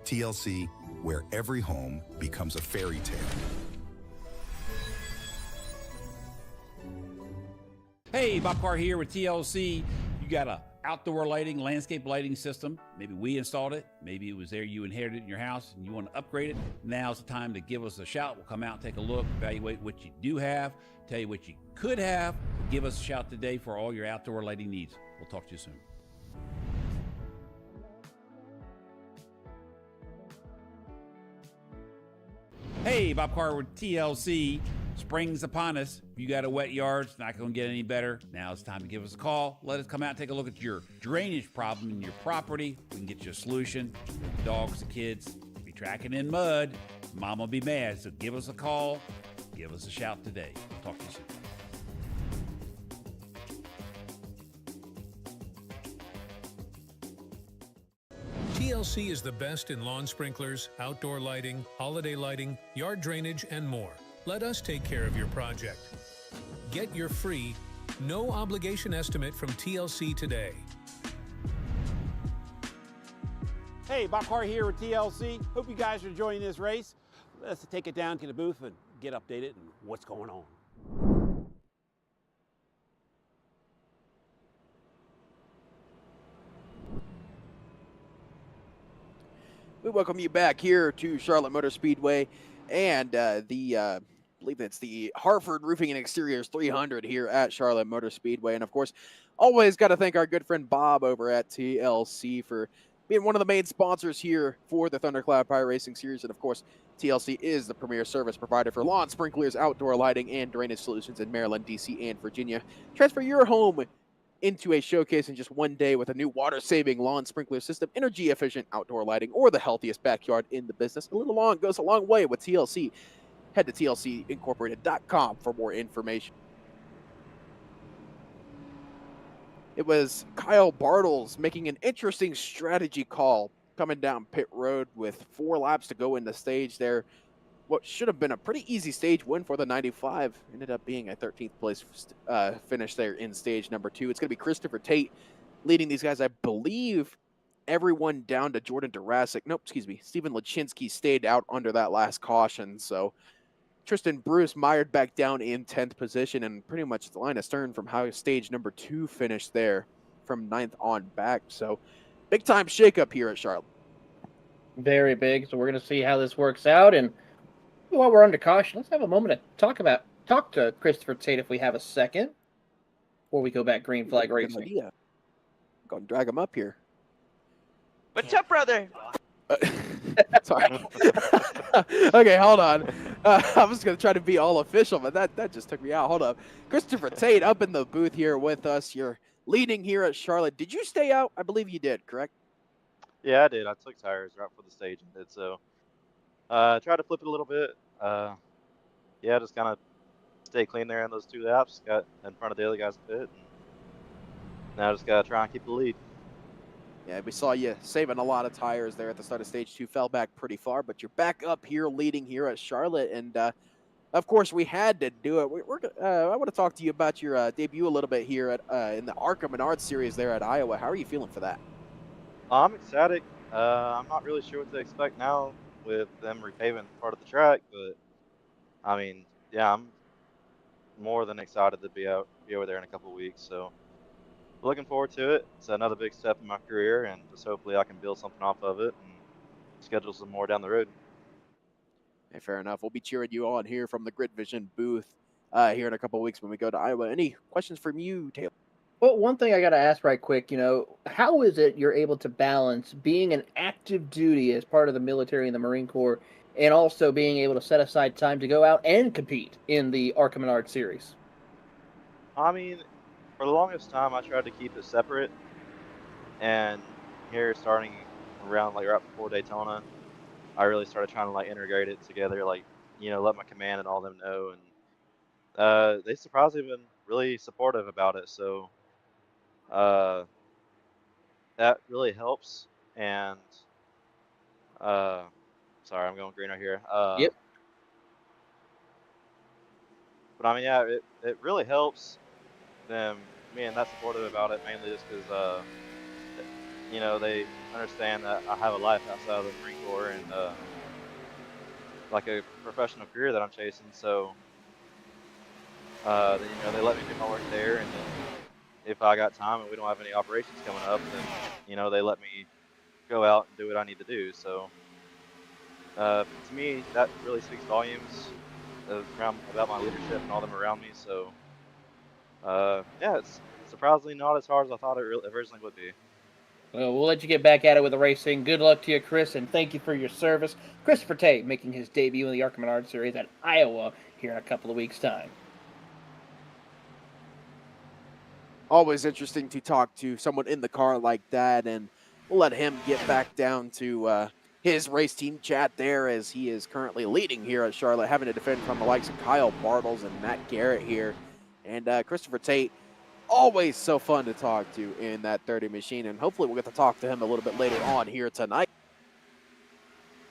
TLC, where every home becomes a fairy tale.
Hey, Bob Carr here with TLC. You got a outdoor lighting, landscape lighting system. Maybe we installed it. Maybe it was there you inherited in your house and you want to upgrade it. Now's the time to give us a shout. We'll come out, take a look, evaluate what you do have, tell you what you could have. Give us a shout today for all your outdoor lighting needs. We'll talk to you soon. Hey, Bob Carr with TLC. Spring's upon us. If you got a wet yard, it's not going to get any better. Now it's time to give us a call. Let us come out and take a look at your drainage problem in your property. We can get you a solution. The dogs, the kids, be tracking in mud. Mom will be mad. So give us a call. Give us a shout today. We'll talk to you soon.
TLC is the best in lawn sprinklers, outdoor lighting, holiday lighting, yard drainage, and more. Let us take care of your project. Get your free No obligation estimate from TLC today.
Hey, Bob Carr here with TLC. Hope you guys are enjoying this race. Let's take it down to the booth and get updated on what's going on.
We welcome you back here to Charlotte Motor Speedway and I believe it's the Hartford Roofing and Exteriors 300 here at Charlotte Motor Speedway. And of course, always got to thank our good friend Bob over at TLC for being one of the main sponsors here for the Thundercloud iRacing Series. And of course, TLC is the premier service provider for lawn sprinklers, outdoor lighting, and drainage solutions in Maryland, DC, and Virginia. Transfer your home into a showcase in just one day with a new water-saving lawn sprinkler system, energy-efficient outdoor lighting, or the healthiest backyard in the business. A little long goes a long way with TLC. Head to tlcincorporated.com for more information. It was Kyle Bartles making an interesting strategy call coming down pit road with 4 laps to go in the stage there. What should have been a pretty easy stage win for the 95 ended up being a 13th place finish there in stage number 2. It's going to be Christopher Tate leading these guys. I believe everyone down to Jordan Durasic. Nope, excuse me. Steven Lachinsky stayed out under that last caution. So Tristan Bruce mired back down in 10th position and pretty much the line astern from how stage number 2 finished there from 9th on back. So big time shakeup here at Charlotte.
Very big. So we're going to see how this works out. And while we're under caution, let's have a moment to talk to Christopher Tate if we have a second before we go back green flag racing.
Idea. Go and drag him up here.
What's up, brother?
Sorry. Okay, hold on. I was going to try to be all official, but that just took me out. Hold up. Christopher Tate up in the booth here with us. You're leading here at Charlotte. Did you stay out? I believe you did, correct?
Yeah, I did. I took tires right for the stage and did so. Tried to flip it a little bit. Yeah, just kind of stay clean there in those 2 laps. Got in front of the other guys a bit. And now just got to try and keep the lead.
Yeah, we saw you saving a lot of tires there at the start of stage 2. Fell back pretty far, but you're back up here leading here at Charlotte. And, of course, we had to do it. I want to talk to you about your debut a little bit here at in the ARCA Menard Series there at Iowa. How are you feeling for that?
I'm ecstatic. I'm not really sure what to expect now with them repaving part of the track, but I mean, yeah, I'm more than excited to be over there in a couple of weeks. So looking forward to it. It's another big step in my career, and just hopefully I can build something off of it and schedule some more down the road.
Hey, fair enough. We'll be cheering you on here from the Grid Vision booth here in a couple of weeks when we go to Iowa. Any questions from you, Taylor?
Well, one thing I got to ask right quick, how is it you're able to balance being an active duty as part of the military and the Marine Corps and also being able to set aside time to go out and compete in the ARCA Menard Series?
I mean, for the longest time, I tried to keep it separate. And here, starting around right before Daytona, I really started trying to integrate it together, let my command and all them know. And they surprisingly been really supportive about it. So that really helps. And sorry, I'm going green right here.
Yep.
But I mean, yeah, it really helps them being that supportive about it, mainly just because they understand that I have a life outside of the Marine Corps and a professional career that I'm chasing. So they let me do my work there, and then if I got time and we don't have any operations coming up, then they let me go out and do what I need to do. So to me, that really speaks volumes about my leadership and all them around me. So yeah, it's surprisingly not as hard as I thought it originally would be.
Well, we'll let you get back at it with the racing. Good luck to you, Chris, and thank you for your service. Christopher Tate making his debut in the ARCA Menard Series at Iowa here in a couple of weeks' time.
Always interesting to talk to someone in the car like that, and we'll let him get back down to his race team chat there as he is currently leading here at Charlotte, having to defend from the likes of Kyle Bartles and Matt Garrett here. And Christopher Tate, always so fun to talk to in that 30 machine, and hopefully we'll get to talk to him a little bit later on here tonight.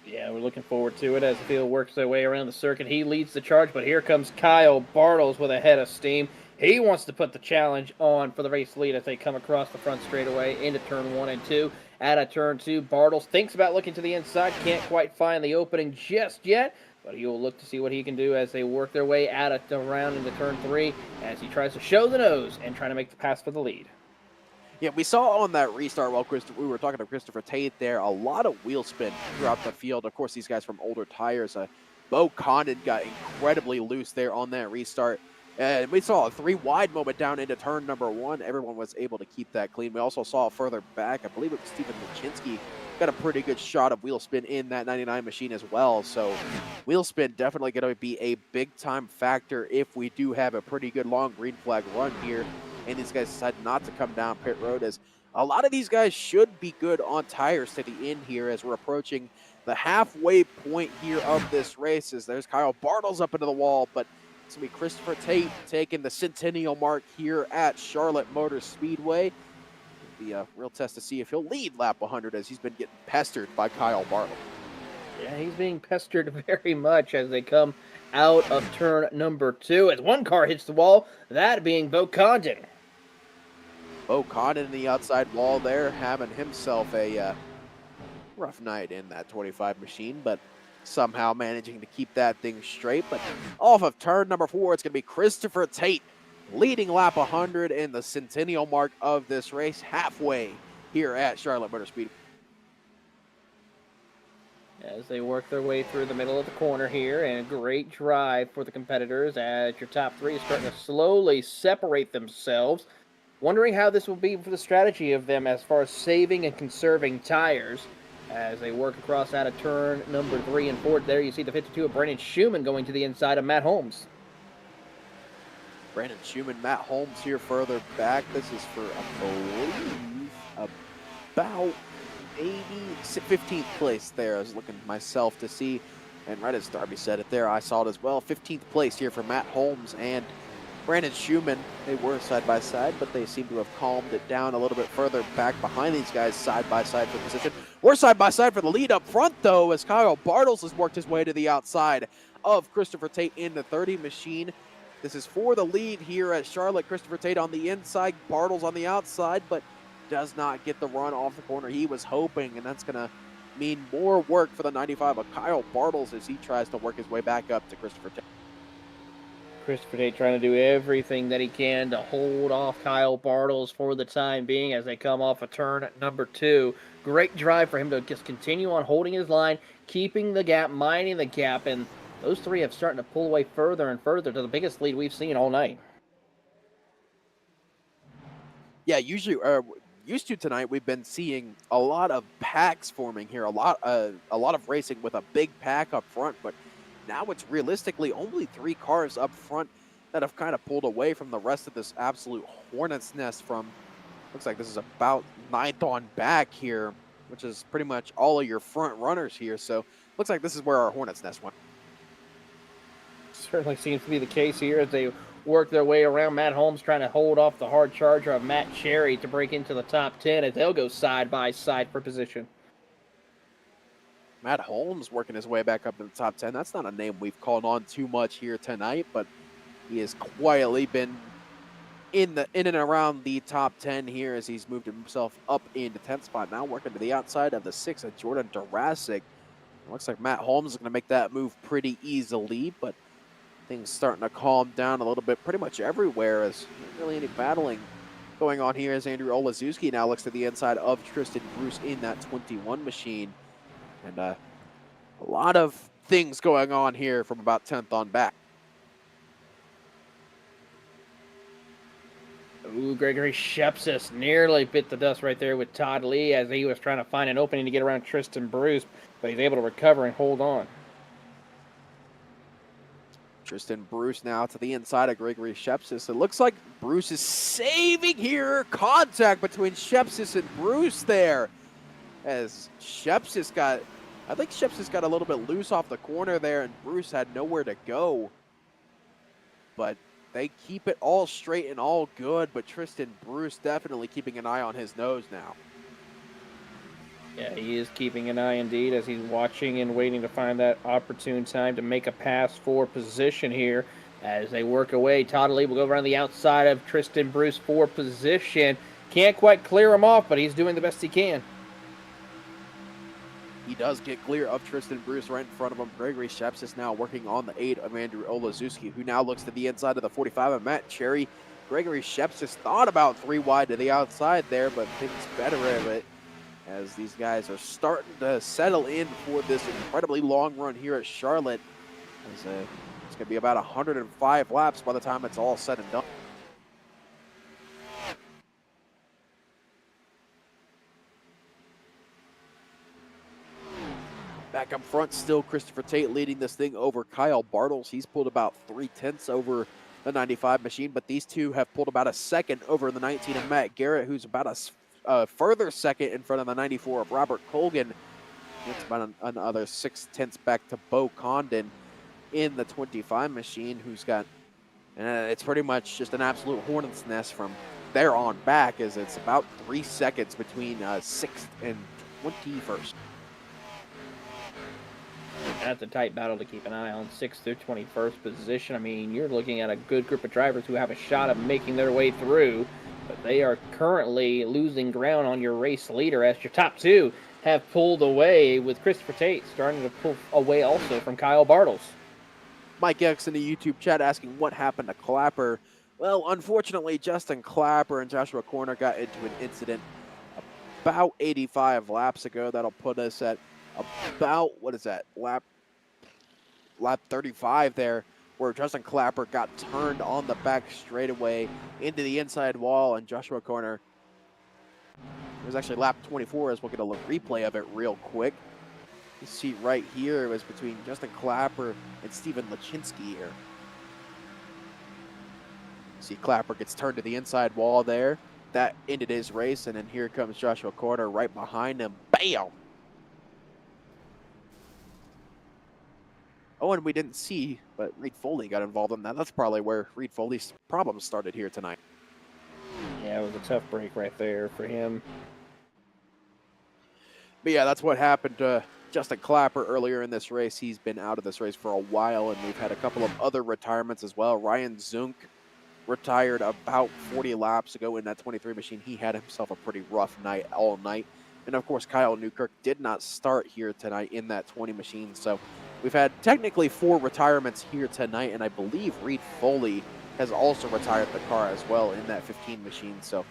Yeah, we're looking forward to it as the field works their way around the circuit. He leads the charge, but here comes Kyle Bartles with a head of steam. He wants to put the challenge on for the race lead as they come across the front straightaway into turn 1 and 2. Out of turn 2, Bartles thinks about looking to the inside, can't quite find the opening just yet, but he will look to see what he can do as they work their way out of the round into turn 3 as he tries to show the nose and try to make the pass for the lead.
Yeah, we saw on that restart while we were talking to Christopher Tate there, a lot of wheel spin throughout the field. Of course, these guys from older tires. Bo Condon got incredibly loose there on that restart. And we saw a 3-wide moment down into turn number 1. Everyone was able to keep that clean. We also saw further back, I believe it was Steven Machinsky, got a pretty good shot of wheel spin in that 99 machine as well. So wheel spin definitely going to be a big-time factor if we do have a pretty good long green flag run here. And these guys decide not to come down pit road, as a lot of these guys should be good on tires to the end here as we're approaching the halfway point here of this race. As there's Kyle Bartles up into the wall, but it's going to be Christopher Tate taking the centennial mark here at Charlotte Motor Speedway. It'll be a real test to see if he'll lead lap 100, as he's been getting pestered by Kyle Bartles.
Yeah, he's being pestered very much as they come out of turn number 2 as one car hits the wall, that being Bo Condon.
Bo Condon in the outside wall there, having himself a rough night in that 25 machine, but somehow managing to keep that thing straight. But off of turn number 4, it's going to be Christopher Tate leading lap 100 in the centennial mark of this race, halfway here at Charlotte Motor Speedway.
As they work their way through the middle of the corner here, and a great drive for the competitors as your top 3 is starting to slowly separate themselves. Wondering how this will be for the strategy of them as far as saving and conserving tires as they work across out of turn number 3 and 4. There you see the 52 of Brandon Schumann going to the inside of Matt Holmes.
Brandon Schumann, Matt Holmes here further back. This is for, I believe, about maybe 15th place there. I was looking myself to see, and right as Darby said it there, I saw it as well. 15th place here for Matt Holmes and Brandon Schumann. They were side by side, but they seem to have calmed it down a little bit further back behind these guys side by side for position. We're side by side for the lead up front, though, as Kyle Bartles has worked his way to the outside of Christopher Tate in the 30 machine. This is for the lead here at Charlotte. Christopher Tate on the inside, Bartles on the outside, but does not get the run off the corner he was hoping, and that's going to mean more work for the 95 of Kyle Bartles as he tries to work his way back up to Christopher Tate.
Christopher Tate trying to do everything that he can to hold off Kyle Bartles for the time being as they come off a turn number 2. Great drive for him to just continue on holding his line, keeping the gap, minding the gap, and those 3 have starting to pull away further and further to the biggest lead we've seen all night.
Yeah, usually, used to tonight, we've been seeing a lot of packs forming here, a lot of racing with a big pack up front, but now it's realistically only 3 cars up front that have kind of pulled away from the rest of this absolute hornet's nest from, looks like this is about 9th on back here, which is pretty much all of your front runners here. So looks like this is where our hornet's nest went.
Certainly seems to be the case here as they work their way around. Matt Holmes trying to hold off the hard charger of Matt Cherry to break into the top 10 as they'll go side by side for position.
Matt Holmes working his way back up to the top 10. That's not a name we've called on too much here tonight, but he has quietly been in and around the top 10 here as he's moved himself up into 10th spot. Now working to the outside of the 6 of Jordan Durasic. Looks like Matt Holmes is going to make that move pretty easily, but things starting to calm down a little bit pretty much everywhere as not really any battling going on here as Andrew Olazewski now looks to the inside of Tristan Bruce in that 21 machine. And a lot of things going on here from about 10th on back.
Ooh, Gregory Shepsis nearly bit the dust right there with Todd Lee as he was trying to find an opening to get around Tristan Bruce, but he's able to recover and hold on.
Tristan Bruce now to the inside of Gregory Shepsis. It looks like Bruce is saving here. Contact between Shepsis and Bruce there. As Shepsis got, I think Shepsis got a little bit loose off the corner there and Bruce had nowhere to go. But they keep it all straight and all good, but Tristan Bruce definitely keeping an eye on his nose now.
Yeah, he is keeping an eye indeed as he's watching and waiting to find that opportune time to make a pass for position here. As they work away, Todd Lee will go around the outside of Tristan Bruce for position. Can't quite clear him off, but he's doing the best he can.
He does get clear of Tristan Bruce right in front of him. Gregory Sheps is now working on the 8 of Andrew Olazewski, who now looks to the inside of the 45 of Matt Cherry. Gregory Sheps just thought about 3 wide to the outside there, but thinks better of it as these guys are starting to settle in for this incredibly long run here at Charlotte. It's going to be about 105 laps by the time it's all said and done. Back up front, still Christopher Tate leading this thing over Kyle Bartles. He's pulled about 3/10 over the 95 machine, but these two have pulled about a second over the 19 of Matt Garrett, who's about a further second in front of the 94 of Robert Colgan. It's about another 6/10 back to Bo Condon in the 25 machine, who's got, it's pretty much just an absolute hornet's nest from there on back, as it's about 3 seconds between 6th and 21st.
That's a tight battle to keep an eye on, 6th through 21st position. I mean, you're looking at a good group of drivers who have a shot of making their way through, but they are currently losing ground on your race leader, as your top 2 have pulled away, with Christopher Tate starting to pull away also from Kyle Bartles.
Mike X in the YouTube chat asking what happened to Clapper. Well, unfortunately, Justin Clapper and Joshua Corner got into an incident about 85 laps ago. That'll put us at about, lap 35 there, where Justin Clapper got turned on the back straightaway into the inside wall, and Joshua Corner, it was actually lap 24, as we'll get a replay of it real quick. You see right here, it was between Justin Clapper and Steven Lachinsky here. See, Clapper gets turned to the inside wall there. That ended his race, and then here comes Joshua Corner right behind him. Bam! Oh, and we didn't see, but Reed Foley got involved in that. That's probably where Reed Foley's problems started here tonight.
Yeah, it was a tough break right there for him.
But yeah, that's what happened to Justin Clapper earlier in this race. He's been out of this race for a while, and we've had a couple of other retirements as well. Ryan Zunk retired about 40 laps ago in that 23 machine. He had himself a pretty rough night all night. And of course, Kyle Newkirk did not start here tonight in that 20 machine. So we've had technically 4 retirements here tonight, and I believe Reed Foley has also retired the car as well in that 15 machine. So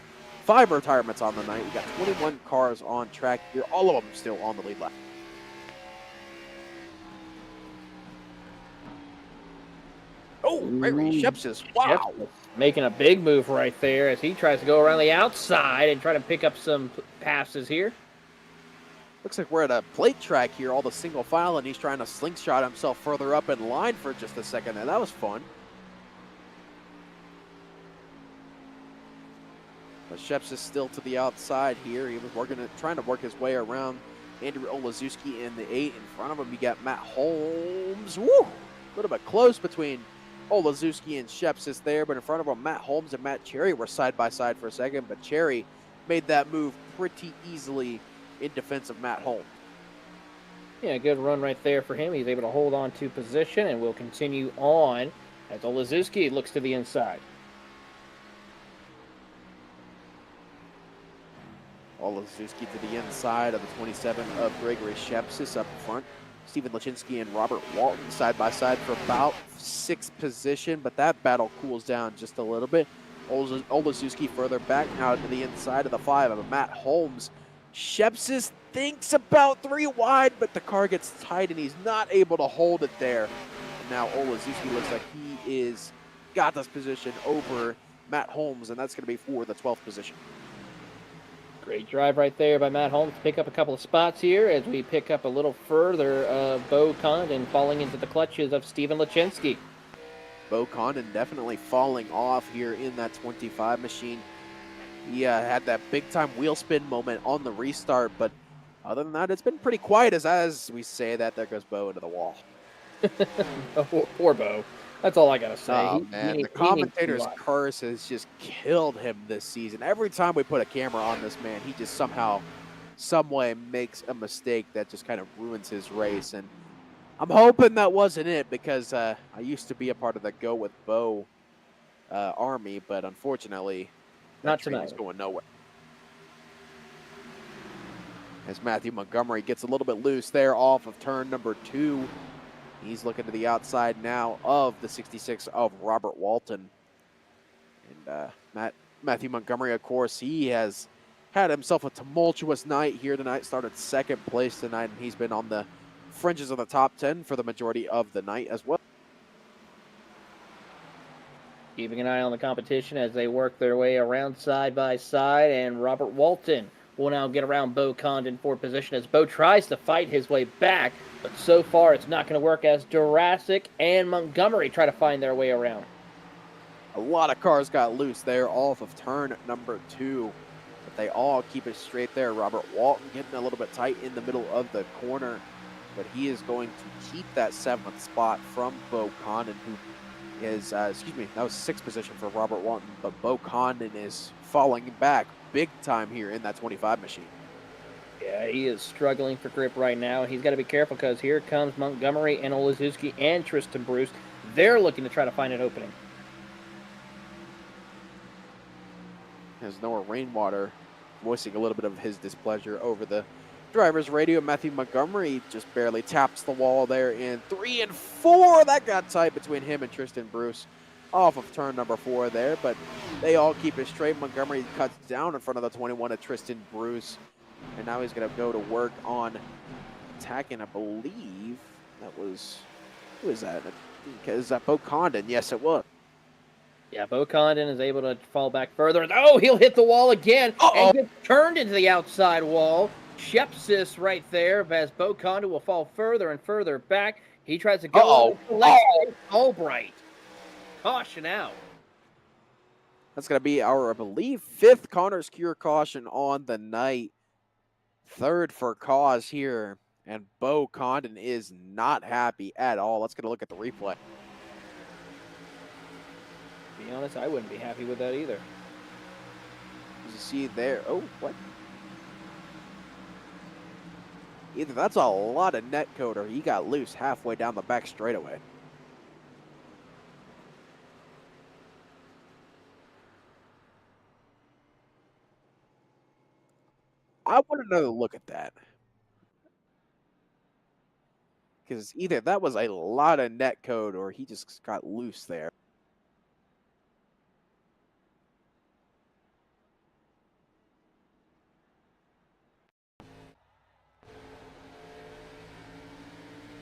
5 retirements on the night. We got 21 cars on track here, all of them still on the lead lap. Oh, Gregory Sheps, wow.
Sheps making a big move right there as he tries to go around the outside and try to pick up some passes here.
Looks like we're at a plate track here, all the single file, and he's trying to slingshot himself further up in line for just a second there. That was fun. But Sheps is still to the outside here. He was trying to work his way around Andrew Olazewski in the 8. In front of him, you got Matt Holmes. Woo! A little bit close between Olazewski and Sheps is there, but in front of him, Matt Holmes and Matt Cherry were side by side for a second, but Cherry made that move pretty easily in defense of Matt Holmes.
Yeah, good run right there for him. He's able to hold on to position and will continue on as Olazewski looks to the inside.
Olazewski to the inside of the 27 of Gregory Sheps is up front. Stephen Lachinsky and Robert Walton side by side for about 6th position, but that battle cools down just a little bit. Olazewski further back now to the inside of the 5 of Matt Holmes. Sheps thinks about 3 wide, but the car gets tight and he's not able to hold it there. And now Olazewski looks like he is got this position over Matt Holmes, and that's going to be for the 12th position.
Great drive right there by Matt Holmes to pick up a couple of spots here as we pick up a little further of Bo Condon falling into the clutches of Stephen Lachinsky.
Bo Condon definitely falling off here in that 25 machine. He had that big-time wheel spin moment on the restart, but other than that, it's been pretty quiet as we say that. There goes Bo into the wall.
Poor Bo. That's all I got to say.
Oh, man, the commentator's curse has just killed him this season. Every time we put a camera on this man, he just somehow, some way makes a mistake that just kind of ruins his race. And I'm hoping that wasn't it because I used to be a part of the Go with Bo army, but unfortunately, that
Not
train is
tonight.
going nowhere. As Matthew Montgomery gets a little bit loose there off of turn number 2. He's looking to the outside now of the 66 of Robert Walton. And Matthew Montgomery, of course, he has had himself a tumultuous night here tonight. Started second place tonight, and he's been on the fringes of the top 10 for the majority of the night as well.
Keeping an eye on the competition as they work their way around side by side, and Robert Walton will now get around Bo Condon for position as Bo tries to fight his way back, but so far it's not going to work as Jurassic and Montgomery try to find their way around.
A lot of cars got loose there off of turn number 2, but they all keep it straight there. Robert Walton getting a little bit tight in the middle of the corner, but he is going to keep that 7th spot from Bo Condon, who is, that was 6th position for Robert Walton, but Bo Condon is falling back big time here in that 25 machine.
Yeah, he is struggling for grip right now. He's got to be careful because here comes Montgomery and Olazewski and Tristan Bruce. They're looking to try to find an opening.
As Noah Rainwater voicing a little bit of his displeasure over the driver's radio. Matthew Montgomery just barely taps the wall there in 3 and 4. That got tight between him and Tristan Bruce off of turn number 4 there, but they all keep it straight. Montgomery cuts down in front of the 21 of Tristan Bruce, and now he's going to go to work on attacking, I believe that was, who is that? Is that Bo Condon? Yes, it was.
Yeah, Bo Condon is able to fall back further. Oh, he'll hit the wall again and get turned into the outside wall. Shepsis right there, as Bo Condon will fall further and further back. He tries to go Albright. Caution out.
That's going to be our, I believe, 5th Connors Cure caution on the night. 3rd for cause here, and Bo Condon is not happy at all. Let's get a look at the replay.
To be honest, I wouldn't be happy with that either.
As you see there, oh, what? Either that's a lot of net code or he got loose halfway down the back straightaway. I want another look at that. Because either that was a lot of net code or he just got loose there.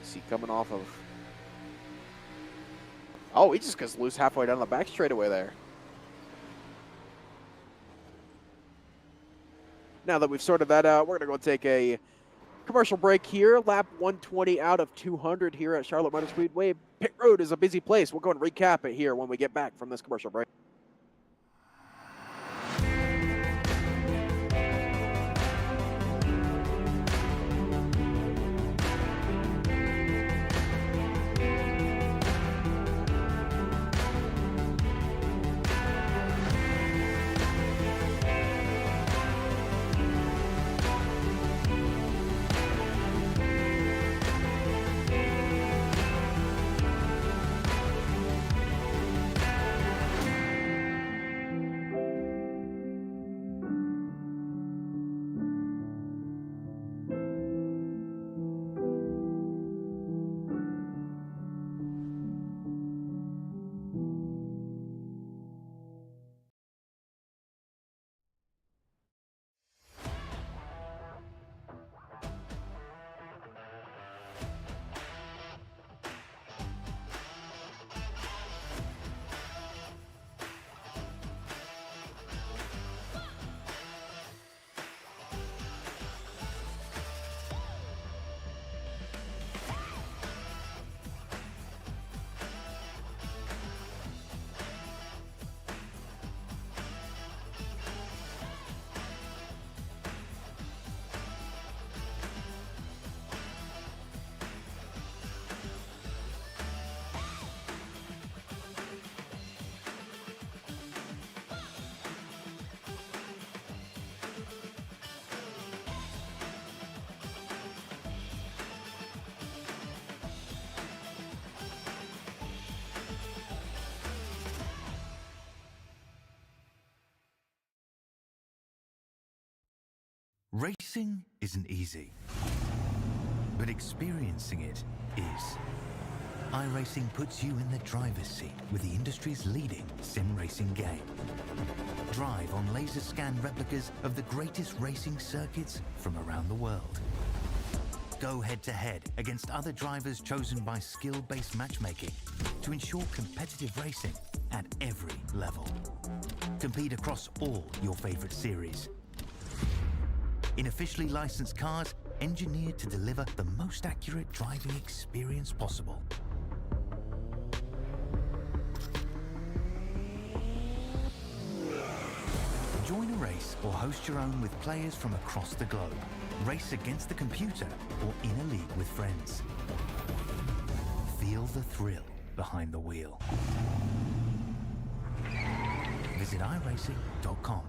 See, coming off of... Oh, he just gets loose halfway down the back straightaway there. Now that we've sorted that out, we're going to go take a commercial break here. Lap 120 out of 200 here at Charlotte Motor Speedway. Pit road is a busy place. We'll go and recap it here when we get back from this commercial break.
Racing isn't easy, but experiencing it is. iRacing puts you in the driver's seat with the industry's leading sim racing game. Drive on laser scan replicas of the greatest racing circuits from around the world. Go head-to-head against other drivers chosen by skill-based matchmaking to ensure competitive racing at every level. Compete across all your favorite series. In officially licensed cars, engineered to deliver the most accurate driving experience possible. Join a race or host your own with players from across the globe. Race against the computer or in a league with friends. Feel the thrill behind the wheel. Visit iRacing.com.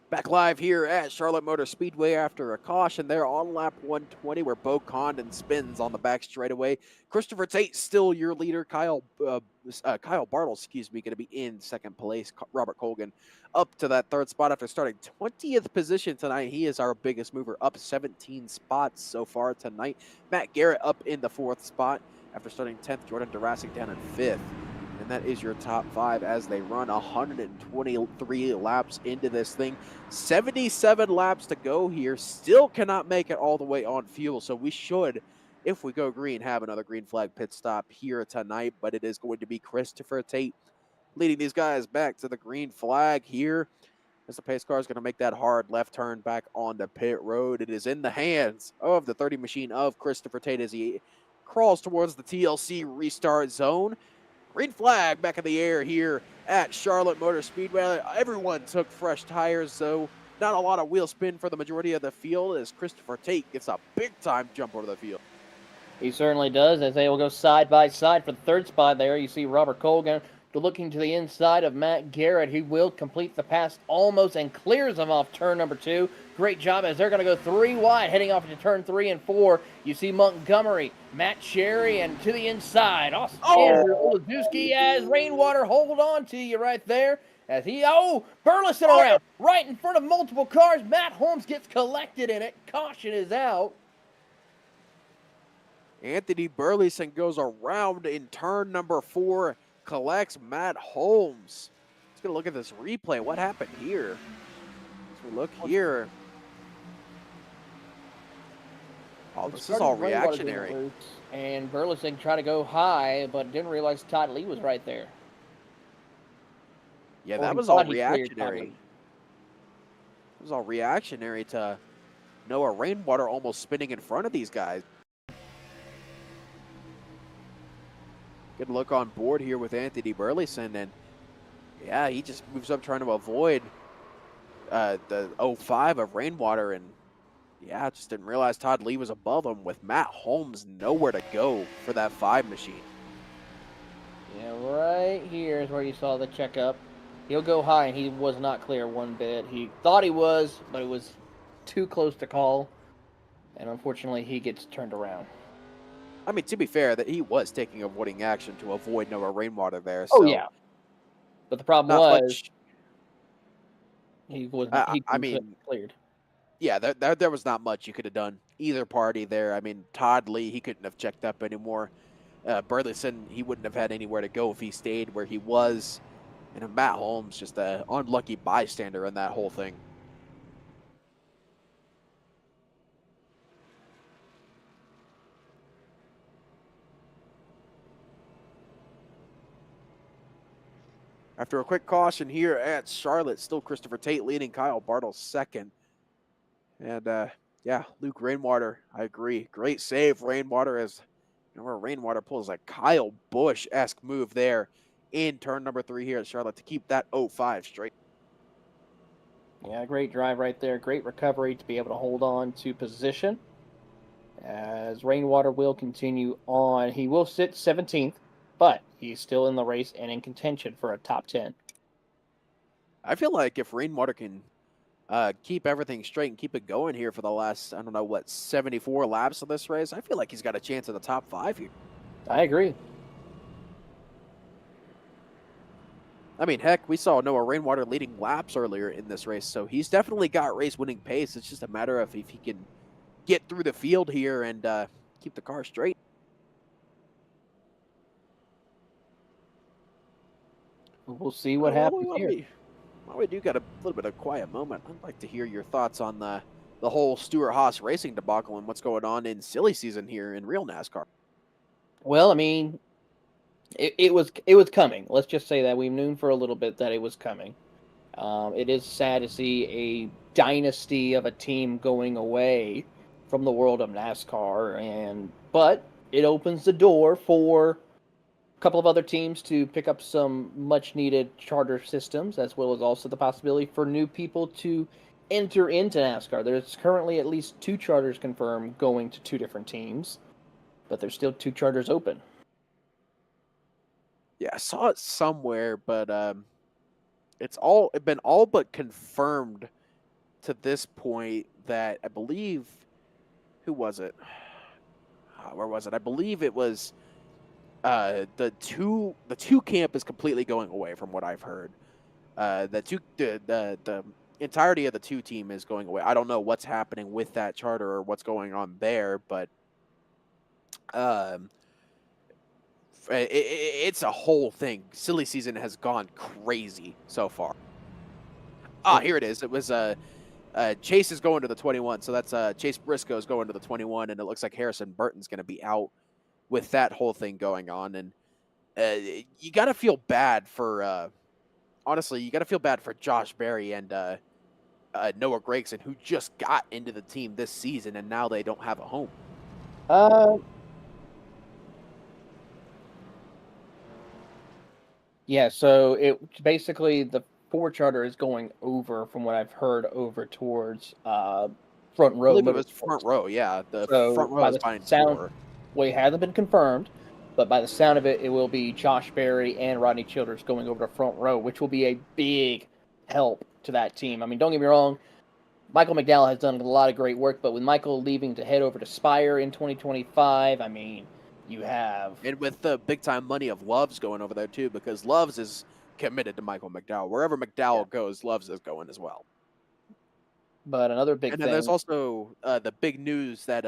Back live here at Charlotte Motor Speedway after a caution there on lap 120 where Bo Condon spins on the back straightaway. Christopher Tate still your leader. Kyle Bartle, going to be in second place. Robert Colgan up to that third spot after starting 20th position tonight. He is our biggest mover, up 17 spots so far tonight. Matt Garrett up in the fourth spot after starting 10th. Jordan Durasic down in fifth. And that is your top five as they run 123 laps into this thing. 77 laps to go here. Still cannot make it all the way on fuel. So we should, if we go green, have another green flag pit stop here tonight. But it is going to be Christopher Tate leading these guys back to the green flag here. As the pace car is going to make that hard left turn back on the pit road. It is in the hands of the 30 machine of Christopher Tate as he crawls towards the TLC restart zone. Green flag back in the air here at Charlotte Motor Speedway. Everyone took fresh tires, so not a lot of wheel spin for the majority of the field as Christopher Tate gets a big-time jump over the field.
He certainly does, as they will go side by side for the third spot there. You see Robert Colgan looking to the inside of Matt Garrett. He will complete the pass almost and clears him off turn number 2. Great job as they're going to go 3 wide, heading off into turn 3 and 4. You see Montgomery, Matt Cherry, and to the inside, Andrew Olszewski as Rainwater hold on to you right there. As he, Burleson around, right in front of multiple cars. Matt Holmes gets collected in it. Caution is out.
Anthony Burleson goes around in turn number 4, collects Matt Holmes. Let's get a look at this replay. What happened here? As we look here. Oh, this is all reactionary.
And Burleson tried to go high, but didn't realize Todd Lee was right there.
Yeah, that was all reactionary. It was all reactionary to Noah Rainwater almost spinning in front of these guys. Good look on board here with Anthony Burleson, and yeah, he just moves up trying to avoid the 05 of Rainwater, and yeah, just didn't realize Todd Lee was above him with Matt Holmes nowhere to go for that 5 machine.
Yeah, right here is where you saw the checkup. He'll go high, and he was not clear one bit. He thought he was, but it was too close to call, and unfortunately, he gets turned around.
I mean, to be fair, that he was taking avoiding action to avoid Noah Rainwater there.
Oh,
so
yeah. But the problem was he wasn't cleared.
Yeah, there was not much you could have done. Either party there. I mean, Todd Lee, he couldn't have checked up anymore. Burleson, he wouldn't have had anywhere to go if he stayed where he was. And Matt Holmes, just an unlucky bystander in that whole thing. After a quick caution here at Charlotte, still Christopher Tate leading, Kyle Bartles second. And yeah, Luke Rainwater, I agree. Great save, Rainwater, as where Rainwater pulls a Kyle Busch-esque move there in turn number 3 here at Charlotte to keep that 0-5 straight.
Yeah, great drive right there. Great recovery to be able to hold on to position. As Rainwater will continue on. He will sit 17th, but he's still in the race and in contention for a top 10.
I feel like if Rainwater can keep everything straight and keep it going here for the last, 74 laps of this race, I feel like he's got a chance at the top 5 here.
I agree.
I mean, heck, we saw Noah Rainwater leading laps earlier in this race, so he's definitely got race-winning pace. It's just a matter of if he can get through the field here and keep the car straight.
We'll see what happens here.
While we do got a little bit of quiet moment, I'd like to hear your thoughts on the whole Stewart-Haas racing debacle and what's going on in silly season here in real NASCAR.
Well, I mean, it was coming. Let's just say that we've known for a little bit that it was coming. It is sad to see a dynasty of a team going away from the world of NASCAR, but it opens the door for a couple of other teams to pick up some much-needed charter systems, as well as also the possibility for new people to enter into NASCAR. There's currently at least 2 charters confirmed going to 2 different teams, but there's still 2 charters open.
Yeah, I saw it somewhere, but it's been all but confirmed to this point that I believe, who was it? Where was it? I believe it was the two camp is completely going away from what I've heard. The entirety of the 2 team is going away. I don't know what's happening with that charter or what's going on there, but it's a whole thing. Silly season has gone crazy so far. Here it is. It was Chase is going to the 21, so that's Chase Briscoe's going to the 21, and it looks like Harrison Burton's going to be out with that whole thing going on. And you got to feel bad for honestly, you got to feel bad for Josh Berry and Noah Gregson, who just got into the team this season, and now they don't have a home.
Yeah, so it basically the 4 charter is going over, from what I've heard, over towards Front Row.
I believe it was Front Row, yeah. The Front Row is buying 4.
Well, it hasn't been confirmed, but by the sound of it, it will be Josh Berry and Rodney Childers going over to Front Row, which will be a big help to that team. I mean, don't get me wrong, Michael McDowell has done a lot of great work, but with Michael leaving to head over to Spire in 2025, I mean, you have...
And with the big-time money of Loves going over there, too, because Loves is committed to Michael McDowell. Wherever McDowell goes, Loves is going as well.
But another big thing...
And then there's also the big news that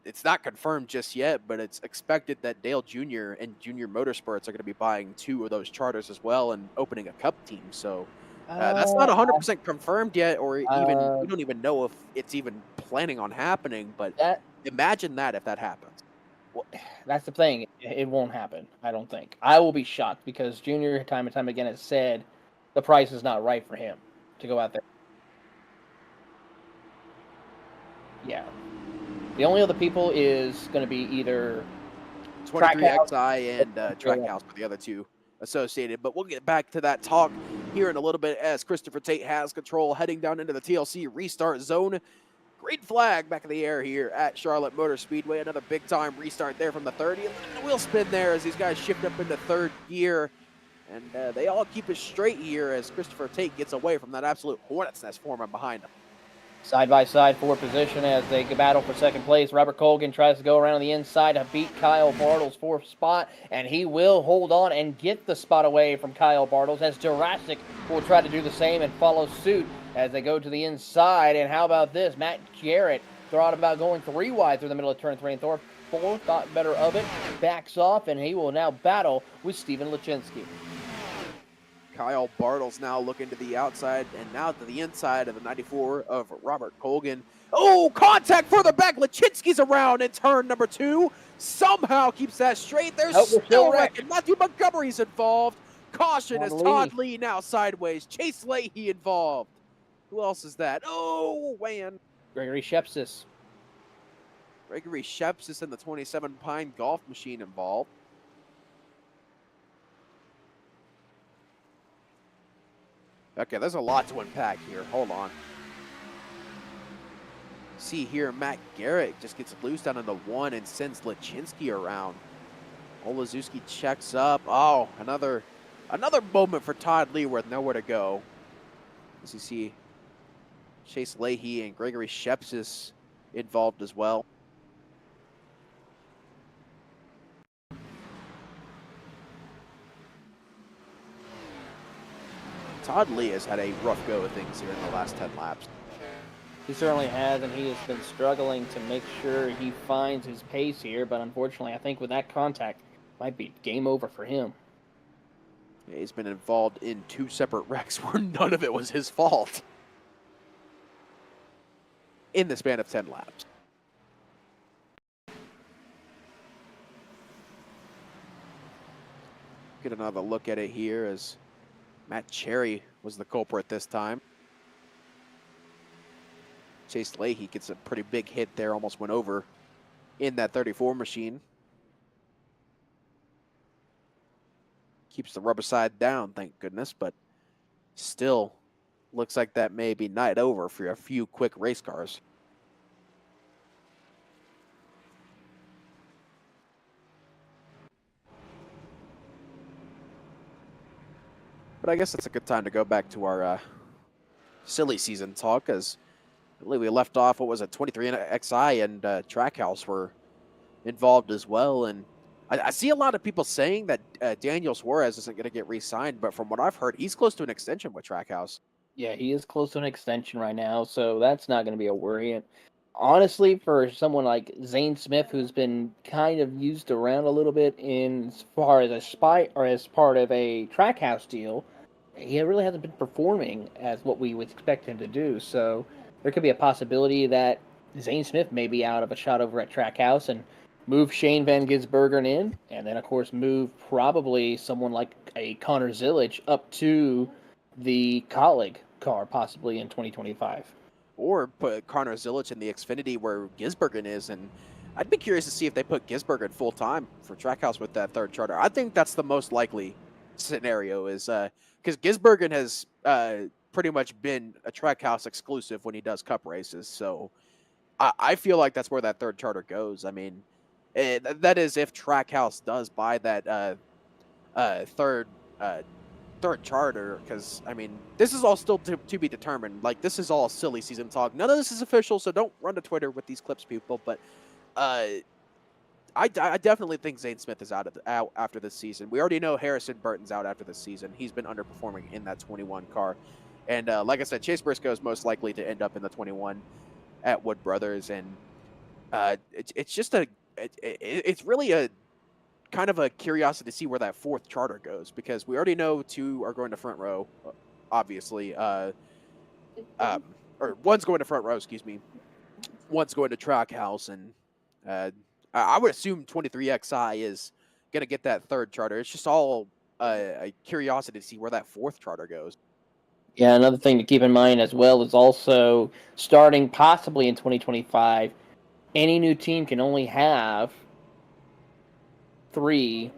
it's not confirmed just yet, but it's expected that Dale Jr. and Junior Motorsports are going to be buying 2 of those charters as well and opening a Cup team. So that's not 100% confirmed yet, or even we don't even know if it's even planning on happening. But imagine that if that happens.
Well, that's the thing. It won't happen, I don't think. I will be shocked because Junior, time and time again, has said the price is not right for him to go out there. Yeah. The only other people is going to be either
23XI and Trackhouse for the other 2 associated. But we'll get back to that talk here in a little bit as Christopher Tate has control heading down into the TLC restart zone. Green flag back in the air here at Charlotte Motor Speedway. Another big-time restart there from the 30. A wheel spin there as these guys shift up into 3rd gear. And they all keep it straight here as Christopher Tate gets away from that absolute hornet's nest forming behind him.
Side-by-side for position as they battle for 2nd place. Robert Colgan tries to go around on the inside to beat Kyle Bartles' 4th spot, and he will hold on and get the spot away from Kyle Bartles as Jurassic will try to do the same and follow suit as they go to the inside. And how about this? Matt Jarrett thought about going 3 wide through the middle of turn 3 and 4. Thought better of it, backs off, and he will now battle with Steven Lachinsky.
Kyle Bartles now looking to the outside and now to the inside of the 94 of Robert Colgan. Oh, contact further back. Lachinsky's around in turn number 2. Somehow keeps that straight. There's still wrecking. Matthew Montgomery's involved. caution as
Todd
Todd Lee now sideways. Chase Leahy involved. Who else is that? Oh, man.
Gregory Shepsis.
Gregory Shepsis and the 27 Pine Golf Machine involved. Okay, there's a lot to unpack here. Hold on. See here, Matt Garrett just gets loose down on the 1 and sends Lachinsky around. Olazewski checks up. Oh, another moment for Todd Lee with nowhere to go. As you see, Chase Leahy and Gregory Shepsis involved as well. Todd Lee has had a rough go of things here in the last 10 laps.
He certainly has, and he has been struggling to make sure he finds his pace here, but unfortunately, I think with that contact, it might be game over for him.
Yeah, he's been involved in 2 separate wrecks where none of it was his fault in the span of 10 laps. Get another look at it here as Matt Cherry was the culprit this time. Chase Leahy gets a pretty big hit there, almost went over in that 34 machine. Keeps the rubber side down, thank goodness, but still looks like that may be night over for a few quick race cars. But I guess it's a good time to go back to our silly season talk, as I believe we left off, what was it, 23XI and Trackhouse were involved as well. And I see a lot of people saying that Daniel Suarez isn't going to get re-signed, but from what I've heard, he's close to an extension with Trackhouse.
Yeah, he is close to an extension right now, so that's not going to be a worry. And honestly, for someone like Zane Smith, who's been kind of used around a little bit in as far as a spy or as part of a Trackhouse deal, he really hasn't been performing as what we would expect him to do. So there could be a possibility that Zane Smith may be out of a shot over at Trackhouse and move Shane Van Gisbergen in, and then, of course, move probably someone like a Connor Zillage up to the colleague car, possibly in 2025.
Or put Connor Zillage in the Xfinity where Gisbergen is, and I'd be curious to see if they put Gisbergen full-time for Trackhouse with that third charter. I think that's the most likely scenario, is because Gisbergen has pretty much been a Trackhouse exclusive when he does cup races, so I feel like that's where that third charter goes. I mean, that is if Trackhouse does buy that third charter, because, I mean, this is all still to be determined. Like, this is all silly season talk. None of this is official, so don't run to Twitter with these clips, people. But I definitely think Zane Smith is out after this season. We already know Harrison Burton's out after this season. He's been underperforming in that 21 car. And like I said, Chase Briscoe is most likely to end up in the 21 at Wood Brothers. And it's just it's really a kind of a curiosity to see where that fourth charter goes, because we already know 2 are going to front row, obviously. Or one's going to front row, excuse me. One's going to Trackhouse, and I would assume 23XI is going to get that third charter. It's just all a curiosity to see where that fourth charter goes.
Yeah, another thing to keep in mind as well is also starting possibly in 2025, any new team can only have 3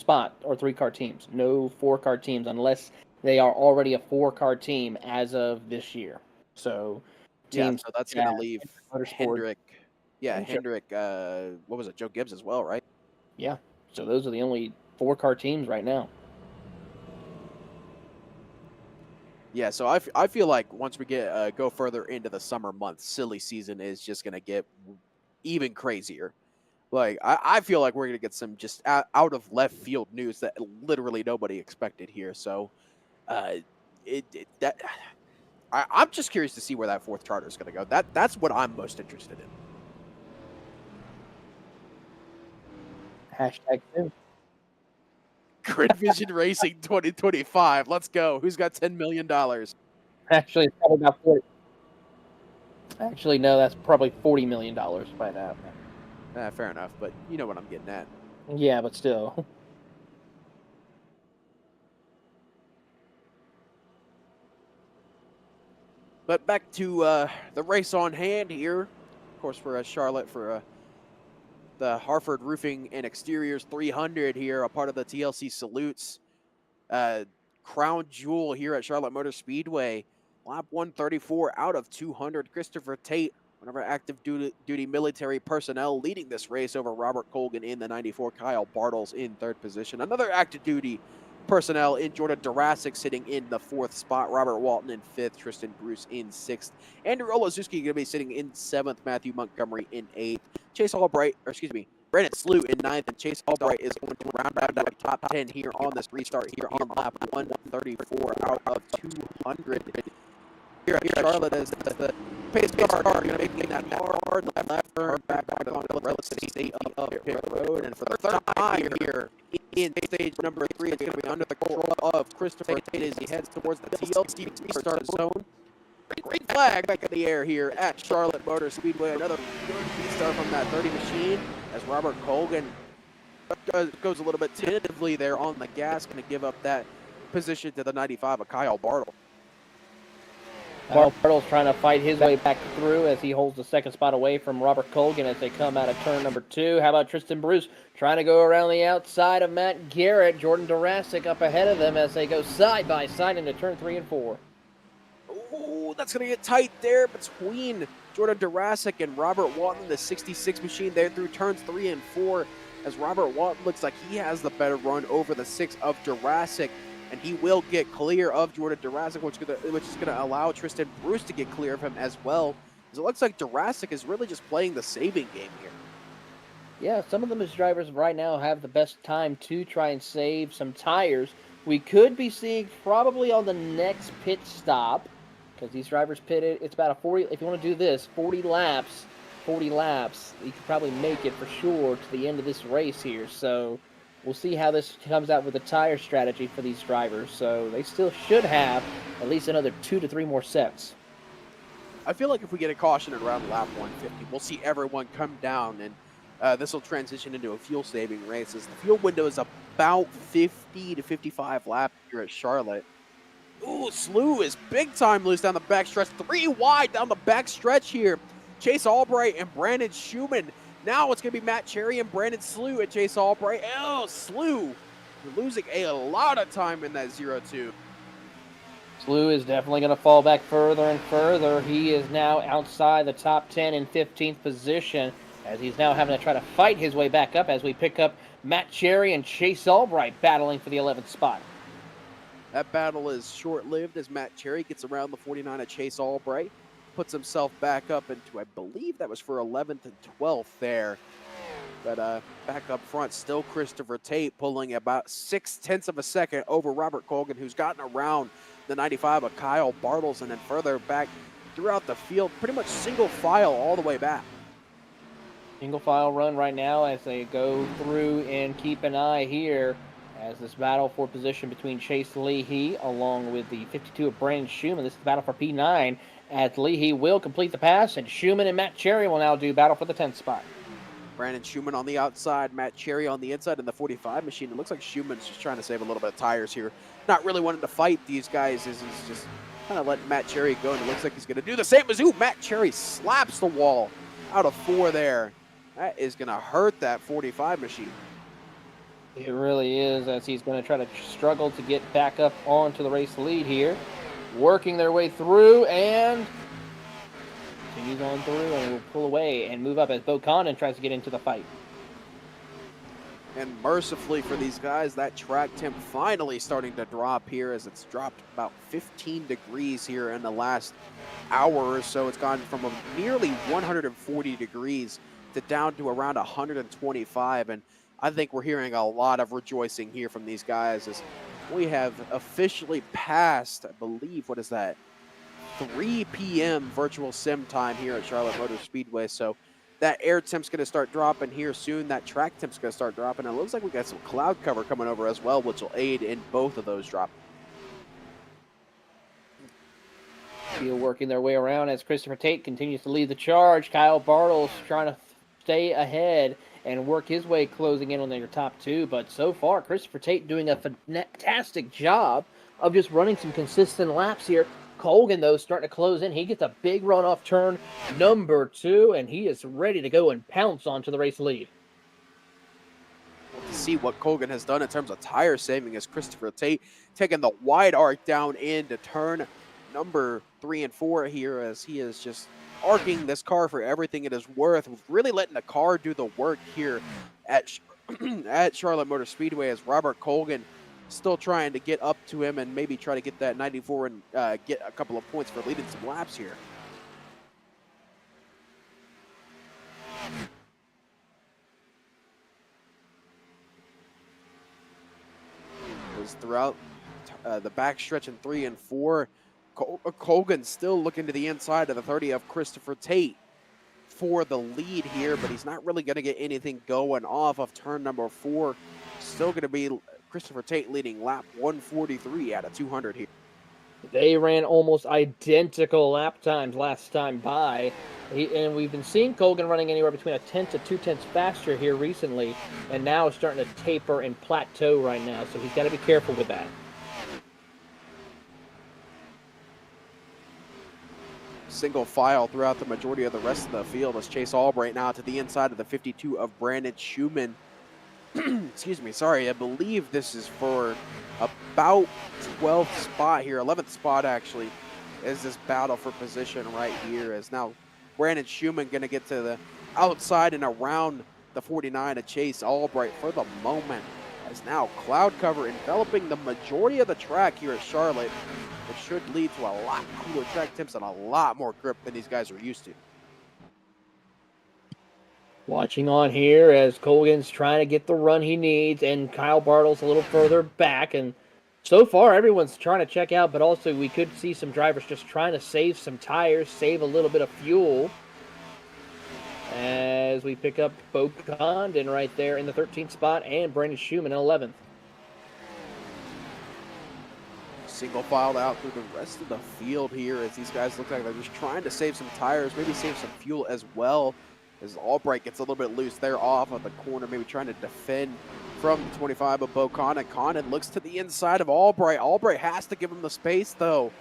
car teams. No 4-car teams unless they are already a 4-car team as of this year. So teams,
so that's going to leave
Motorsport.
Hendrick. Yeah, Hendrick. What was it? Joe Gibbs as well, right?
Yeah. So those are the only 4-car teams right now.
Yeah, so I feel like once we go further into the summer months, silly season is just going to get even crazier. Like, I feel like we're going to get some just out of left field news that literally nobody expected here. So I'm just curious to see where that fourth charter is going to go. That's what I'm most interested in.
Hashtag soon.
Grid Vision Racing 2025. Let's go. Who's got $10 million?
Actually, it's probably about 40. Actually, no, that's probably $40 million by now.
Fair enough, but you know what I'm getting at.
Yeah, but still.
But back to the race on hand here. Of course, we're at Charlotte for the Harford Roofing and Exteriors 300 here, a part of the TLC Salutes crown jewel here at Charlotte Motor Speedway. Lap 134 out of 200. Christopher Tate, one of our active duty military personnel, leading this race over Robert Colgan in the 94. Kyle Bartles in third position. Another active duty personnel in Jordan Durasic sitting in the fourth spot. Robert Walton in fifth. Tristan Bruce in sixth. Andrew Olazuski going to be sitting in seventh. Matthew Montgomery in eighth. Brandon Slew in ninth, and Chase Albright is going to round out the top 10 here on this restart here on lap 134 out of 200. Here at Charlotte as the pace car going to make that hard left turn back on the relative state of pit road. And for the third time here in stage number 3, it's going to be under the control of Christopher Tate as he heads towards the TLC restart zone. Great flag back in the air here at Charlotte Motor Speedway. Another good restart from that 30 machine as Robert Colgan goes a little bit tentatively there on the gas, going to give up that position to the 95 of Kyle Bartle.
Kyle Bartle's trying to fight his way back through as he holds the second spot away from Robert Colgan as they come out of turn number 2. How about Tristan Bruce trying to go around the outside of Matt Garrett? Jordan Durasic up ahead of them as they go side by side into turn 3 and 4.
Ooh, that's going to get tight there between Jordan Durasic and Robert Walton, the 66 machine there through turns 3 and 4, as Robert Walton looks like he has the better run over the 6 of Durasic, and he will get clear of Jordan Durasic, which is going to allow Tristan Bruce to get clear of him as well, as it looks like Durasic is really just playing the saving game here.
Yeah, some of them as drivers right now have the best time to try and save some tires. We could be seeing probably on the next pit stop, because these drivers pitted, it's about a 40, if you want to do this, 40 laps, you could probably make it for sure to the end of this race here. So we'll see how this comes out with the tire strategy for these drivers. So they still should have at least another 2 to 3 more sets.
I feel like if we get a caution at around lap 150, we'll see everyone come down, and this will transition into a fuel-saving race, as the fuel window is about 50 to 55 laps here at Charlotte. Ooh, Slew is big time loose down the backstretch. 3 wide down the backstretch here. Chase Albright and Brandon Schumann. Now it's going to be Matt Cherry and Brandon Slew at Chase Albright. Oh, Slew losing a lot of time in that 0-2.
Slew is definitely going to fall back further and further. He is now outside the top 10 in 15th position, as he's now having to try to fight his way back up as we pick up Matt Cherry and Chase Albright battling for the 11th spot.
That battle is short-lived as Matt Cherry gets around the 49 of Chase Albright, puts himself back up into, I believe that was for 11th and 12th there. But back up front, still Christopher Tate pulling about 0.6 of a second over Robert Colgan, who's gotten around the 95 of Kyle Bartles, and then further back throughout the field, pretty much single file all the way back.
Single file run right now as they go through and keep an eye here as this battle for position between Chase Leahy along with the 52 of Brandon Schumann. This is the battle for P9 as Leahy will complete the pass, and Schumann and Matt Cherry will now do battle for the 10th spot.
Brandon Schumann on the outside, Matt Cherry on the inside in the 45 machine. It looks like Schumann's just trying to save a little bit of tires here. Not really wanting to fight these guys as he's just kind of letting Matt Cherry go, and it looks like he's going to do the same as Matt Cherry slaps the wall out of 4 there. That is going to hurt that 45 machine.
It really is, as he's going to try to struggle to get back up onto the race lead here. Working their way through and continues on through and will pull away and move up as Bo Condon tries to get into the fight.
And mercifully for these guys, that track temp finally starting to drop here as it's dropped about 15 degrees here in the last hour or so. It's gone from nearly 140 degrees to down to around 125, and I think we're hearing a lot of rejoicing here from these guys as we have officially passed, I believe, what is that, 3 p.m. virtual sim time here at Charlotte Motor Speedway. So that air temp's going to start dropping here soon. That track temp's going to start dropping. It looks like we got some cloud cover coming over as well, which will aid in both of those drops.
Still working their way around as Christopher Tate continues to lead the charge. Kyle Bartles trying to stay ahead and work his way closing in on their top 2. But so far, Christopher Tate doing a fantastic job of just running some consistent laps here Colgan, though, starting to close in. He gets a big run off turn number 2, and he is ready to go and pounce onto the race lead.
To see what Colgan has done in terms of tire saving as Christopher Tate taking the wide arc down into turn number 3 and 4 here, as he is just arcing this car for everything it is worth, really letting the car do the work here at at Charlotte Motor Speedway, as Robert Colgan still trying to get up to him and maybe try to get that 94 and get a couple of points for leading some laps here. Throughout the backstretch in 3 and 4, Colgan still looking to the inside of the 30 of Christopher Tate for the lead here, but he's not really going to get anything going off of turn number 4. Still going to be Christopher Tate leading lap 143 out of 200 here.
They ran almost identical lap times last time by, and we've been seeing Colgan running anywhere between a tenth to 2 tenths faster here recently, and now is starting to taper and plateau right now, so he's got to be careful with that.
Single file throughout the majority of the rest of the field as Chase Albright now to the inside of the 52 of Brandon Schumann. Excuse me, sorry, I believe this is for about 12th spot here, 11th spot actually, is this battle for position right here, as now Brandon Schumann going to get to the outside and around the 49 of Chase Albright for the moment, as now cloud cover enveloping the majority of the track here at Charlotte, which should lead to a lot cooler track temps and a lot more grip than these guys are used to.
Watching on here as Colgan's trying to get the run he needs, and Kyle Bartle's a little further back, and so far everyone's trying to check out, but also we could see some drivers just trying to save some tires, save a little bit of fuel, as we pick up Bo Condon right there in the 13th spot and Brandon Schumann in 11th.
Single filed out through the rest of the field here, as these guys look like they're just trying to save some tires, maybe save some fuel as well, as Albright gets a little bit loose there off of the corner, maybe trying to defend from the 25 of Bo Condon. Condon looks to the inside of Albright. Albright has to give him the space, though,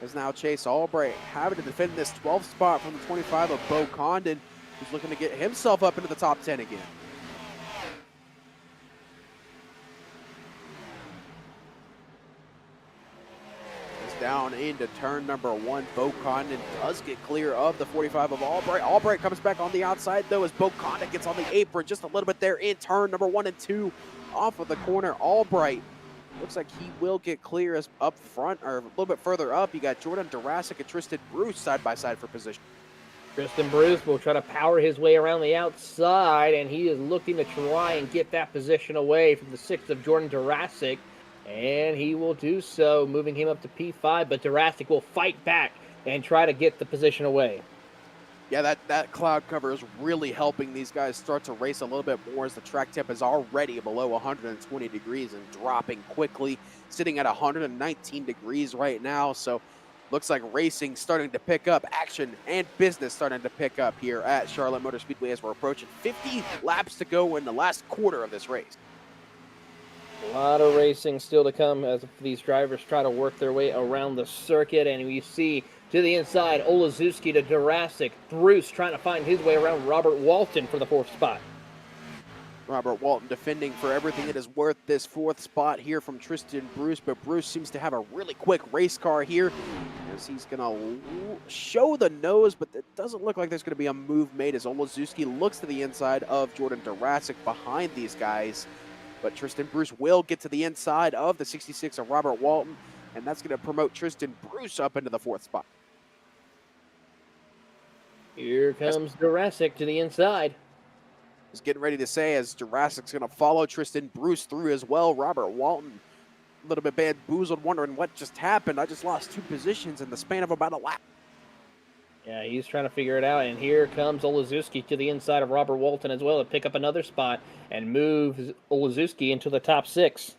as now Chase Albright having to defend this 12th spot from the 25 of Bo Condon, who's looking to get himself up into the top 10 again. Down into turn number 1. Bo Condon does get clear of the 45 of Albright. Albright comes back on the outside, though, as Bo Condon gets on the apron just a little bit there in turn number 1 and 2 off of the corner. Albright looks like he will get clear as up front, or a little bit further up. You got Jordan Durasic and Tristan Bruce side by side for position.
Tristan Bruce will try to power his way around the outside, and he is looking to try and get that position away from the 6th of Jordan Durasic. And he will do so, moving him up to P5, but Durasic will fight back and try to get the position away.
Yeah, that cloud cover is really helping these guys start to race a little bit more, as the track temp is already below 120 degrees and dropping quickly, sitting at 119 degrees right now. So looks like racing starting to pick up, action and business starting to pick up here at Charlotte Motor Speedway as we're approaching 50 laps to go in the last quarter of this race.
A lot of racing still to come as these drivers try to work their way around the circuit, and we see to the inside Olazewski to Durasic. Bruce trying to find his way around Robert Walton for the 4th spot.
Robert Walton defending for everything it is worth this 4th spot here from Tristan Bruce, but Bruce seems to have a really quick race car here as he's going to show the nose, but it doesn't look like there's going to be a move made as Olazewski looks to the inside of Jordan Durasic behind these guys. But Tristan Bruce will get to the inside of the 66 of Robert Walton, and that's going to promote Tristan Bruce up into the 4th spot.
Here comes Durasic to the inside.
He's getting ready to say as Durasic's going to follow Tristan Bruce through as well. Robert Walton, a little bit bamboozled, wondering what just happened. I just lost 2 positions in the span of about a lap.
Yeah, he's trying to figure it out, and here comes Olazewski to the inside of Robert Walton as well to pick up another spot and move Olazewski into the top 6.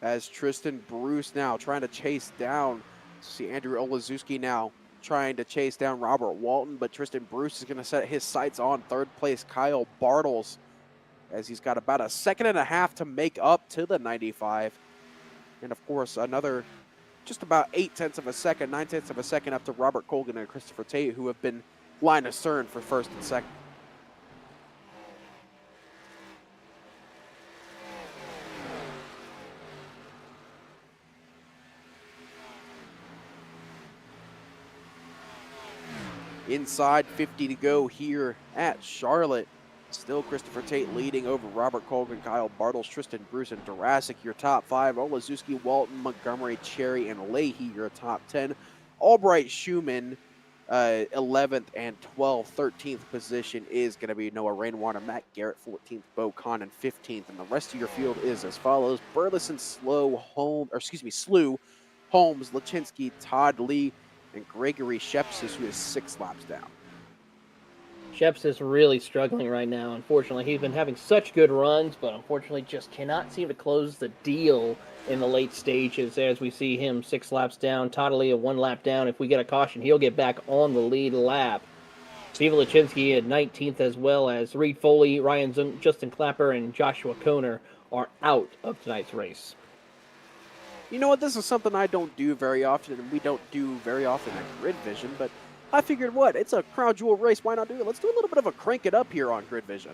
As Tristan Bruce now trying to chase down, see Andrew Olazewski now trying to chase down Robert Walton, but Tristan Bruce is going to set his sights on 3rd place Kyle Bartles, as he's got about a 1.5 seconds to make up to the 95. And of course, another just about 0.8 of a second, 0.9 of a second up to Robert Colgan and Christopher Tate, who have been line astern for first and second. Inside 50 to go here at Charlotte. Still Christopher Tate leading over Robert Colgan, Kyle Bartels, Tristan Bruce, and Jurassic, your top 5. Olazewski, Walton, Montgomery, Cherry, and Leahy, your top 10. Albright, Schumann, 11th and 12th. 13th position is going to be Noah Rainwater, Matt Garrett, 14th, Bo Kahn, and 15th. And the rest of your field is as follows: Burleson, Slew, Holmes, Lachinsky, Todd Lee, and Gregory Shepsis, who is 6 laps down.
Sheps is really struggling right now, unfortunately. He's been having such good runs, but unfortunately just cannot seem to close the deal in the late stages as we see him 6 laps down. Toddley 1 lap down. If we get a caution, he'll get back on the lead lap. Steve Lachinsky at 19th, as well as Reed Foley, Ryan Zung, Justin Clapper, and Joshua Koner are out of tonight's race.
You know what? This is something I don't do very often, and we don't do very often at Grid Vision, but I figured, what? It's a Crown Jewel race. Why not do it? Let's do a little bit of a crank it up here on Grid Vision.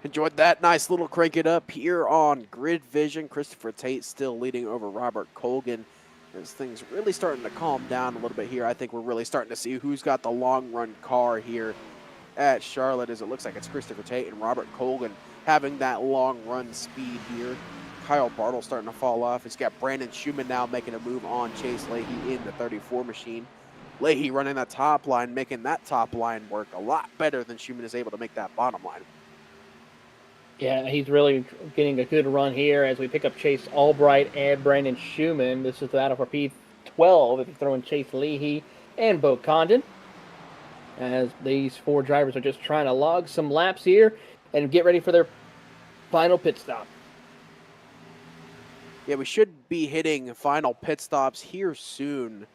Enjoyed that nice little crank it up here on Grid Vision. Christopher Tate still leading over Robert Colgan. As things really starting to calm down a little bit here, I think we're really starting to see who's got the long run car here at Charlotte, as it looks like it's Christopher Tate and Robert Colgan having that long run speed here. Kyle Bartle starting to fall off. It's got Brandon Schumann now making a move on Chase Leahy in the 34 machine. Leahy running that top line, making that top line work a lot better than Schumann is able to make that bottom line.
Yeah, he's really getting a good run here as we pick up Chase Albright and Brandon Schumann. This is the battle for P12 if you throw in Chase Leahy and Bo Condon, as these 4 drivers are just trying to log some laps here and get ready for their final pit stop.
Yeah, we should be hitting final pit stops here soon.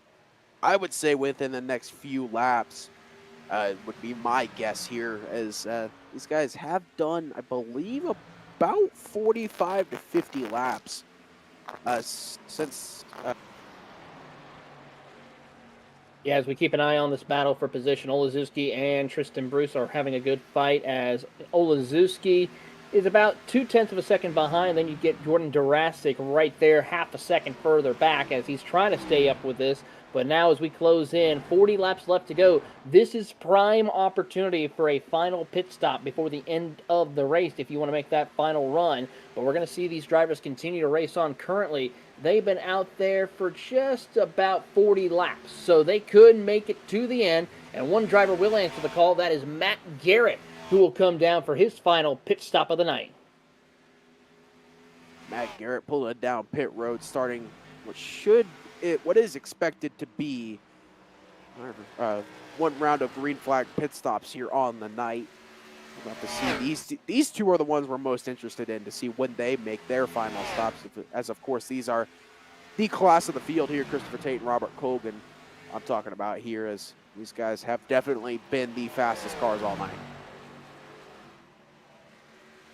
I would say within the next few laps would be my guess here, as these guys have done, I believe, about 45 to 50 laps since...
Yeah, as we keep an eye on this battle for position, Olazewski and Tristan Bruce are having a good fight, as Olazewski is about 0.2 of a second behind. Then you get Jordan Durasic right there, half a second further back as he's trying to stay up with this. But now as we close in, 40 laps left to go, this is prime opportunity for a final pit stop before the end of the race if you want to make that final run. But we're going to see these drivers continue to race on. Currently, they've been out there for just about 40 laps, so they could make it to the end. And one driver will answer the call. That is Matt Garrett, who will come down for his final pit stop of the night.
Matt Garrett pulling down pit road, starting what is expected to be one round of green flag pit stops here on the night. We're about to see these two are the ones we're most interested in to see when they make their final stops. As of course, these are the class of the field here, Christopher Tate and Robert Colgan. I'm talking about here, as these guys have definitely been the fastest cars all night.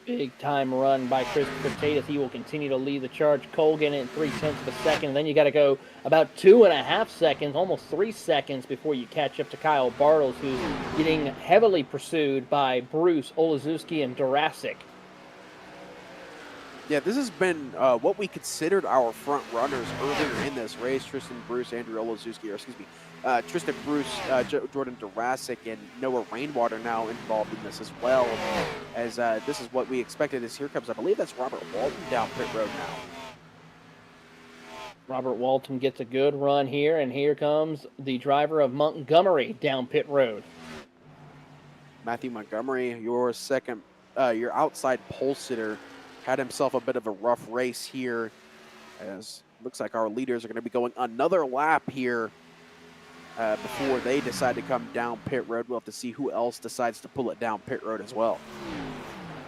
Big time run by Christopher Tate as he will continue to lead the charge. Colgan in 0.3 of a second. Then you got to go about 2.5 seconds, almost 3 seconds before you catch up to Kyle Bartels, who's getting heavily pursued by Bruce, Olazewski, and Durasic.
Yeah, this has been what we considered our front runners earlier in this race. Tristan Bruce, Andrew Olazewski, or excuse me, Tristan Bruce, Jordan Durasic, and Noah Rainwater now involved in this as well. As this is what we expected. As here comes, I believe that's Robert Walton down pit road now.
Robert Walton gets a good run here, and here comes the driver of Montgomery down pit road.
Matthew Montgomery, your outside pole sitter, had himself a bit of a rough race here, as looks like our leaders are going to be going another lap here before they decide to come down pit road. We'll have to see who else decides to pull it down pit road as well.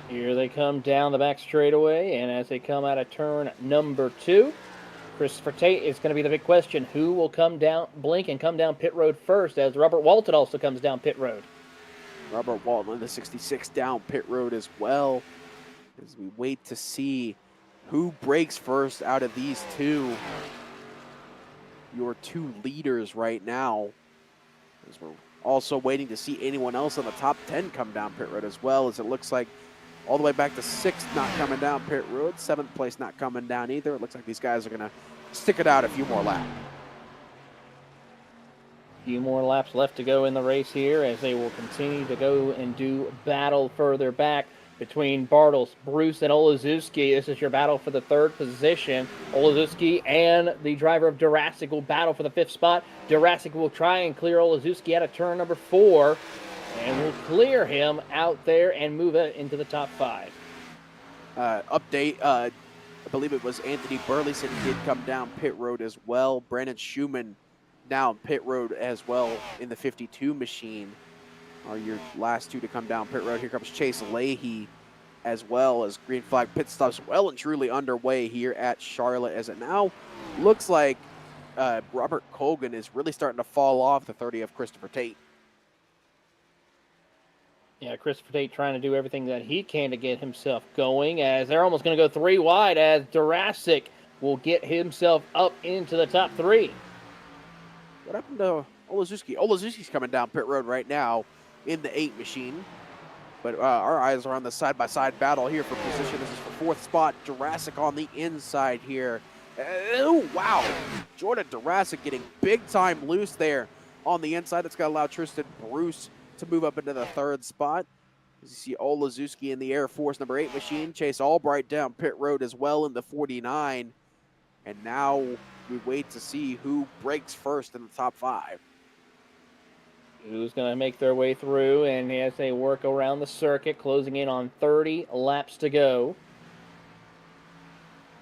Here they come down the back straightaway, and as they come out of turn number 2, Christopher Tate is going to be the big question. Who will come down, blink and come down pit road first, as Robert Walton also comes down pit road.
Robert Walton in the 66 down pit road as well, as we wait to see who breaks first out of these two. Your two leaders right now, as we're also waiting to see anyone else on the top 10 come down pit road as well, as it looks like all the way back to 6th not coming down pit road, 7th place not coming down either. It looks like these guys are going to stick it out a few more laps.
A few more laps left to go in the race here, as they will continue to go and do battle further back between Bartels, Bruce, and Olazewski. This is your battle for the 3rd position. Olazewski and the driver of Durasic will battle for the 5th spot. Durasic will try and clear Olazewski out of turn number 4, and will clear him out there and move it into the top 5.
Update, I believe it was Anthony Burleson did come down pit road as well. Brandon Schumann down pit road as well in the 52 machine are your last two to come down pit road. Here comes Chase Leahy as well, as green flag pit stops well and truly underway here at Charlotte, as it now looks like Robert Colgan is really starting to fall off the 30 of Christopher Tate.
Yeah, Christopher Tate trying to do everything that he can to get himself going, as they're almost going to go 3 wide, as Durasic will get himself up into the top 3.
What happened to Olazewski? Olazewski's coming down pit road right now in the 8 machine. But our eyes are on the side-by-side battle here for position. This is for 4th spot. Durasic on the inside here. Oh, wow. Jordan Durasic getting big-time loose there on the inside. That's going to allow Tristan Bruce to move up into the 3rd spot. As you see Olazewski in the Air Force number 8 machine. Chase Albright down pit road as well in the 49. And now we wait to see who breaks first in the top 5.
Who's going to make their way through, and as they work around the circuit, closing in on 30 laps to go.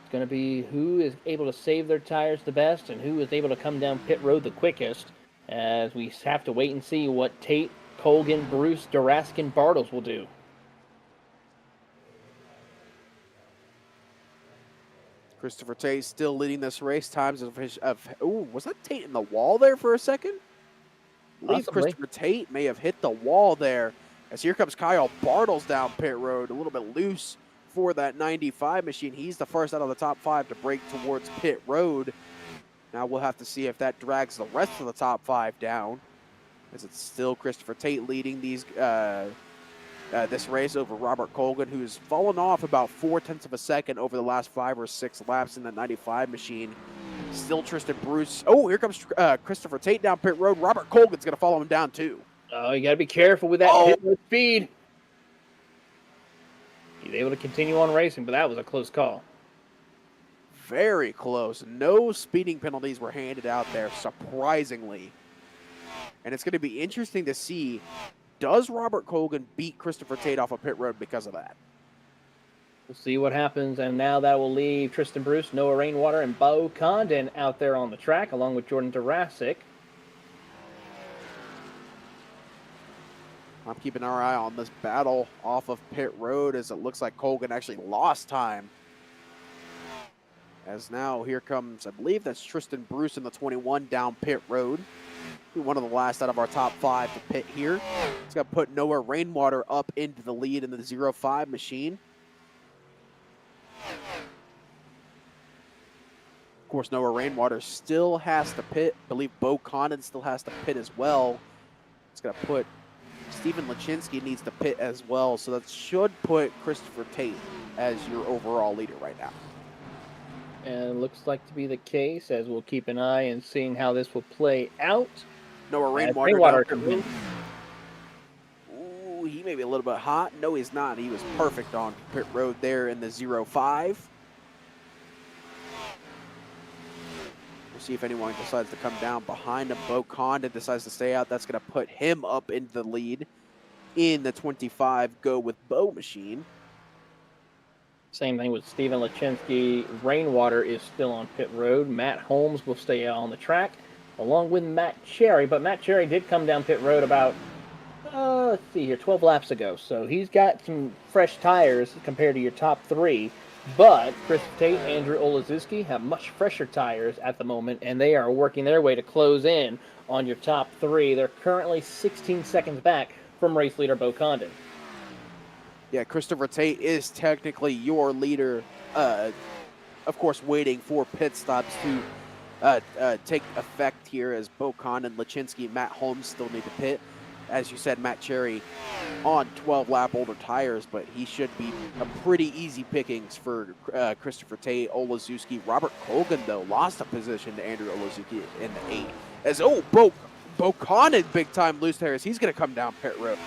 It's going to be who is able to save their tires the best and who is able to come down pit road the quickest, as we have to wait and see what Tate, Colgan, Bruce, Durasic, and Bartels will do.
Christopher Tate still leading this race. Times was that Tate in the wall there for a second? I believe Christopher Tate may have hit the wall there, as here comes Kyle Bartels down pit road, a little bit loose for that 95 machine. He's the first out of the top 5 to break towards pit road. Now we'll have to see if that drags the rest of the top 5 down, as it's still Christopher Tate leading these this race over Robert Colgan, who's fallen off about 0.4 of a second over the last 5 or 6 laps in the 95 machine. Still Tristan Bruce. Oh, here comes Christopher Tate down pit road. Robert Colgan's going to follow him down too.
Oh, you got to be careful with that pit road speed. He's able to continue on racing, but that was a close call.
Very close. No speeding penalties were handed out there, surprisingly. And it's going to be interesting to see, does Robert Colgan beat Christopher Tate off of pit road because of that?
We'll see what happens, and now that will leave Tristan Bruce, Noah Rainwater, and Bo Condon out there on the track, along with Jordan Durasic.
I'm keeping our eye on this battle off of pit road, as it looks like Colgan actually lost time. As now here comes, I believe that's Tristan Bruce in the 21 down pit road. One of the last out of our top 5 to pit here. It's going to put Noah Rainwater up into the lead in the 05 machine. Of course, Noah Rainwater still has to pit. I believe Bo Condon still has to pit as well. It's going to put Stephen Lachinsky needs to pit as well. So that should put Christopher Tate as your overall leader right now.
And it looks like to be the case, as we'll keep an eye and seeing how this will play out.
Noah Rainwater
comes in.
Ooh, he may be a little bit hot. No, he's not. He was perfect on pit road there in the 05. We'll see if anyone decides to come down behind him. Bo Condon decides to stay out. That's going to put him up into the lead in the 25 Go with Bo machine.
Same thing with Stephen Lachinsky. Rainwater is still on pit road. Matt Holmes will stay out on the track, along with Matt Cherry. But Matt Cherry did come down pit road about, let's see here, 12 laps ago. So he's got some fresh tires compared to your top 3. But Chris Tate and Andrew Olazuski have much fresher tires at the moment, and they are working their way to close in on your top 3. They're currently 16 seconds back from race leader Bo Condon.
Yeah, Christopher Tate is technically your leader, of course, waiting for pit stops to take effect here, as Bo Condon, Lachinsky, Matt Holmes still need to pit. As you said, Matt Cherry on 12-lap older tires, but he should be a pretty easy pickings for Christopher Tate. Olazuski, Robert Colgan, though, lost a position to Andrew Olazuski in the 8. As, Bo Condon, big-time loose tires. He's going to come down pit road.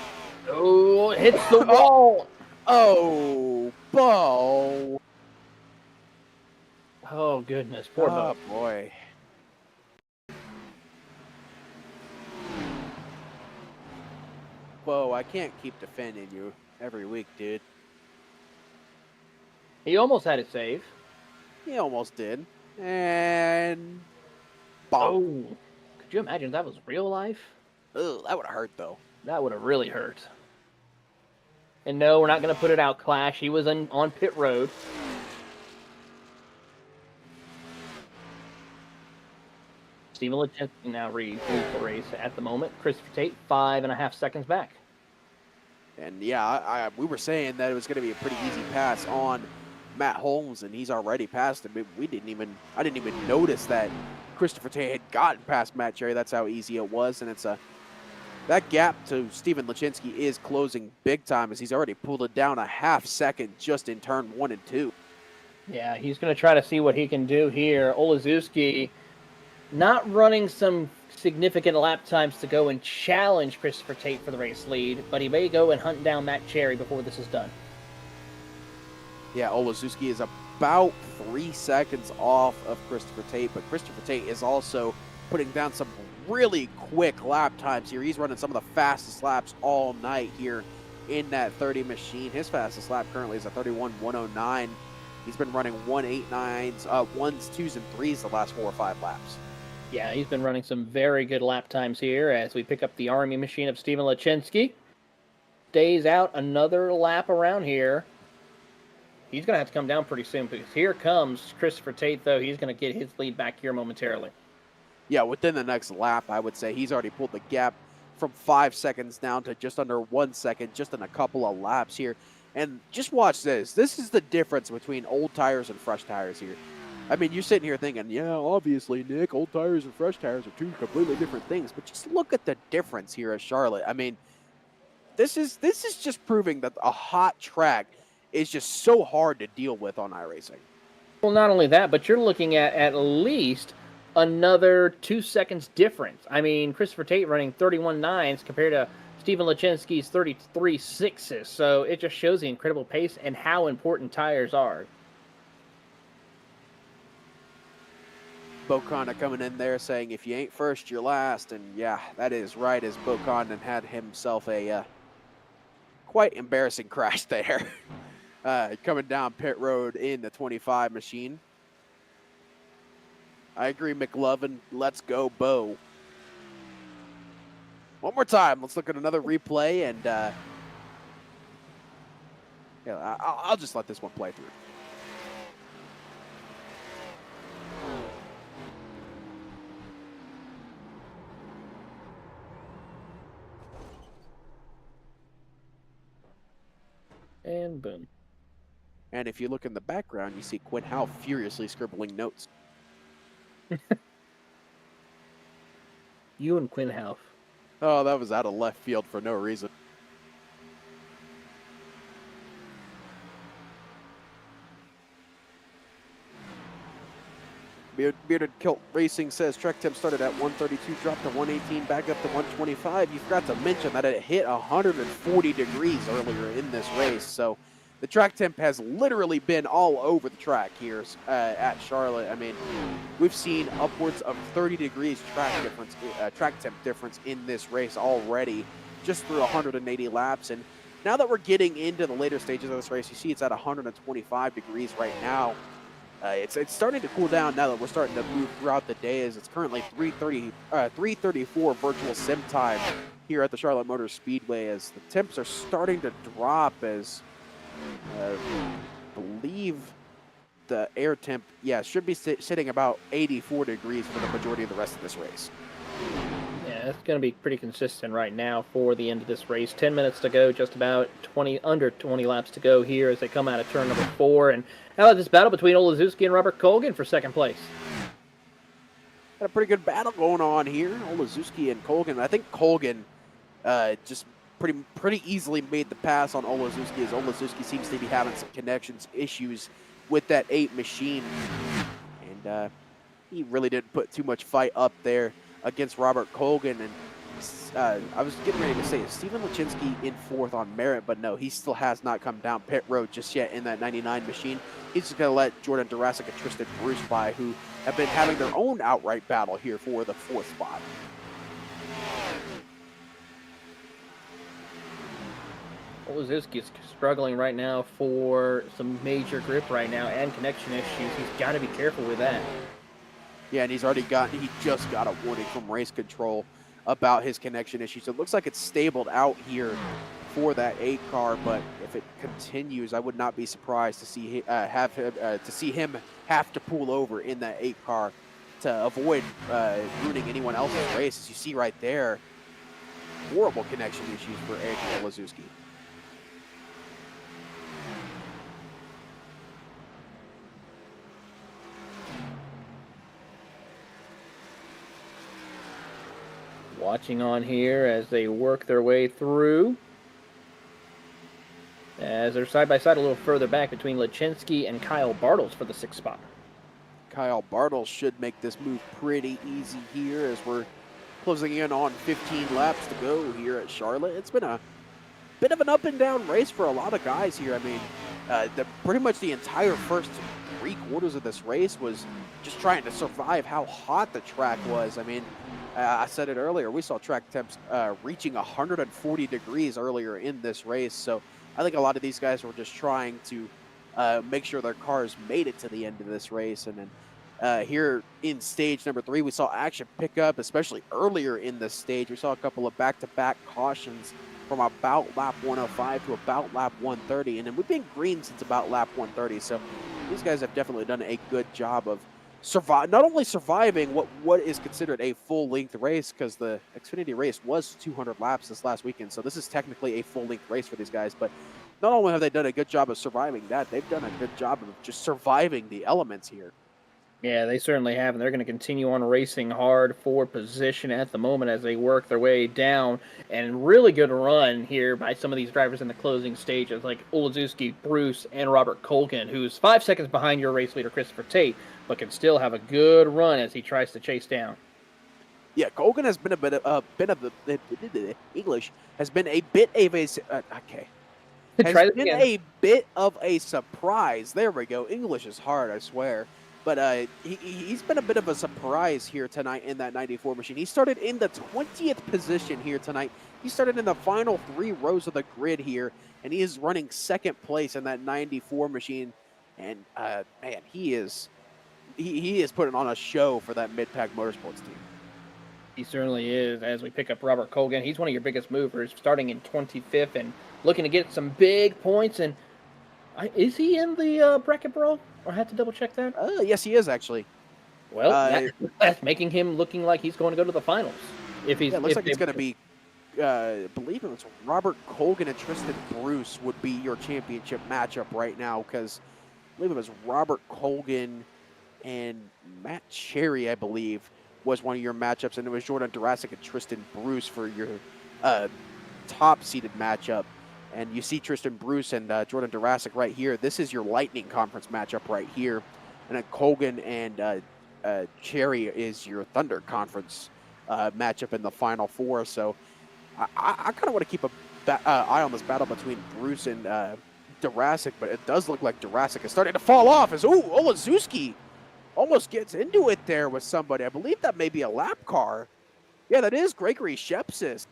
Oh, it hits the wall.
Oh, Bo.
Oh, goodness. Poor Bo.
Oh, boy. Bo, I can't keep defending you every week, dude.
He almost had it saved.
He almost did. And...
Oh. Could you imagine that was real life?
Ugh, that would have hurt, though.
That would have really hurt. And no, we're not going to put it out, Clash. He was on pit road. Stephen Lachinsky now leads the race at the moment. Christopher Tate, 5.5 seconds back.
And yeah, we were saying that it was going to be a pretty easy pass on Matt Holmes, and he's already passed him. I didn't even notice that Christopher Tate had gotten past Matt Cherry. That's how easy it was, and it's that gap to Stephen Lachinsky is closing big time, as he's already pulled it down a half second just in turn 1 and 2.
Yeah, he's going to try to see what he can do here. Olazuski not running some significant lap times to go and challenge Christopher Tate for the race lead, but he may go and hunt down Matt Cherry before this is done.
Yeah, Olazuski is about 3 seconds off of Christopher Tate, but Christopher Tate is also putting down some really quick lap times here. He's running some of the fastest laps all night here in that 30 machine. His fastest lap currently is a 31.109. He's been running 1.89s, 1s, 2s, and 3s the last 4 or 5 laps.
Yeah, he's been running some very good lap times here as we pick up the Army machine of Stephen Lachinsky. Stays out another lap around here. He's going to have to come down pretty soon, because here comes Christopher Tate, though. He's going to get his lead back here momentarily.
Yeah, within the next lap, I would say he's already pulled the gap from 5 seconds down to just under 1 second, just in a couple of laps here. And just watch this. This is the difference between old tires and fresh tires here. I mean, you're sitting here thinking, yeah, obviously, Nick, old tires and fresh tires are 2 completely different things. But just look at the difference here at Charlotte. I mean, this is just proving that a hot track is just so hard to deal with on iRacing.
Well, not only that, but you're looking at least another 2 seconds difference. I mean, Christopher Tate running 31.9s compared to Stephen Lachinski's 33.6s. So it just shows the incredible pace and how important tires are.
Bo Condon coming in there saying, if you ain't first, you're last. And yeah, that is right, as Bo Condon had himself a quite embarrassing crash there. Coming down pit road in the 25 machine. I agree, McLovin. Let's go, Bo. One more time. Let's look at another replay, and yeah, I'll just let this one play through.
And boom.
And if you look in the background, you see Quinn Howe furiously scribbling notes.
You and Quinn Howe.
Oh, that was out of left field for no reason. Bearded Kilt Racing says track temp started at 132, dropped to 118, back up to 125. You forgot to mention that it hit 140 degrees earlier in this race. So the track temp has literally been all over the track here at Charlotte. I mean, we've seen upwards of 30 degrees track temp difference in this race already, just through 180 laps. And now that we're getting into the later stages of this race, you see it's at 125 degrees right now. It's starting to cool down now that we're starting to move throughout the day, as it's currently 3:34 virtual sim time here at the Charlotte Motor Speedway, as the temps are starting to drop, as I believe the air temp, should be sitting about 84 degrees for the majority of the rest of this race.
Yeah, it's going to be pretty consistent right now for the end of this race. 10 minutes to go, just about under 20 laps to go here as they come out of turn number 4. And how about this battle between Olazewski and Robert Colgan for second place?
Got a pretty good battle going on here, Olazewski and Colgan. I think Colgan just pretty easily made the pass on Olazewski, as Olazewski seems to be having some connections issues with that 8 machine. And he really didn't put too much fight up there against Robert Colgan. And I was getting ready to say, is Stephen Lachinski in 4th on merit? But no, he still has not come down pit road just yet in that 99 machine. He's just going to let Jordan Durasic and Tristan Bruce by, who have been having their own outright battle here for the 4th spot.
Olazewski is struggling right now for some major grip right now and connection issues. He's got to be careful with that.
Yeah, and he just got a warning from race control about his connection issues. So it looks like it's stabled out here for that 8 car, but if it continues, I would not be surprised to see him have to pull over in that 8 car to avoid ruining anyone else's race. As you see right there, horrible connection issues for Eric Olazewski.
Watching on here as they work their way through. As they're side by side a little further back between Lachinski and Kyle Bartles for the 6th spot.
Kyle Bartles should make this move pretty easy here, as we're closing in on 15 laps to go here at Charlotte. It's been a bit of an up and down race for a lot of guys here. I mean, pretty much the entire first 3 quarters of this race was just trying to survive how hot the track was. I mean, I said it earlier, we saw track temps reaching 140 degrees earlier in this race. So I think a lot of these guys were just trying to make sure their cars made it to the end of this race. And then here in stage number 3, we saw action pick up, especially earlier in this stage. We saw a couple of back-to-back cautions from about lap 105 to about lap 130. And then we've been green since about lap 130. So these guys have definitely done a good job of not only surviving what is considered a full-length race, because the Xfinity race was 200 laps this last weekend, so this is technically a full-length race for these guys, but not only have they done a good job of surviving that, they've done a good job of just surviving the elements here.
Yeah, they certainly have, and they're going to continue on racing hard for position at the moment as they work their way down. And really good run here by some of these drivers in the closing stages, like Olszewski, Bruce, and Robert Colgan, who's 5 seconds behind your race leader, Christopher Tate, but can still have a good run as he tries to chase down.
Yeah, Colgan has been a bit of English has been a bit of a okay. Has been a bit of a surprise. There we go. English is hard, I swear. But he's been a bit of a surprise here tonight in that 94 machine. He started in the 20th position here tonight. He started in the final 3 rows of the grid here, and he is running 2nd place in that 94 machine. And man, he is putting on a show for that Mid-Pack Motorsports team.
He certainly is. As we pick up Robert Colgan, he's one of your biggest movers, starting in 25th and looking to get some big points. And is he in the bracket brawl? Or I have to double check that?
Yes, he is actually.
Well, that's making him looking like he's going to go to the finals. If he's,
it looks like it's going to be. I believe it was Robert Colgan and Tristan Bruce would be your championship matchup right now, because I believe it was Robert Colgan and Matt Cherry, I believe, was one of your matchups, and it was Jordan Durasic and Tristan Bruce for your top-seeded matchup. And you see Tristan Bruce and Jordan Durasic right here. This is your Lightning Conference matchup right here. And then Colgan and Cherry is your Thunder Conference matchup in the Final 4. So I kind of want to keep an eye on this battle between Bruce and Durasic, but it does look like Durasic is starting to fall off as, Olszewski almost gets into it there with somebody. I believe that may be a lap car. Yeah, that is Gregory Shepsis.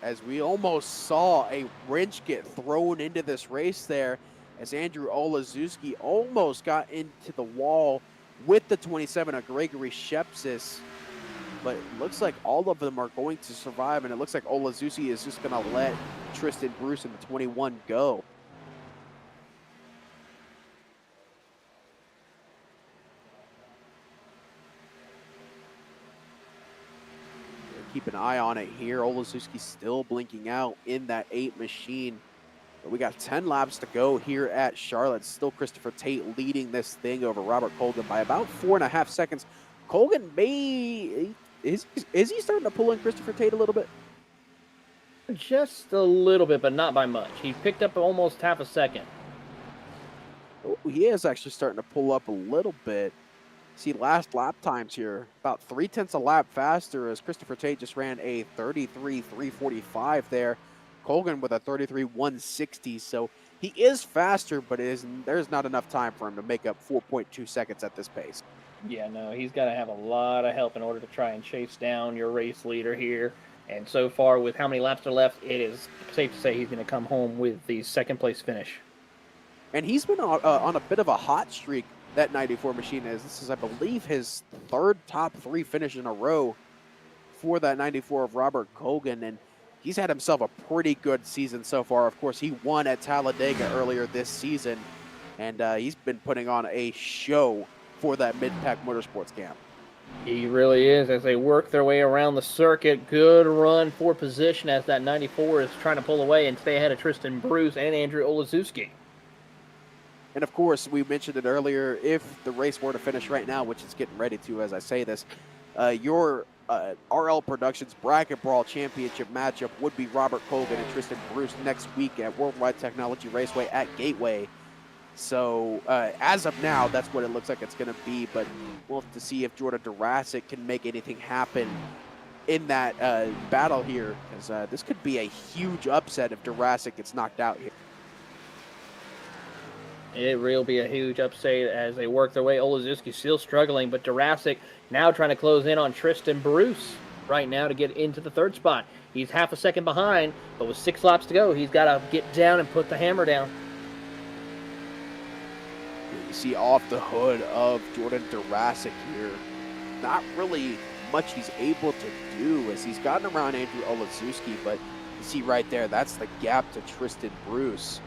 As we almost saw a wrench get thrown into this race there, as Andrew Olszewski almost got into the wall with the 27 of Gregory Shepsis. But it looks like all of them are going to survive, and it looks like Olszewski is just going to let Tristan Bruce and the 21 go. Keep an eye on it here. Olszewski still blinking out in that 8 machine. But we got 10 laps to go here at Charlotte. Still Christopher Tate leading this thing over Robert Colgan by about 4.5 seconds. Colgan is he starting to pull in Christopher Tate a little bit?
Just a little bit, but not by much. He picked up almost half a second.
Oh, he is actually starting to pull up a little bit. See, last lap times here, about 0.3 a lap faster, as Christopher Tate just ran a 33.345 there. Colgan with a 33.160, so he is faster, but there's not enough time for him to make up 4.2 seconds at this pace.
Yeah, no, he's got to have a lot of help in order to try and chase down your race leader here. And so far, with how many laps are left, it is safe to say he's going to come home with the 2nd place finish.
And he's been on a bit of a hot streak, that 94 machine is. This is, I believe, his 3rd top 3 finish in a row for that 94 of Robert Colgan, and he's had himself a pretty good season so far. Of course, he won at Talladega earlier this season, and he's been putting on a show for that Mid-Pack Motorsports camp.
He really is, as they work their way around the circuit. Good run for position as that 94 is trying to pull away and stay ahead of Tristan Bruce and Andrew Olszewski.
And of course, we mentioned it earlier, if the race were to finish right now, which it's getting ready to as I say this, your RL Productions Bracket Brawl Championship matchup would be Robert Colgan and Tristan Bruce next week at Worldwide Technology Raceway at Gateway. So as of now, that's what it looks like it's going to be, but we'll have to see if Jordan Durasic can make anything happen in that battle here, because this could be a huge upset if Durasic gets knocked out here.
It will be a huge upset as they work their way. Olszewski still struggling, but Durasic now trying to close in on Tristan Bruce right now to get into the 3rd spot. He's half a second behind, but with 6 laps to go, he's got to get down and put the hammer down.
You see off the hood of Jordan Durasic here, not really much he's able to do as he's gotten around Andrew Olszewski, but you see right there, that's the gap to Tristan Bruce.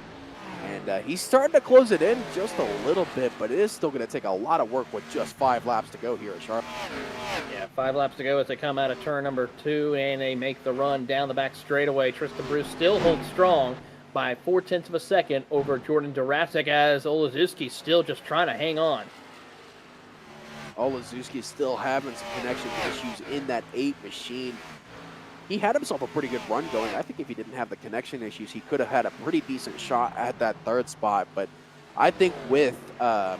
And he's starting to close it in just a little bit, but it is still going to take a lot of work with just 5 laps to go here at Charlotte.
Yeah, 5 laps to go as they come out of turn number 2 and they make the run down the back straightaway. Tristan Bruce still holds strong by 0.4 of a second over Jordan Durasek as Olazewski still just trying to hang on.
Olazewski is still having some connection issues in that 8 machine. He had himself a pretty good run going. I think if he didn't have the connection issues, he could have had a pretty decent shot at that 3rd spot. But I think with the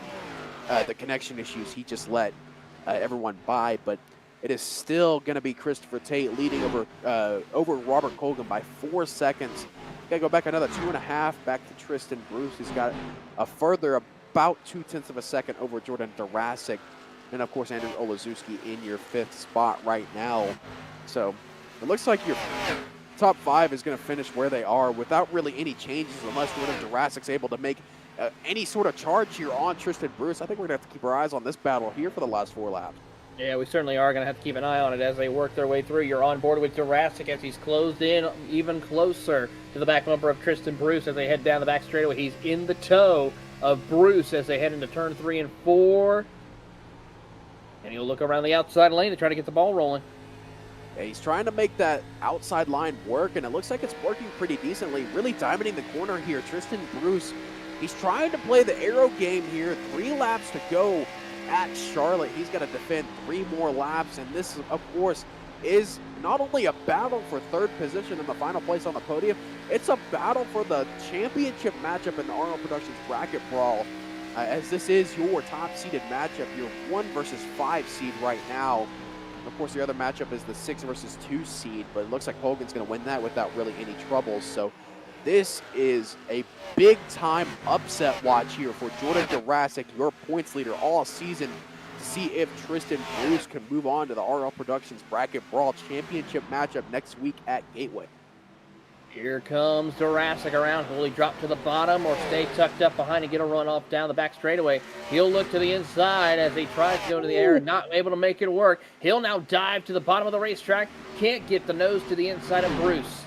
connection issues, he just let everyone by. But it is still going to be Christopher Tate leading over Robert Colgan by 4 seconds. Got to go back another 2.5 back to Tristan Bruce. He's got a further about 0.2 of a second over Jordan Durasek. And, of course, Andrew Olazewski in your 5th spot right now. So it looks like your top 5 is going to finish where they are without really any changes unless Jordan Durasek's able to make any sort of charge here on Tristan Bruce. I think we're going to have to keep our eyes on this battle here for the last 4 laps.
Yeah, we certainly are going to have to keep an eye on it as they work their way through. You're on board with Durasek as he's closed in even closer to the back bumper of Tristan Bruce as they head down the back straightaway. He's in the toe of Bruce as they head into turn 3 and 4. And he'll look around the outside lane to try to get the ball rolling.
Yeah, he's trying to make that outside line work, and it looks like it's working pretty decently. Really diamonding the corner here. Tristan Bruce, he's trying to play the aero game here. 3 laps to go at Charlotte. He's got to defend 3 more laps, and this, of course, is not only a battle for 3rd position and the final place on the podium, it's a battle for the championship matchup in the RL Productions Bracket Brawl. As this is your top-seeded matchup, your 1 versus 5 seed right now. Of course, the other matchup is the 6 versus 2 seed, but it looks like Hogan's going to win that without really any troubles. So this is a big-time upset watch here for Jordan Durasek, your points leader all season, to see if Tristan Bruce can move on to the RL Productions Bracket Brawl Championship matchup next week at Gateway.
Here comes Durasek around. Will he drop to the bottom or stay tucked up behind and get a run off down the back straightaway? He'll look to the inside as he tries to go to the air, not able to make it work. He'll now dive to the bottom of the racetrack. Can't get the nose to the inside of Bruce.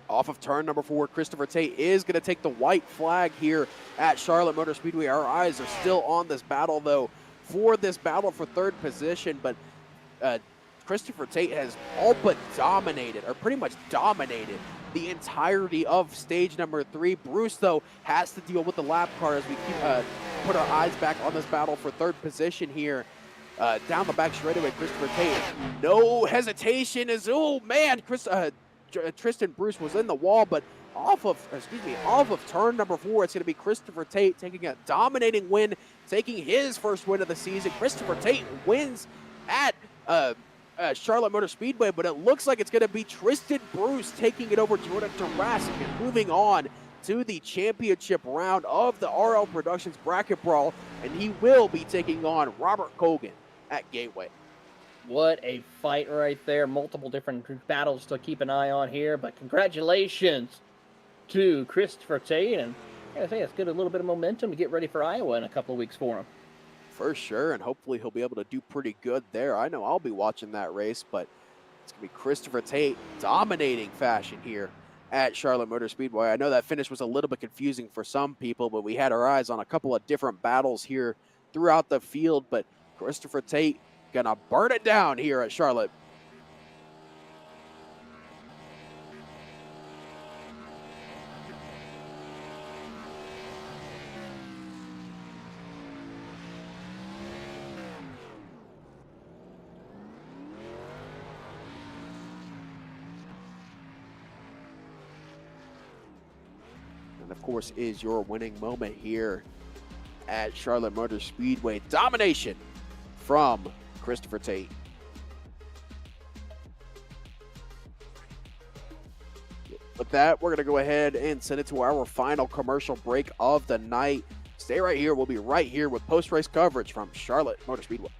Off of turn number 4, Christopher Tate is going to take the white flag here at Charlotte Motor Speedway. Our eyes are still on this battle, though, for this battle for 3rd position, but Christopher Tate has all but dominated, or pretty much dominated, the entirety of stage number 3. Bruce, though, has to deal with the lap car as we keep, put our eyes back on this battle for 3rd position here. Down the back straightaway, Christopher Tate, no hesitation as, oh man, Tristan Bruce was in the wall, but off of turn number 4, it's going to be Christopher Tate taking a dominating win, taking his first win of the season. Christopher Tate wins at Charlotte Motor Speedway, but it looks like it's going to be Tristan Bruce taking it over Jordan Durasek and moving on to the championship round of the RL Productions Bracket Brawl, and he will be taking on Robert Colgan at Gateway.
What a fight right there. Multiple different battles to keep an eye on here, but congratulations to Christopher Tate, and I think it's good, a little bit of momentum to get ready for Iowa in a couple of weeks for him.
For sure, and hopefully he'll be able to do pretty good there. I know I'll be watching that race, but it's going to be Christopher Tate dominating fashion here at Charlotte Motor Speedway. I know that finish was a little bit confusing for some people, but we had our eyes on a couple of different battles here throughout the field, but Christopher Tate going to burn it down here at Charlotte. And of course is your winning moment here at Charlotte Motor Speedway. Domination from Christopher Tate. With that, we're going to go ahead and send it to our final commercial break of the night. Stay right here. We'll be right here with post-race coverage from Charlotte Motor Speedway.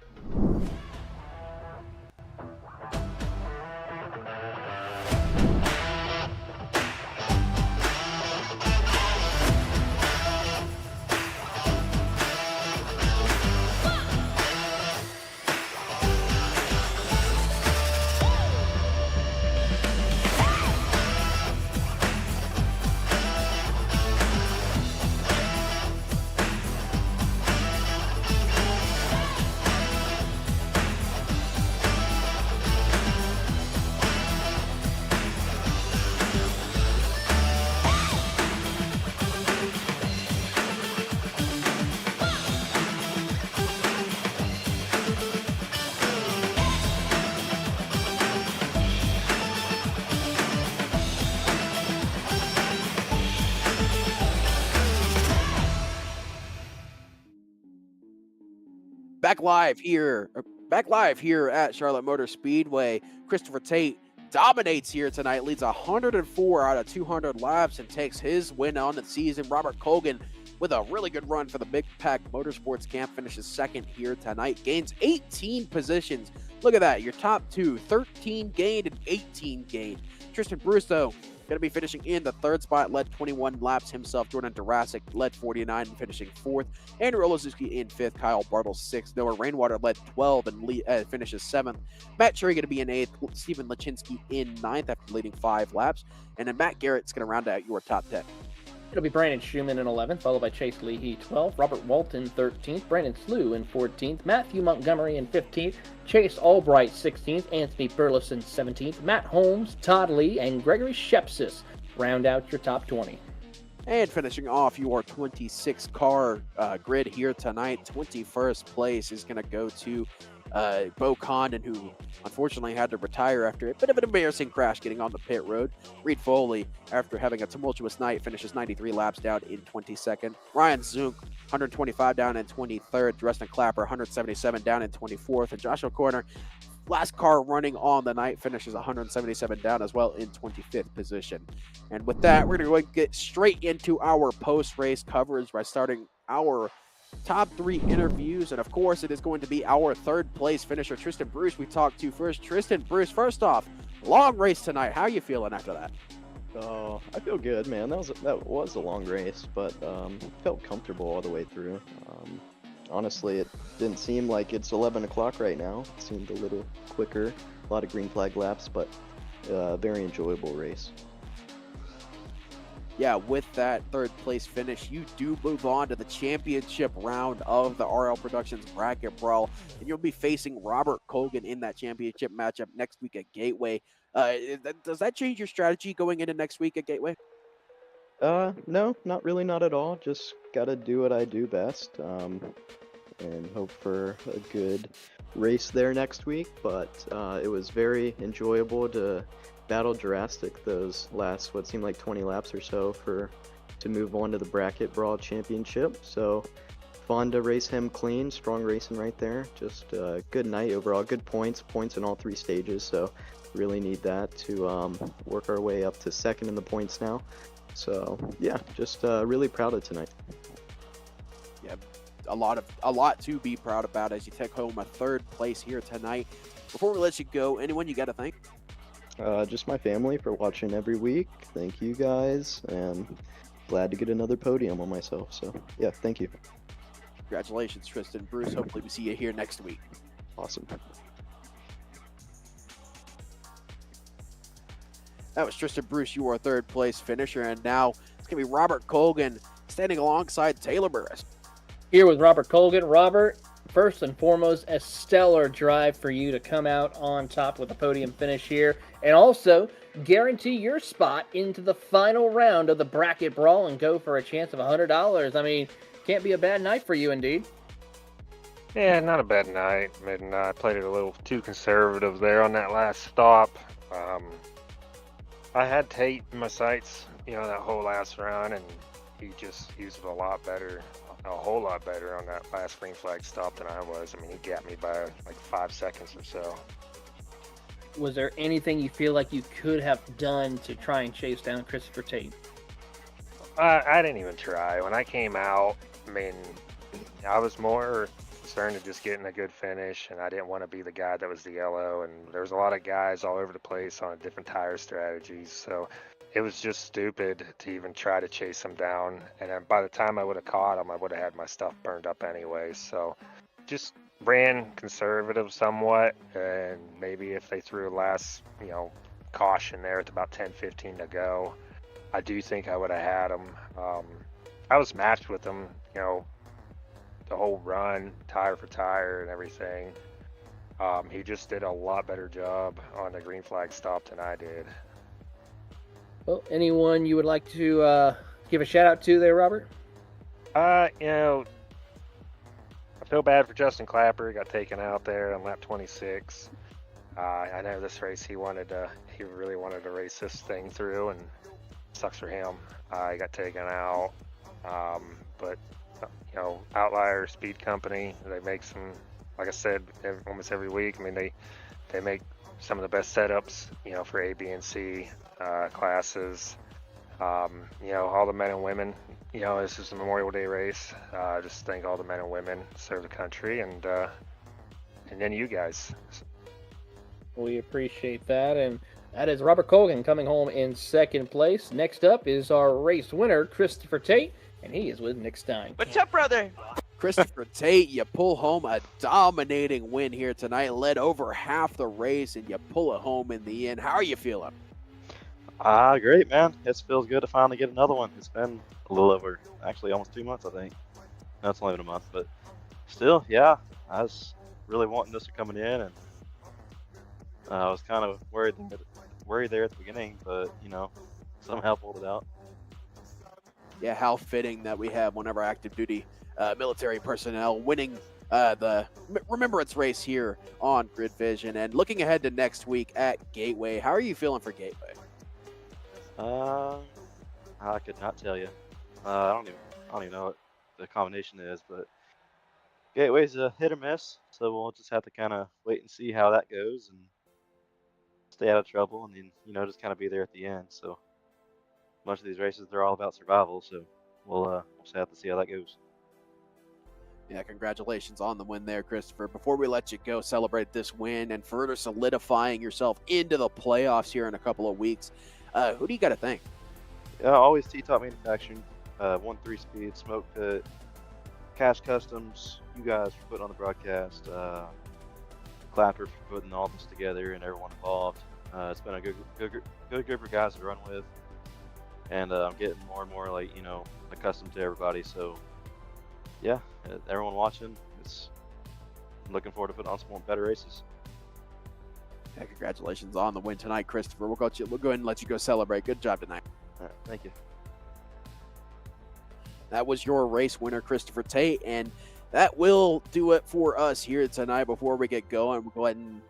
back live here at Charlotte Motor Speedway. Christopher Tate dominates here tonight, leads 104 out of 200 laps and takes his win on the season. Robert Colgan with a really good run for the Big Pack Motorsports Camp finishes second here tonight, gains 18 positions. Look at that, your top two, 13 gained and 18 gained. Tristan Bruce, though, going to be finishing in the third spot, led 21 laps himself. Jordan Durasic led 49 and finishing fourth. Andrew Olazuski in fifth. Kyle Bartels sixth. Noah Rainwater led 12 and finishes seventh. Matt Cherry going to be in eighth. Stephen Lachinski in ninth after leading 5 laps. And then Matt Garrett's going to round out your top 10.
It'll be Brandon Schumann in 11th, followed by Chase Leahy 12th, Robert Walton 13th, Brandon Slew in 14th, Matthew Montgomery in 15th, Chase Albright 16th, Anthony Burleson 17th, Matt Holmes, Todd Lee, and Gregory Shepsis round out your top 20.
And finishing off your 26-car grid here tonight, 21st place is going to go to Bo Condon, who unfortunately had to retire after a bit of an embarrassing crash getting on the pit road. Reed Foley, after having a tumultuous night, finishes 93 laps down in 22nd. Ryan Zunk, 125 down in 23rd. Dresden Clapper, 177 down in 24th. And Joshua Corner, last car running on the night, finishes 177 down as well in 25th position. And with that, we're going to get straight into our post-race coverage by starting our top 3 interviews, and of course it is going to be our third place finisher, Tristan Bruce, we talked to first. Tristan Bruce, first off, long race tonight. How are you feeling after that?
Oh, I feel good, man. That was a long race, but felt comfortable all the way through. Honestly, it didn't seem like it's 11 o'clock right now. It seemed a little quicker, a lot of green flag laps, but very enjoyable race.
Yeah, with that third place finish, you do move on to the championship round of the RL Productions Bracket Brawl, and you'll be facing Robert Colgan in that championship matchup next week at Gateway. Does that change your strategy going into next week at Gateway?
No, not really, not at all. Just gotta do what I do best, and hope for a good race there next week. But it was very enjoyable to battle Jurassic those last what seemed like 20 laps or so to move on to the Bracket Brawl Championship. So fun to race him clean, strong racing right there. Just a good night overall, good points in all 3 stages. So really need that to work our way up to second in the points now. So yeah, just really proud of tonight.
Yeah, a lot to be proud about as you take home a third place here tonight. Before we let you go, anyone you got to thank?
Just my family for watching every week. Thank you guys, and glad to get another podium on myself. So yeah, thank you.
Congratulations, Tristan Bruce. Hopefully we see you here next week.
Awesome.
That was Tristan Bruce, your third place finisher, and now it's going to be Robert Colgan standing alongside Taylor Burris.
Here with Robert Colgan. Robert, first and foremost, a stellar drive for you to come out on top with a podium finish here, and also guarantee your spot into the final round of the Bracket Brawl and go for a chance of $100. I mean, can't be a bad night for you indeed.
Yeah, not a bad night. I played it a little too conservative there on that last stop. I had Tate in my sights, that whole last run, and he was a whole lot better on that last green flag stop than I was. I mean, he got me by like 5 seconds or so.
Was there anything you feel like you could have done to try and chase down Christopher Tate?
I didn't even try. When I came out, I mean, I was more concerned with just getting a good finish, and I didn't want to be the guy that was the yellow, and there was a lot of guys all over the place on different tire strategies, so it was just stupid to even try to chase him down. And then by the time I would have caught him, I would have had my stuff burned up anyway. So just ran conservative somewhat, and maybe if they threw a last, caution there with about 10-15 to go, I do think I would have had him. I was matched with him, the whole run, tire for tire and everything. He just did a lot better job on the green flag stop than I did.
Well, anyone you would like to give a shout out to there, Robert?
I feel bad for Justin Clapper. He got taken out there on lap 26. I know this race he really wanted to race this thing through, and sucks for him. He got taken out, but Outlier Speed Company, they make some like I said, almost every week. I mean, they make some of the best setups, for A, B, and C classes. All the men and women. This is a Memorial Day race. Just thank all the men and women serve the country, and then you guys.
We appreciate that, and that is Robert Colgan coming home in second place. Next up is our race winner, Christopher Tate, and he is with Nick Stein.
What's up, brother?
Christopher Tate, you pull home a dominating win here tonight. Led over half the race, and you pull it home in the end. How are you feeling?
Great, man. It feels good to finally get another one. It's been a little over, actually almost 2 months, I think. No, it's only been a month, but still, yeah. I was really wanting this one coming in, and I was kind of worried there at the beginning, but, somehow pulled it out.
Yeah, how fitting that we have one of our active duty military personnel winning the remembrance race here on Grid Vision. And looking ahead to next week at Gateway, how are you feeling for Gateway?
I could not tell you. I don't even know what the combination is, but Gateway's a hit or miss, so we'll just have to kind of wait and see how that goes and stay out of trouble, and then just kind of be there at the end. So most of these races, they're all about survival, so we'll just have to see how that goes.
Yeah, congratulations on the win there, Christopher. Before we let you go, celebrate this win and further solidifying yourself into the playoffs here in a couple of weeks. Who do you got to thank?
Always T-Top Manufacturing, 1-3 Speed, Smoke Pit, Cash Customs, you guys for putting on the broadcast, Clapper for putting all this together, and everyone involved. It's been a good group of guys to run with, and I'm getting more and more accustomed to everybody. So yeah, everyone watching, I'm looking forward to putting on some more better races.
Yeah, congratulations on the win tonight, Christopher. We'll go ahead and let you go celebrate. Good job tonight.
All right, thank you.
That was your race winner, Christopher Tate, and that will do it for us here tonight. Before we get going, we'll go ahead and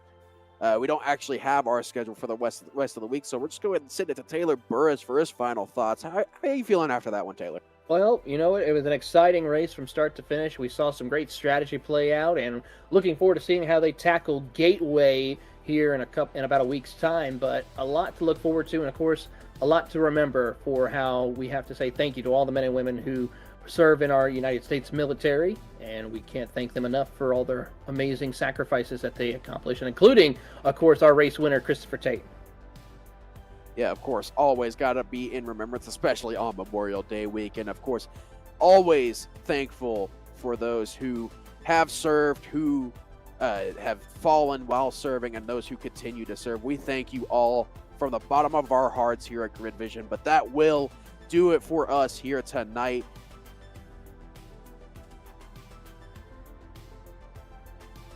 we don't actually have our schedule for the rest of the week, so we're just going to send it to Taylor Burris for his final thoughts. How are you feeling after that one, Taylor?
Well, you know what? It was an exciting race from start to finish. We saw some great strategy play out, and looking forward to seeing how they tackle Gateway here in about a week's time. But a lot to look forward to, and of course, a lot to remember for how we have to say thank you to all the men and women who serve in our United States military, and we can't thank them enough for all their amazing sacrifices that they accomplish, and including, of course, our race winner, Christopher Tate.
Yeah, of course, always got to be in remembrance, especially on Memorial Day week. And of course, always thankful for those who have served, who have fallen while serving, and those who continue to serve. We thank you all from the bottom of our hearts here at Grid Vision. But that will do it for us here tonight.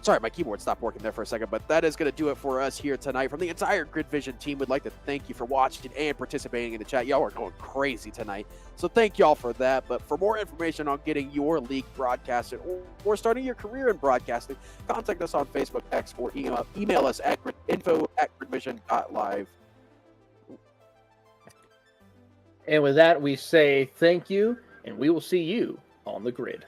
Sorry, my keyboard stopped working there for a second, but that is going to do it for us here tonight. From the entire Grid Vision team, we'd like to thank you for watching and participating in the chat. Y'all are going crazy tonight, so thank y'all for that. But for more information on getting your league broadcasted or starting your career in broadcasting, contact us on Facebook, X, or email us at info@gridvision.live.
And with that, we say thank you, and we will see you on the grid.